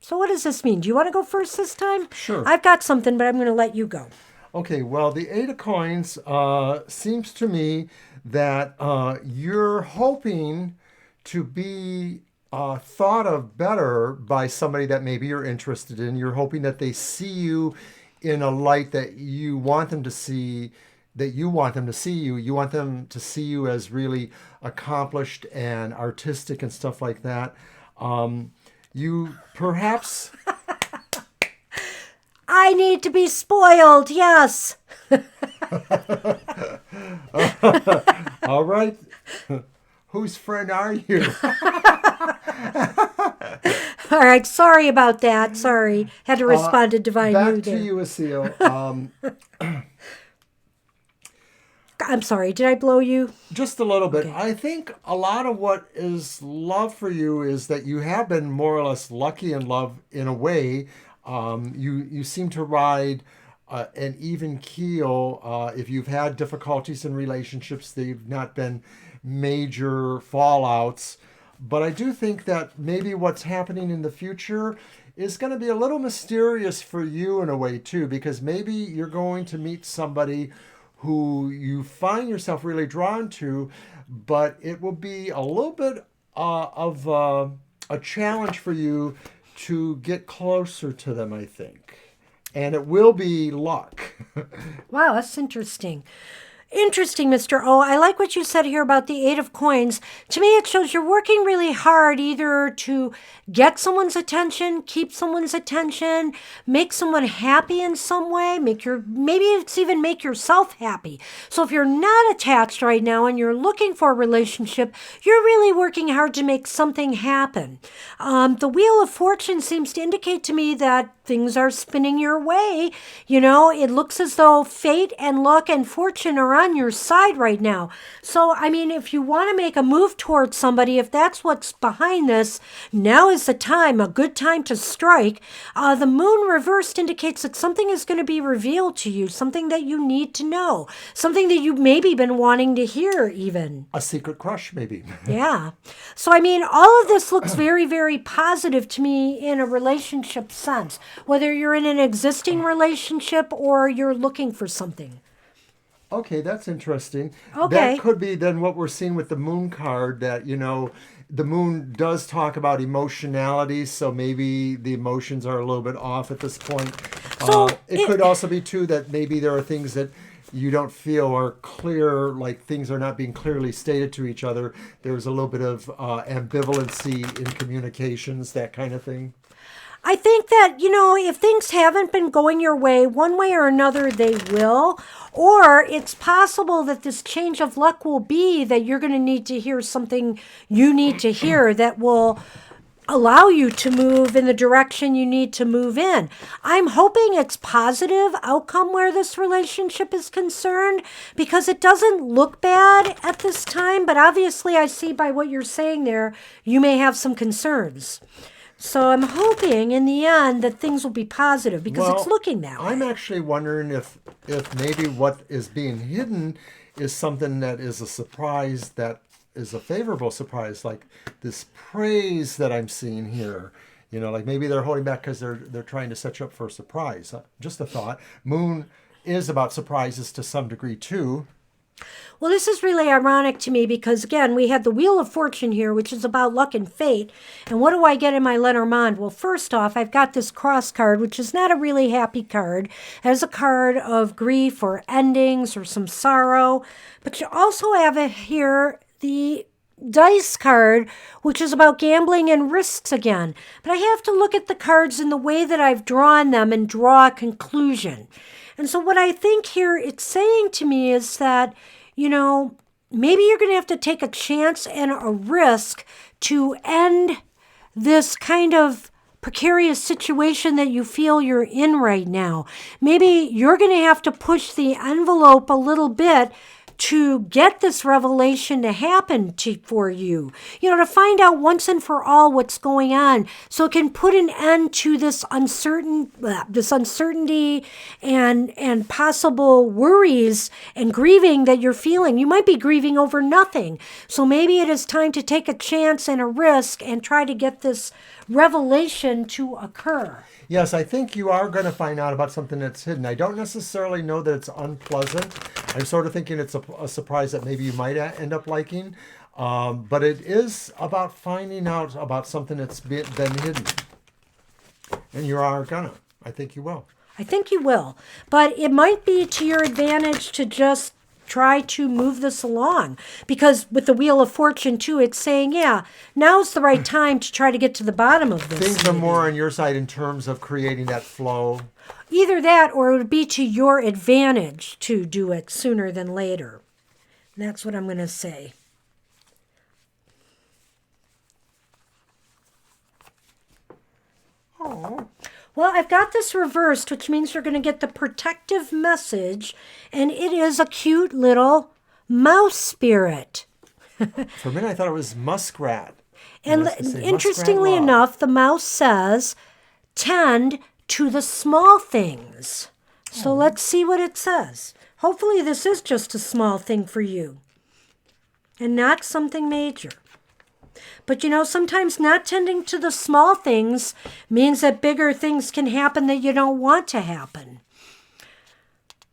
So what does this mean? Do you want to go first this time? Sure. I've got something, but I'm going to let you go. Okay, well, the Eight of Coins seems to me that you're hoping to be thought of better by somebody that maybe you're interested in. You're hoping that they see you in a light that you want them to see, that you want them to see you. You want them to see you as really accomplished and artistic and stuff like that. You perhaps... I need to be spoiled, yes. All right. Whose friend are you? All right, sorry about that. Sorry. Had to respond to Divine Back Mood to there. you, Asil. I'm sorry, did I blow you? Just a little bit. I think a lot of what is love for you is that you have been more or less lucky in love in a way. You seem to ride an even keel. If you've had difficulties in relationships, they've not been major fallouts. But I do think that maybe what's happening in the future is going to be a little mysterious for you in a way too, because maybe you're going to meet somebody who you find yourself really drawn to, but it will be a little bit of a challenge for you to get closer to them, I think. And it will be luck. Wow, that's interesting. Interesting, Mr. O. I like what you said here about the Eight of Coins. To me, it shows you're working really hard either to get someone's attention, keep someone's attention, make someone happy in some way, maybe it's even make yourself happy. So if you're not attached right now and you're looking for a relationship, you're really working hard to make something happen. The Wheel of Fortune seems to indicate to me that things are spinning your way. You know, it looks as though fate and luck and fortune are on your side right now. So, I mean, if you want to make a move towards somebody, if that's what's behind this, now is the time, a good time to strike. The Moon reversed indicates that something is going to be revealed to you, something that you need to know, something that you've maybe been wanting to hear even. A secret crush, maybe. Yeah. So, I mean, all of this looks very, very positive to me in a relationship sense, whether you're in an existing relationship or you're looking for something. Okay, that's interesting. Okay. That could be then what we're seeing with the Moon card, that, you know, the Moon does talk about emotionality, so maybe the emotions are a little bit off at this point. So it could also be, too, that maybe there are things that you don't feel are clear, like things are not being clearly stated to each other. There's a little bit of ambivalency in communications, that kind of thing. I think that, you know, if things haven't been going your way, one way or another, they will. Or it's possible that this change of luck will be that you're going to need to hear something you need to hear that will allow you to move in the direction you need to move in. I'm hoping it's positive outcome where this relationship is concerned, because it doesn't look bad at this time, but obviously I see by what you're saying there, you may have some concerns. So I'm hoping in the end that things will be positive, because it's looking that way. I'm actually wondering if maybe what is being hidden is something that is a surprise, that is a favorable surprise, like this praise that I'm seeing here. You know, like maybe they're holding back because they're trying to set you up for a surprise. Just a thought. Moon is about surprises to some degree too. Well, this is really ironic to me because, again, we had the Wheel of Fortune here, which is about luck and fate. And what do I get in my Lenormand? Well, first off, I've got this cross card, which is not a really happy card. It has a card of grief or endings or some sorrow. But you also have it here, the dice card, which is about gambling and risks again. But I have to look at the cards in the way that I've drawn them and draw a conclusion. And so what I think here it's saying to me is that, you know, maybe you're going to have to take a chance and a risk to end this kind of precarious situation that you feel you're in right now. Maybe you're going to have to push the envelope a little bit to get this revelation to happen for you, to find out once and for all what's going on, so it can put an end to this uncertainty and possible worries and grieving that you're feeling. You might be grieving over nothing, so maybe it is time to take a chance and a risk and try to get this revelation to occur. Yes, I think you are going to find out about something that's hidden. I don't necessarily know that it's unpleasant. I'm sort of thinking it's a surprise that maybe you might end up liking. But it is about finding out about something that's been hidden. And you are going to. I think you will. I think you will. But it might be to your advantage to just try to move this along, because with the Wheel of Fortune too, it's saying, yeah, now's the right time to try to get to the bottom of this. Things are more on your side in terms of creating that flow. Either that, or it would be to your advantage to do it sooner than later. And that's what I'm going to say. Oh. Well, I've got this reversed, which means you're going to get the protective message, and it is a cute little mouse spirit. For a minute, I thought it was muskrat. And interestingly enough, the mouse says, tend to the small things. So let's see what it says. Hopefully this is just a small thing for you and not something major. But sometimes not tending to the small things means that bigger things can happen that you don't want to happen.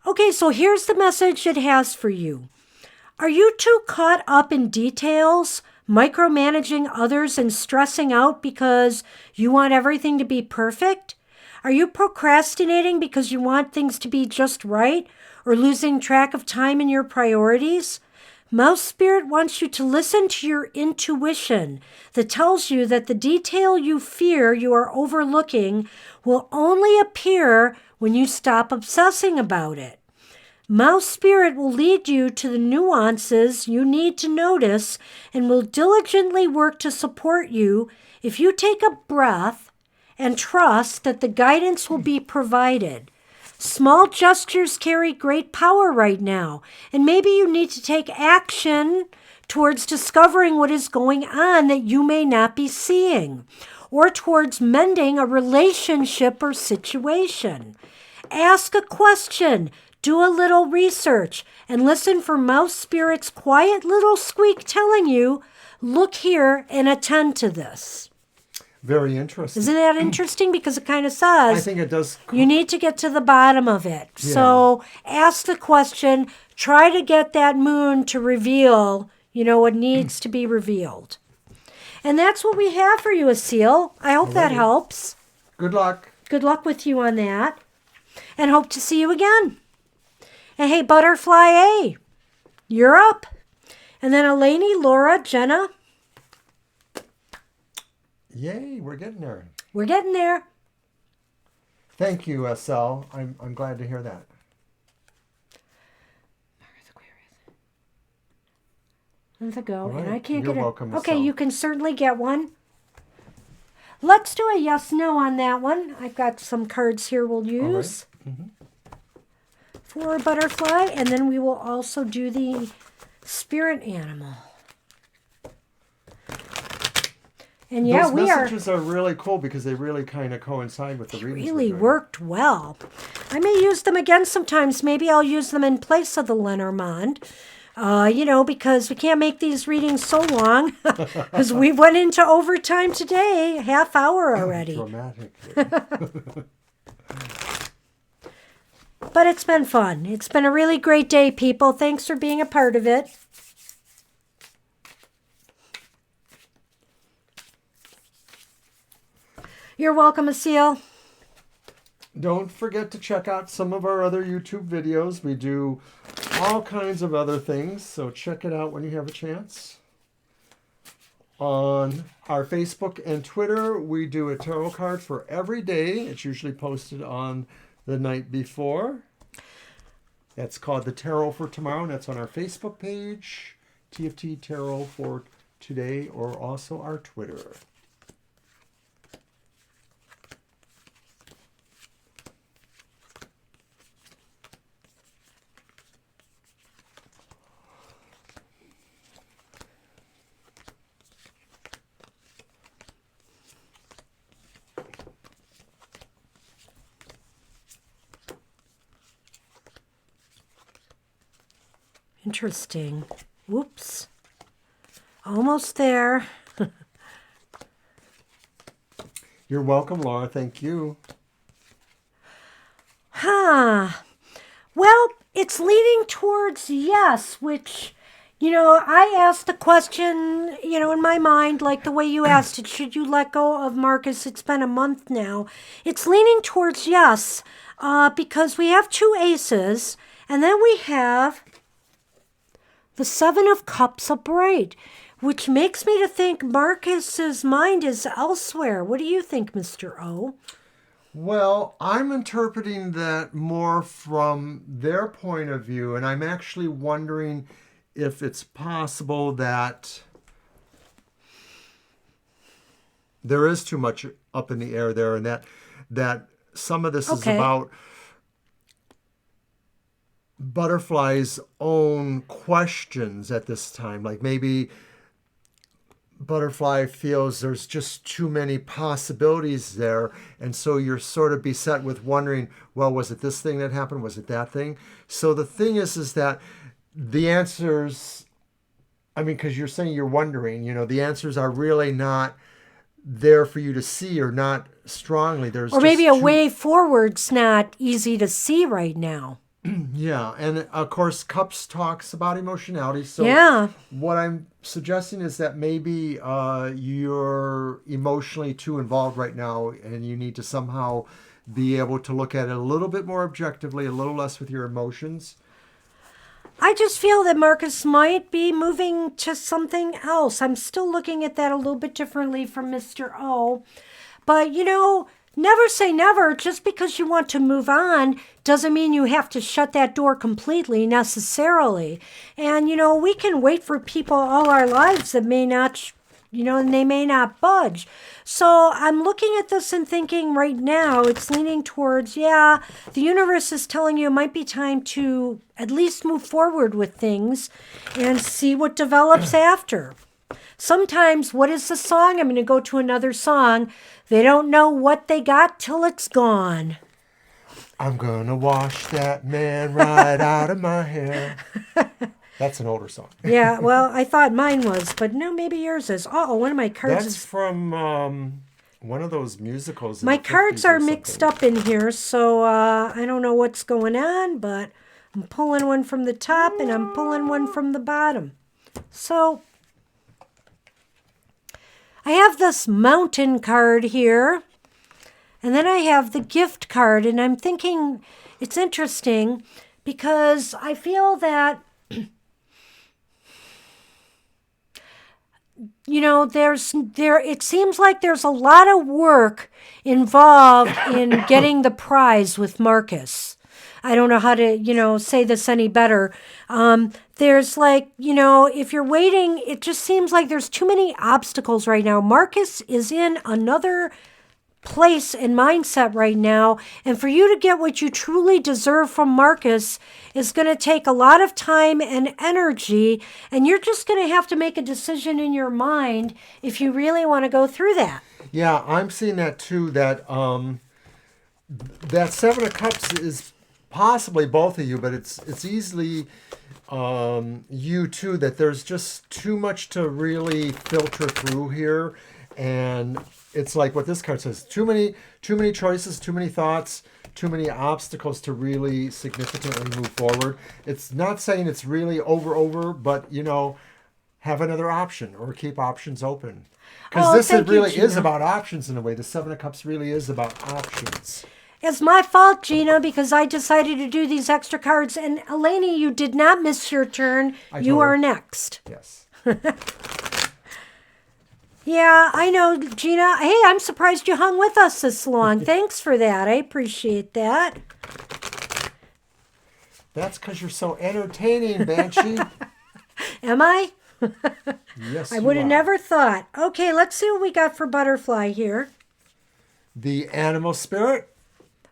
Okay, so here's the message it has for you. Are you too caught up in details, micromanaging others and stressing out because you want everything to be perfect? Are you procrastinating because you want things to be just right, or losing track of time and your priorities? Mouse Spirit wants you to listen to your intuition that tells you that the detail you fear you are overlooking will only appear when you stop obsessing about it. Mouse Spirit will lead you to the nuances you need to notice and will diligently work to support you if you take a breath and trust that the guidance will be provided. Small gestures carry great power right now, and maybe you need to take action towards discovering what is going on that you may not be seeing, or towards mending a relationship or situation. Ask a question, do a little research, and listen for Mouse Spirit's quiet little squeak telling you, look here and attend to this. Very interesting. Isn't that interesting? Because it kind of says, I think it does. You need to get to the bottom of it. Yeah. So ask the question, try to get that moon to reveal, what needs to be revealed. And that's what we have for you, Asil. I hope that helps. Good luck. Good luck with you on that. And hope to see you again. And hey, Butterfly A, you're up. And then Eleni, Laura, Jenna. Yay, we're getting there. We're getting there. Thank you, SL. I'm glad to hear that. Let's go. Right. And I can't You're get it. welcome, Okay, Michelle. you can certainly get one. Let's do a yes/no on that one. I've got some cards here we'll use for Butterfly, and then we will also do the spirit animal. And yeah, those messages are really cool because they really kind of coincide with the readings. Really worked well. I may use them again sometimes. Maybe I'll use them in place of the Lenormand. Because we can't make these readings so long because we went into overtime today, a half hour already. Dramatic. But it's been fun. It's been a really great day, people. Thanks for being a part of it. You're welcome, Asil. Don't forget to check out some of our other YouTube videos. We do all kinds of other things, so check it out when you have a chance. On our Facebook and Twitter, we do a tarot card for every day. It's usually posted on the night before. That's called the Tarot for Tomorrow, and that's on our Facebook page, TFT Tarot for Today, or also our Twitter. Interesting. Whoops. Almost there. You're welcome, Laura. Thank you. Huh. Well, it's leaning towards yes, which, I asked the question, in my mind, like the way you asked it, should you let go of Marcus? It's been a month now. It's leaning towards yes, because we have 2 aces, and then we have the 7 of Cups upright, which makes me to think Marcus's mind is elsewhere. What do you think, Mr. O? Well, I'm interpreting that more from their point of view, and I'm actually wondering if it's possible that there is too much up in the air there, and that some of this is about Butterfly's own questions at this time. Like maybe Butterfly feels there's just too many possibilities there, and so you're sort of beset with wondering, well, was it this thing that happened? Was it that thing? So the thing is that the answers, because you're saying you're wondering, the answers are really not there for you to see, or not strongly. There's or maybe a way forward's not easy to see right now. Yeah, and of course, Cups talks about emotionality. So what I'm suggesting is that maybe you're emotionally too involved right now, and you need to somehow be able to look at it a little bit more objectively, a little less with your emotions. I just feel that Marcus might be moving to something else. I'm still looking at that a little bit differently from Mr. O. But, never say never. Just because you want to move on doesn't mean you have to shut that door completely necessarily. And, we can wait for people all our lives that may not, and they may not budge. So I'm looking at this and thinking right now it's leaning towards, the universe is telling you it might be time to at least move forward with things and see what develops after. Sometimes, what is the song? I'm going to go to another song. They don't know what they got till it's gone. I'm going to wash that man right out of my hair. That's an older song. Yeah, well, I thought mine was, but no, maybe yours is. Uh-oh, one of my cards That's from one of those musicals. My cards are mixed up in here, so I don't know what's going on, but I'm pulling one from the top and I'm pulling one from the bottom. So I have this mountain card here, and then I have the gift card, and I'm thinking it's interesting because I feel that, it seems like there's a lot of work involved in getting the prize with Marcus. I don't know how to, say this any better. There's if you're waiting, it just seems like there's too many obstacles right now. Marcus is in another place and mindset right now. And for you to get what you truly deserve from Marcus is going to take a lot of time and energy. And you're just going to have to make a decision in your mind if you really want to go through that. Yeah, I'm seeing that too, that that 7 of Cups is possibly both of you, but it's easily you too, that there's just too much to really filter through here. And it's like what this card says, too many choices, too many thoughts, too many obstacles to really significantly move forward. It's not saying it's really over, but have another option or keep options open. Because this really is about options in a way. The 7 of Cups really is about options. It's my fault, Gina, because I decided to do these extra cards. And Eleni, you did not miss your turn. You are next. Yes. Yeah, I know, Gina. Hey, I'm surprised you hung with us this long. Thanks for that. I appreciate that. That's because you're so entertaining, Banshee. Am I? Yes, I would have never thought. Okay, let's see what we got for Butterfly here. The animal spirit.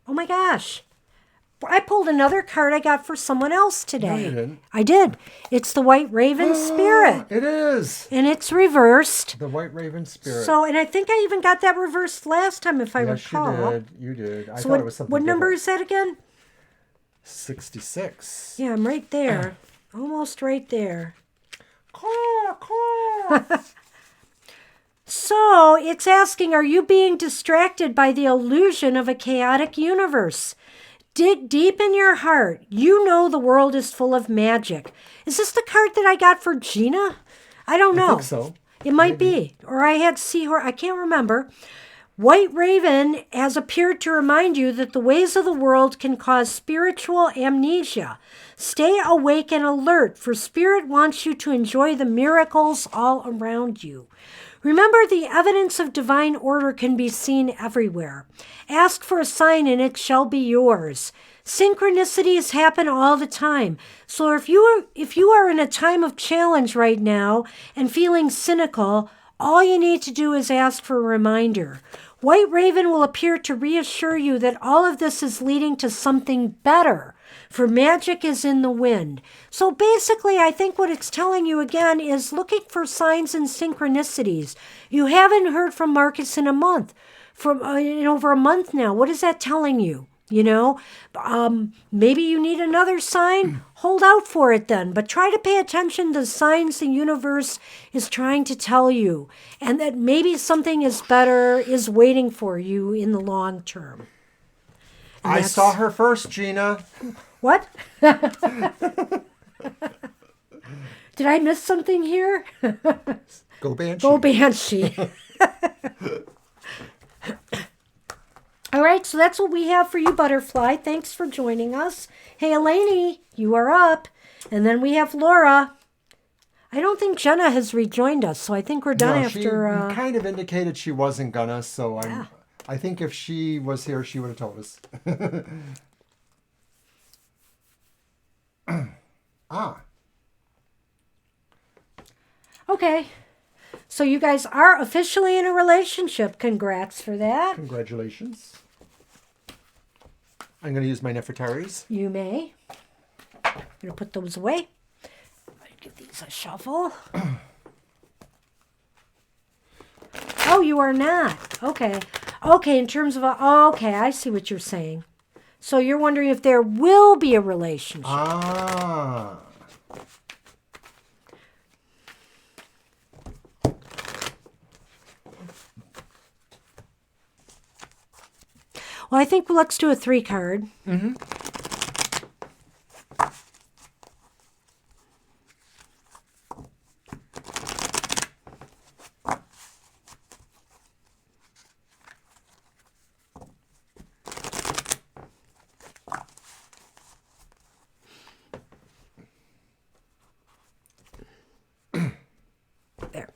Oh my gosh. I pulled another card I got for someone else today. No, you didn't. I did. It's the White Raven Spirit. It is. And it's reversed. The White Raven Spirit. So, and I think I even got that reversed last time, if I recall. Yes, you did. It was something What number is that again? 66. Yeah, I'm right there. Almost right there. Caw, caw. So it's asking, are you being distracted by the illusion of a chaotic universe? Dig deep in your heart. You know the world is full of magic. Is this the card that I got for Gina? I don't know. I think so. It might be. Or I had Seahorse. I can't remember. White Raven has appeared to remind you that the ways of the world can cause spiritual amnesia. Stay awake and alert, for Spirit wants you to enjoy the miracles all around you. Remember, the evidence of divine order can be seen everywhere. Ask for a sign and it shall be yours. Synchronicities happen all the time. So if you are in a time of challenge right now and feeling cynical, all you need to do is ask for a reminder. White Raven will appear to reassure you that all of this is leading to something better, for magic is in the wind. So basically, I think what it's telling you again is looking for signs and synchronicities. You haven't heard from Marcus in a month, from over a month now. What is that telling you? Maybe you need another sign. Hold out for it then, but try to pay attention to the signs the universe is trying to tell you, and that maybe something is better is waiting for you in the long term. I saw her first, Gina. What? Did I miss something here? Go Banshee. Go Banshee. All right, so that's what we have for you, Butterfly. Thanks for joining us. Hey, Elaney, you are up. And then we have Laura. I don't think Jenna has rejoined us, so I think we're done after... She kind of indicated she wasn't gonna, so I think if she was here, she would have told us. Okay. So you guys are officially in a relationship. Congrats for that. Congratulations. I'm going to use my Nefertaris. You may. I'm going to put those away. Give these a shuffle. Oh, you are not. Okay. Okay, in terms of okay, I see what you're saying. So you're wondering if there will be a relationship. Ah. Well, I think let's do a 3 card. Mm-hmm. There.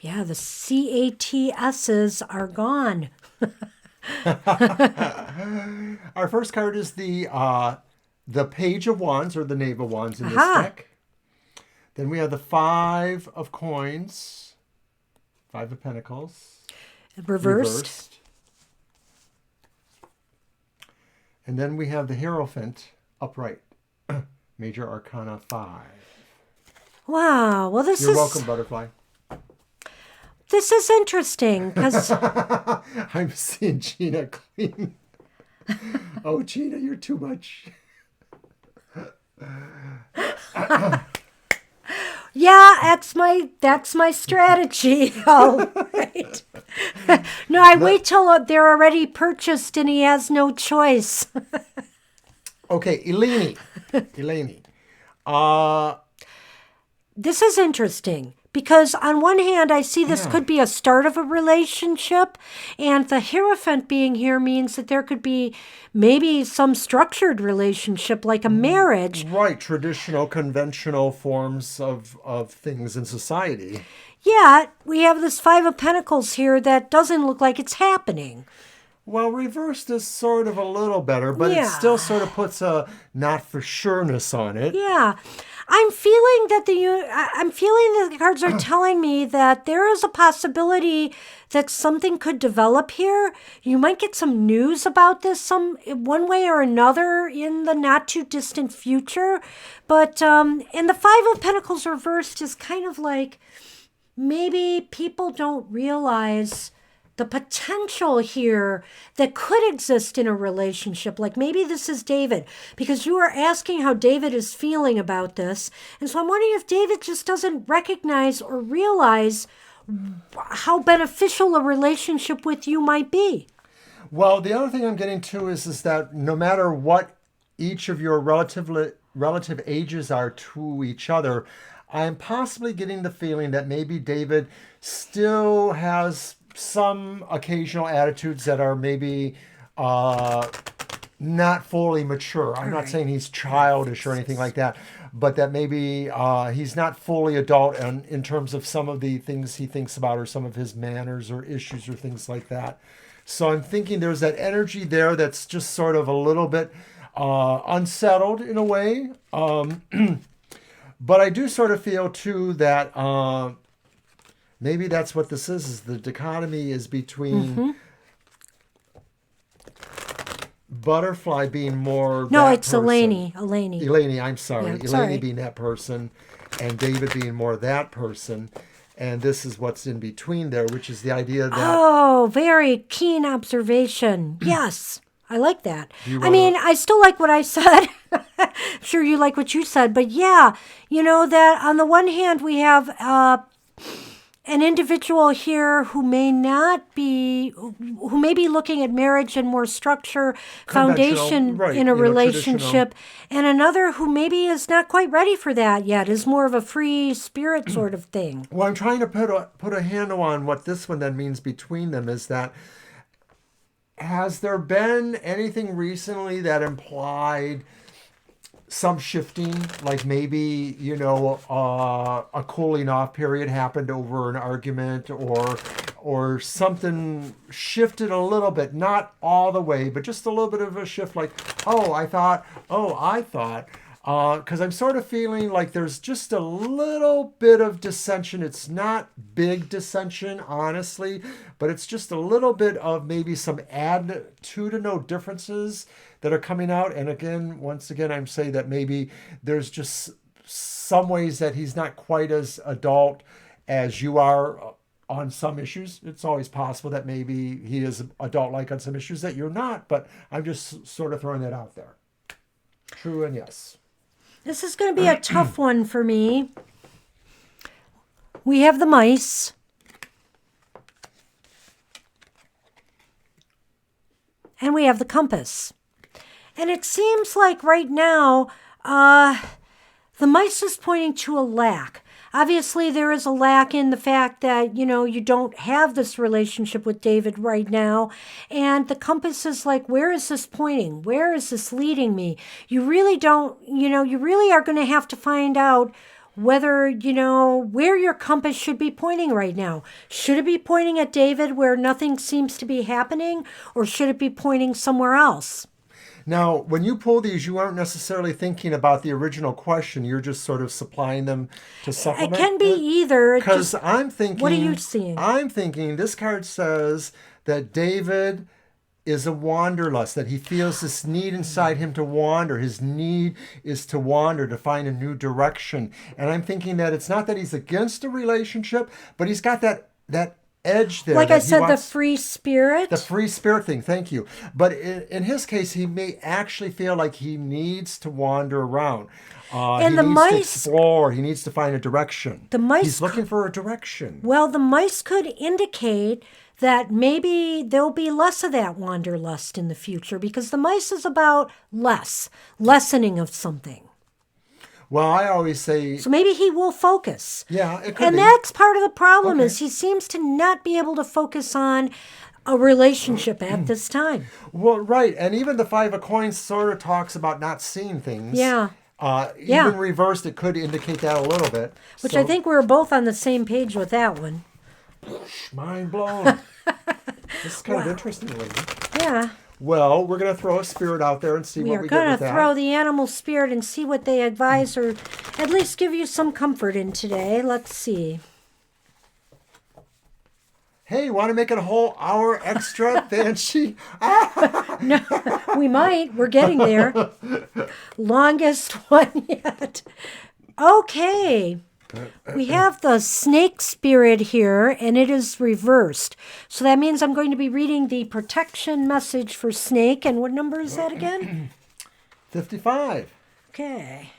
Yeah, the CATSs are gone. Our first card is the Page of Wands, or the Knave of Wands in this deck. Then we have the 5 of Coins, 5 of Pentacles. Reversed. And then we have the Hierophant upright, Major Arcana 5. Wow. Well, You're welcome, Butterfly. This is interesting because I'm seeing Gina clean. Oh, Gina, you're too much. yeah, that's my strategy. All right. No, I wait till they're already purchased and he has no choice. Okay, Eleni. This is interesting. Because on one hand, I see this could be a start of a relationship, and the Hierophant being here means that there could be maybe some structured relationship, like a marriage. Right, traditional, conventional forms of things in society. Yet, we have this 5 of Pentacles here that doesn't look like it's happening. Well, reversed is sort of a little better, but it still sort of puts a not for sureness on it. Yeah. I'm feeling that the cards are telling me that there is a possibility that something could develop here. You might get some news about this one way or another in the not too distant future. But and the 5 of Pentacles reversed is kind of like maybe people don't realize the potential here that could exist in a relationship. Like maybe this is David, because you are asking how David is feeling about this. And so I'm wondering if David just doesn't recognize or realize how beneficial a relationship with you might be. Well, the other thing I'm getting to is that no matter what each of your relative ages are to each other, I'm possibly getting the feeling that maybe David still has some occasional attitudes that are maybe not fully mature. I'm not saying he's childish or anything like that, but that maybe he's not fully adult in terms of some of the things he thinks about or some of his manners or issues or things like that. So I'm thinking there's that energy there that's just sort of a little bit unsettled in a way. But I do sort of feel too that maybe that's what this is the dichotomy is between Butterfly being more No, that it's person. Eleni. I'm sorry. Yeah, Eleni sorry. being that person and David being more that person. And this is what's in between there, which is the idea that... Oh, very keen observation. Yes, I like that. you I mean, I still like what I said. I'm sure you like what you said. But yeah, that on the one hand, we have an individual here who may be looking at marriage and more structure, foundation right, in a traditional. relationship, and another who maybe is not quite ready for that yet, is more of a free spirit sort of thing. Well, I'm trying to put a handle on what this one then means between them is that has there been anything recently that implied some shifting, like maybe, a cooling off period happened over an argument or something shifted a little bit, not all the way, but just a little bit of a shift like, I thought. Because I'm sort of feeling like there's just a little bit of dissension. It's not big dissension, honestly, but it's just a little bit of maybe some attitudinal differences that are coming out. And once again, I'm saying that maybe there's just some ways that he's not quite as adult as you are on some issues. It's always possible that maybe he is adult-like on some issues that you're not, but I'm just sort of throwing that out there. True and yes. This is going to be a tough one for me. We have the mice. And we have the compass. And it seems like right now, the mice is pointing to a lack. Obviously, there is a lack in the fact that, you don't have this relationship with David right now. And the compass is like, where is this pointing? Where is this leading me? You really don't, you really are going to have to find out whether, where your compass should be pointing right now. Should it be pointing at David where nothing seems to be happening? Or should it be pointing somewhere else? Now, when you pull these, you aren't necessarily thinking about the original question. You're just sort of supplying them to supplement. It can be either. Because I'm thinking... What are you seeing? I'm thinking this card says that David is a wanderlust, that he feels this need inside him to wander. His need is to wander, to find a new direction. And I'm thinking that it's not that he's against a relationship, but he's got that edge there. Like I said, the free spirit. The free spirit thing, thank you. But in his case, he may actually feel like he needs to wander around. And he needs to explore. He needs to find a direction. He's looking for a direction. Well, the mice could indicate that maybe there'll be less of that wanderlust in the future, because the mice is about lessening of something. Well, I always say... So maybe he will focus. Yeah, it could be. And that's part of the problem is he seems to not be able to focus on a relationship at this time. Well, right. And even the Five of Coins sort of talks about not seeing things. Yeah. Even reversed, it could indicate that a little bit. Which I think we're both on the same page with that one. Mind blown. This is kind of interesting, lady. Yeah. Well, we're going to throw a spirit out there and see what we get with that. We are going to throw the animal spirit and see what they advise or at least give you some comfort in today. Let's see. Hey, you want to make it a whole hour extra, Banshee? No, we might. We're getting there. Longest one yet. Okay. We have the snake spirit here, and it is reversed. So that means I'm going to be reading the protection message for snake. And what number is that again? 55. Okay.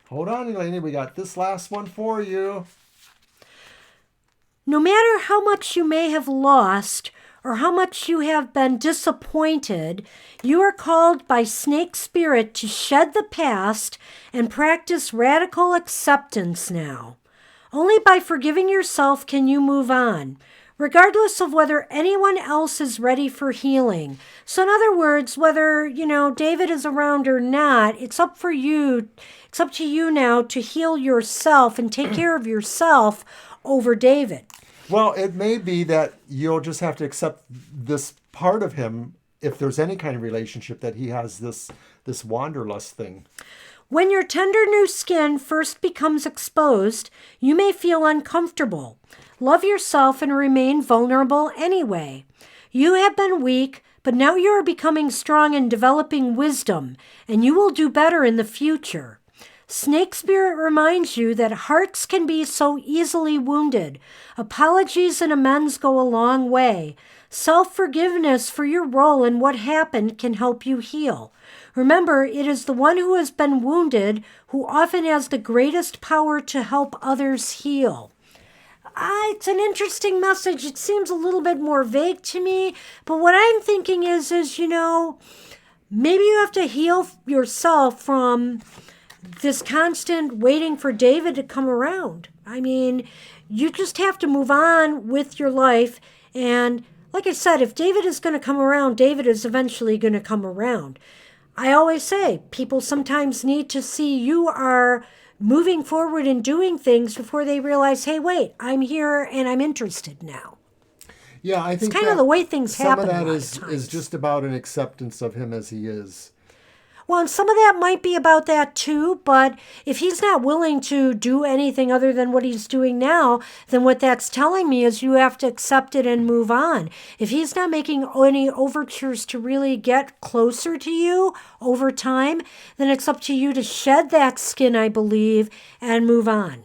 Hold on, Elaine. We got this last one for you. No matter how much you may have lost or how much you have been disappointed, you are called by Snake Spirit to shed the past and practice radical acceptance now. Only by forgiving yourself can you move on, regardless of whether anyone else is ready for healing. So in other words, whether, David is around or not, it's up to you now to heal yourself and take care of yourself over David. Well, it may be that you'll just have to accept this part of him, if there's any kind of relationship, that he has this wanderlust thing. When your tender new skin first becomes exposed, you may feel uncomfortable. Love yourself and remain vulnerable anyway. You have been weak, but now you are becoming strong and developing wisdom, and you will do better in the future. Snake Spirit reminds you that hearts can be so easily wounded. Apologies and amends go a long way. Self-forgiveness for your role in what happened can help you heal. Remember, it is the one who has been wounded who often has the greatest power to help others heal. It's an interesting message. It seems a little bit more vague to me, but what I'm thinking is maybe you have to heal yourself from this constant waiting for David to come around. I mean, you just have to move on with your life. And like I said, if David is going to come around, David is eventually going to come around. I always say people sometimes need to see you are moving forward and doing things before they realize, hey, wait, I'm here and I'm interested now. Yeah, I think it's kind of the way things happen. Some of that is just about an acceptance of him as he is. Well, and some of that might be about that too, but if he's not willing to do anything other than what he's doing now, then what that's telling me is you have to accept it and move on. If he's not making any overtures to really get closer to you over time, then it's up to you to shed that skin, I believe, and move on.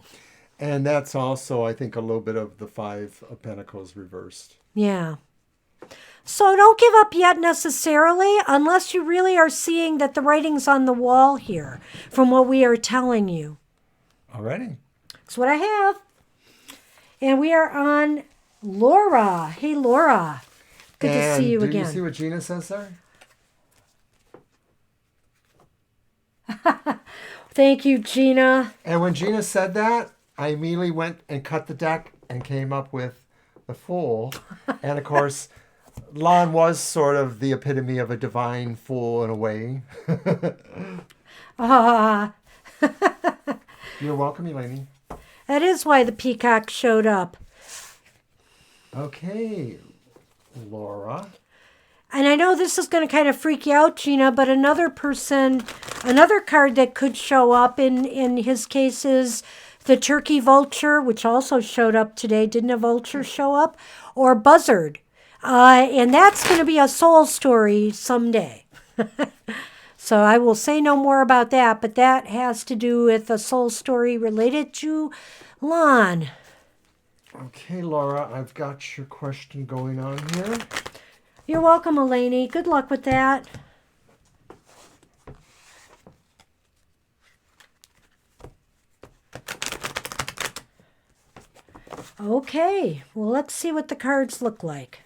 And that's also, I think, a little bit of the Five of Pentacles reversed. Yeah. So don't give up yet necessarily, unless you really are seeing that the writing's on the wall here from what we are telling you. Alrighty. That's what I have. And we are on Laura. Hey, Laura. Good to see you again. Did you see what Gina says there? Thank you, Gina. And when Gina said that, I immediately went and cut the deck and came up with the Fool. And of course, Lon was sort of the epitome of a divine fool in a way. You're welcome, Elaine. That is why the peacock showed up. Okay, Laura. And I know this is going to kind of freak you out, Gina, but another card that could show up in his case is the turkey vulture, which also showed up today. Didn't a vulture show up? Or buzzard. And that's going to be a soul story someday. So I will say no more about that, but that has to do with a soul story related to Lon. Okay, Laura, I've got your question going on here. You're welcome, Elaine. Good luck with that. Okay, well, let's see what the cards look like.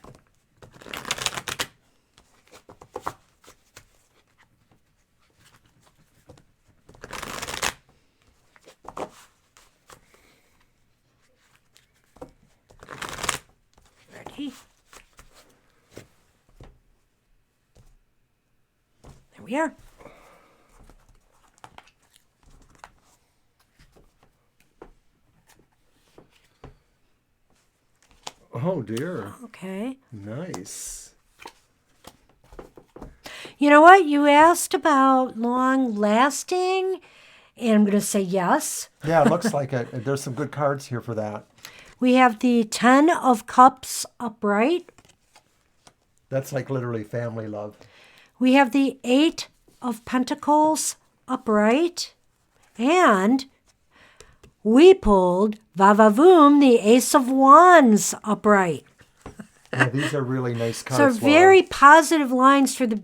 Ready? There we are. Oh, dear. Okay. Nice. You know what? You asked about long-lasting, and I'm going to say yes. Yeah, it looks like it. There's some good cards here for that. We have the 10 of Cups upright. That's like literally family love. We have the 8 of Pentacles upright. And we pulled Vavavoom, the Ace of Wands upright. Yeah, these are really nice cards. So Laura. very positive lines for the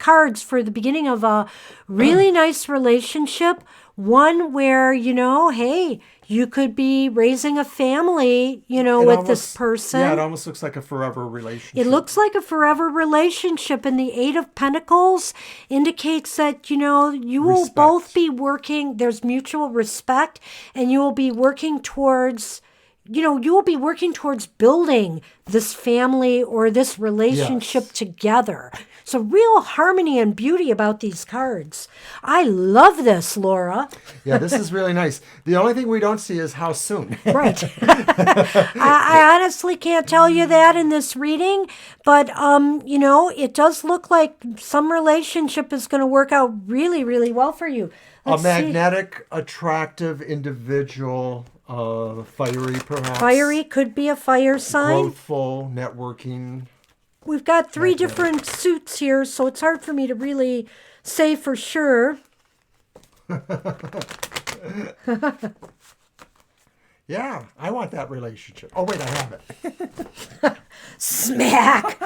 cards for the beginning of a really nice relationship. One where, hey, you could be raising a family, with this person. Yeah, it almost looks like a forever relationship. It looks like a forever relationship. And the Eight of Pentacles indicates that, you will both be working, there's mutual respect, and you will be working towards... you will be working towards building this family or this relationship together. So real harmony and beauty about these cards. I love this, Laura. Yeah, this is really nice. The only thing we don't see is how soon. Right. I honestly can't tell you that in this reading, but, it does look like some relationship is going to work out really, really well for you. Let's magnetic, attractive individual... fiery, perhaps. Fiery could be a fire sign. Growthful, networking. We've got three different suits here, so it's hard for me to really say for sure. Yeah, I want that relationship. Oh, wait, I have it. Smack!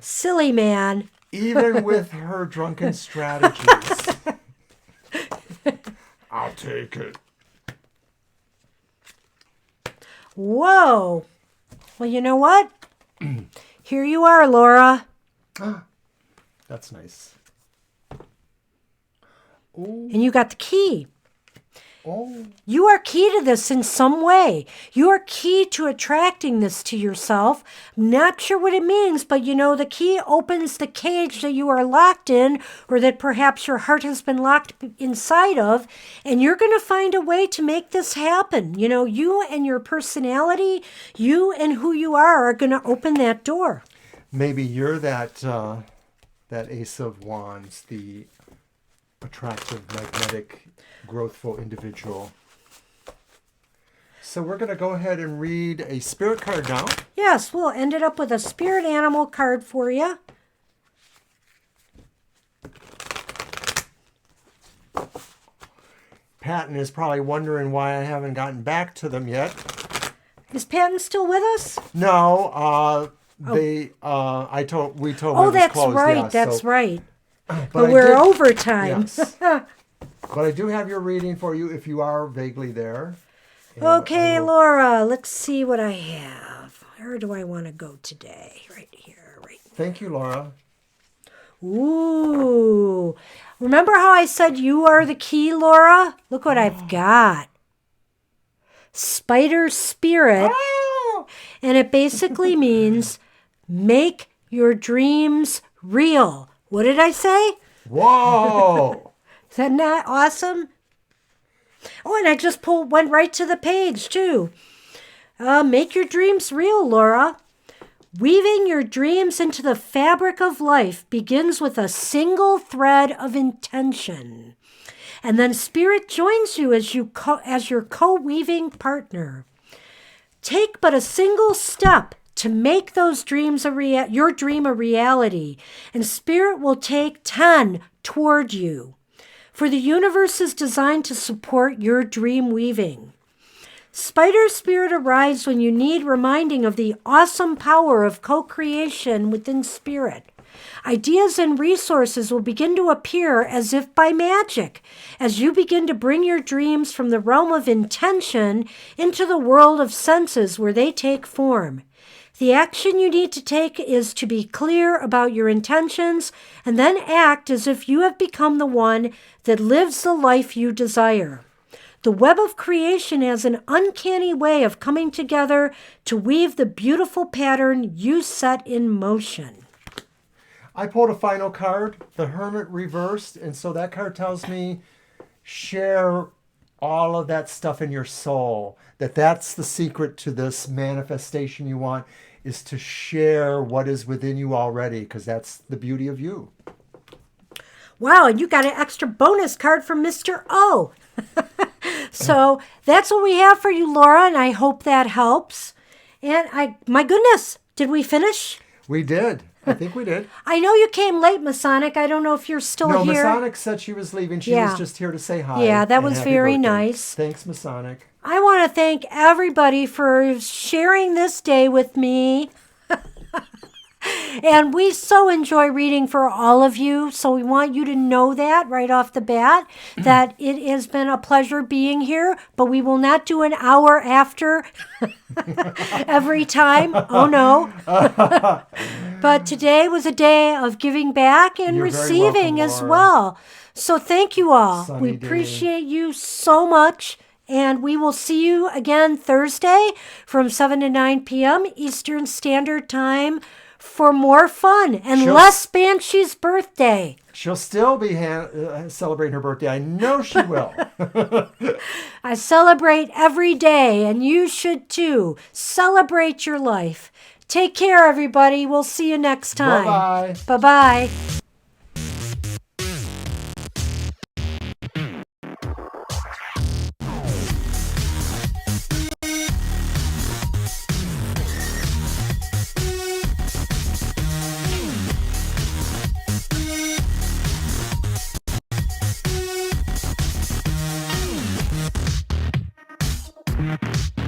Silly man. Even with her drunken strategies. I'll take it. Whoa. Well, you know what? Here you are, Laura. That's nice. And you got the key. Oh. You are key to this in some way. You are key to attracting this to yourself. Not sure what it means, but the key opens the cage that you are locked in, or that perhaps your heart has been locked inside of, and you're going to find a way to make this happen. You and your personality, you and who you are going to open that door. Maybe you're that Ace of Wands, the attractive, magnetic, growthful individual. So we're going to go ahead and read a spirit card now. Yes, we'll end it up with a spirit animal card for you. Patton is probably wondering why I haven't gotten back to them yet. Is Patton still with us? No, we told Oh, it was that's closed. right. Yeah, that's right. But we're overtime. Yes. But I do have your reading for you if you are vaguely there. And Okay, Laura, let's see what I have. Where do I want to go today? Right here, right now. Thank you, Laura. Ooh. Remember how I said you are the key, Laura? Look what I've got. Spider Spirit. Oh! And it basically means make your dreams real. What did I say? Whoa! Isn't that awesome? Oh, and I just went right to the page, too. Make your dreams real, Laura. Weaving your dreams into the fabric of life begins with a single thread of intention. And then Spirit joins you as your co-weaving partner. Take but a single step to make those dreams your dream a reality, and Spirit will take 10 toward you. For the universe is designed to support your dream weaving. Spider Spirit arrives when you need reminding of the awesome power of co-creation within Spirit. Ideas and resources will begin to appear as if by magic, as you begin to bring your dreams from the realm of intention into the world of senses where they take form. The action you need to take is to be clear about your intentions and then act as if you have become the one that lives the life you desire. The web of creation has an uncanny way of coming together to weave the beautiful pattern you set in motion. I pulled a final card, the Hermit reversed, and so that card tells me share all of that stuff in your soul. That's the secret to this manifestation you want, is to share what is within you already, because that's the beauty of you. Wow, and you got an extra bonus card from Mr. O. So that's what we have for you, Laura, and I hope that helps. And my goodness, did we finish? We did. I think we did. I know you came late, Masonic. I don't know if you're still No, here. Masonic said she was leaving. She Yeah. was just here to say hi. Yeah, that and was happy very birthday. nice. Thanks, Masonic. I want to thank everybody for sharing this day with me. And we so enjoy reading for all of you. So we want you to know that right off the bat, that it has been a pleasure being here, but we will not do an hour after every time. Oh, no. But today was a day of giving back and You're very receiving welcome, as Laura. well. So thank you all. Sunny We day. appreciate you so much. And we will see you again Thursday from 7 to 9 p.m. Eastern Standard Time for more fun and She'll- less Banshee's birthday. She'll still be celebrating her birthday. I know she will. I celebrate every day, and you should too. Celebrate your life. Take care, everybody. We'll see you next time. Bye-bye. Bye-bye.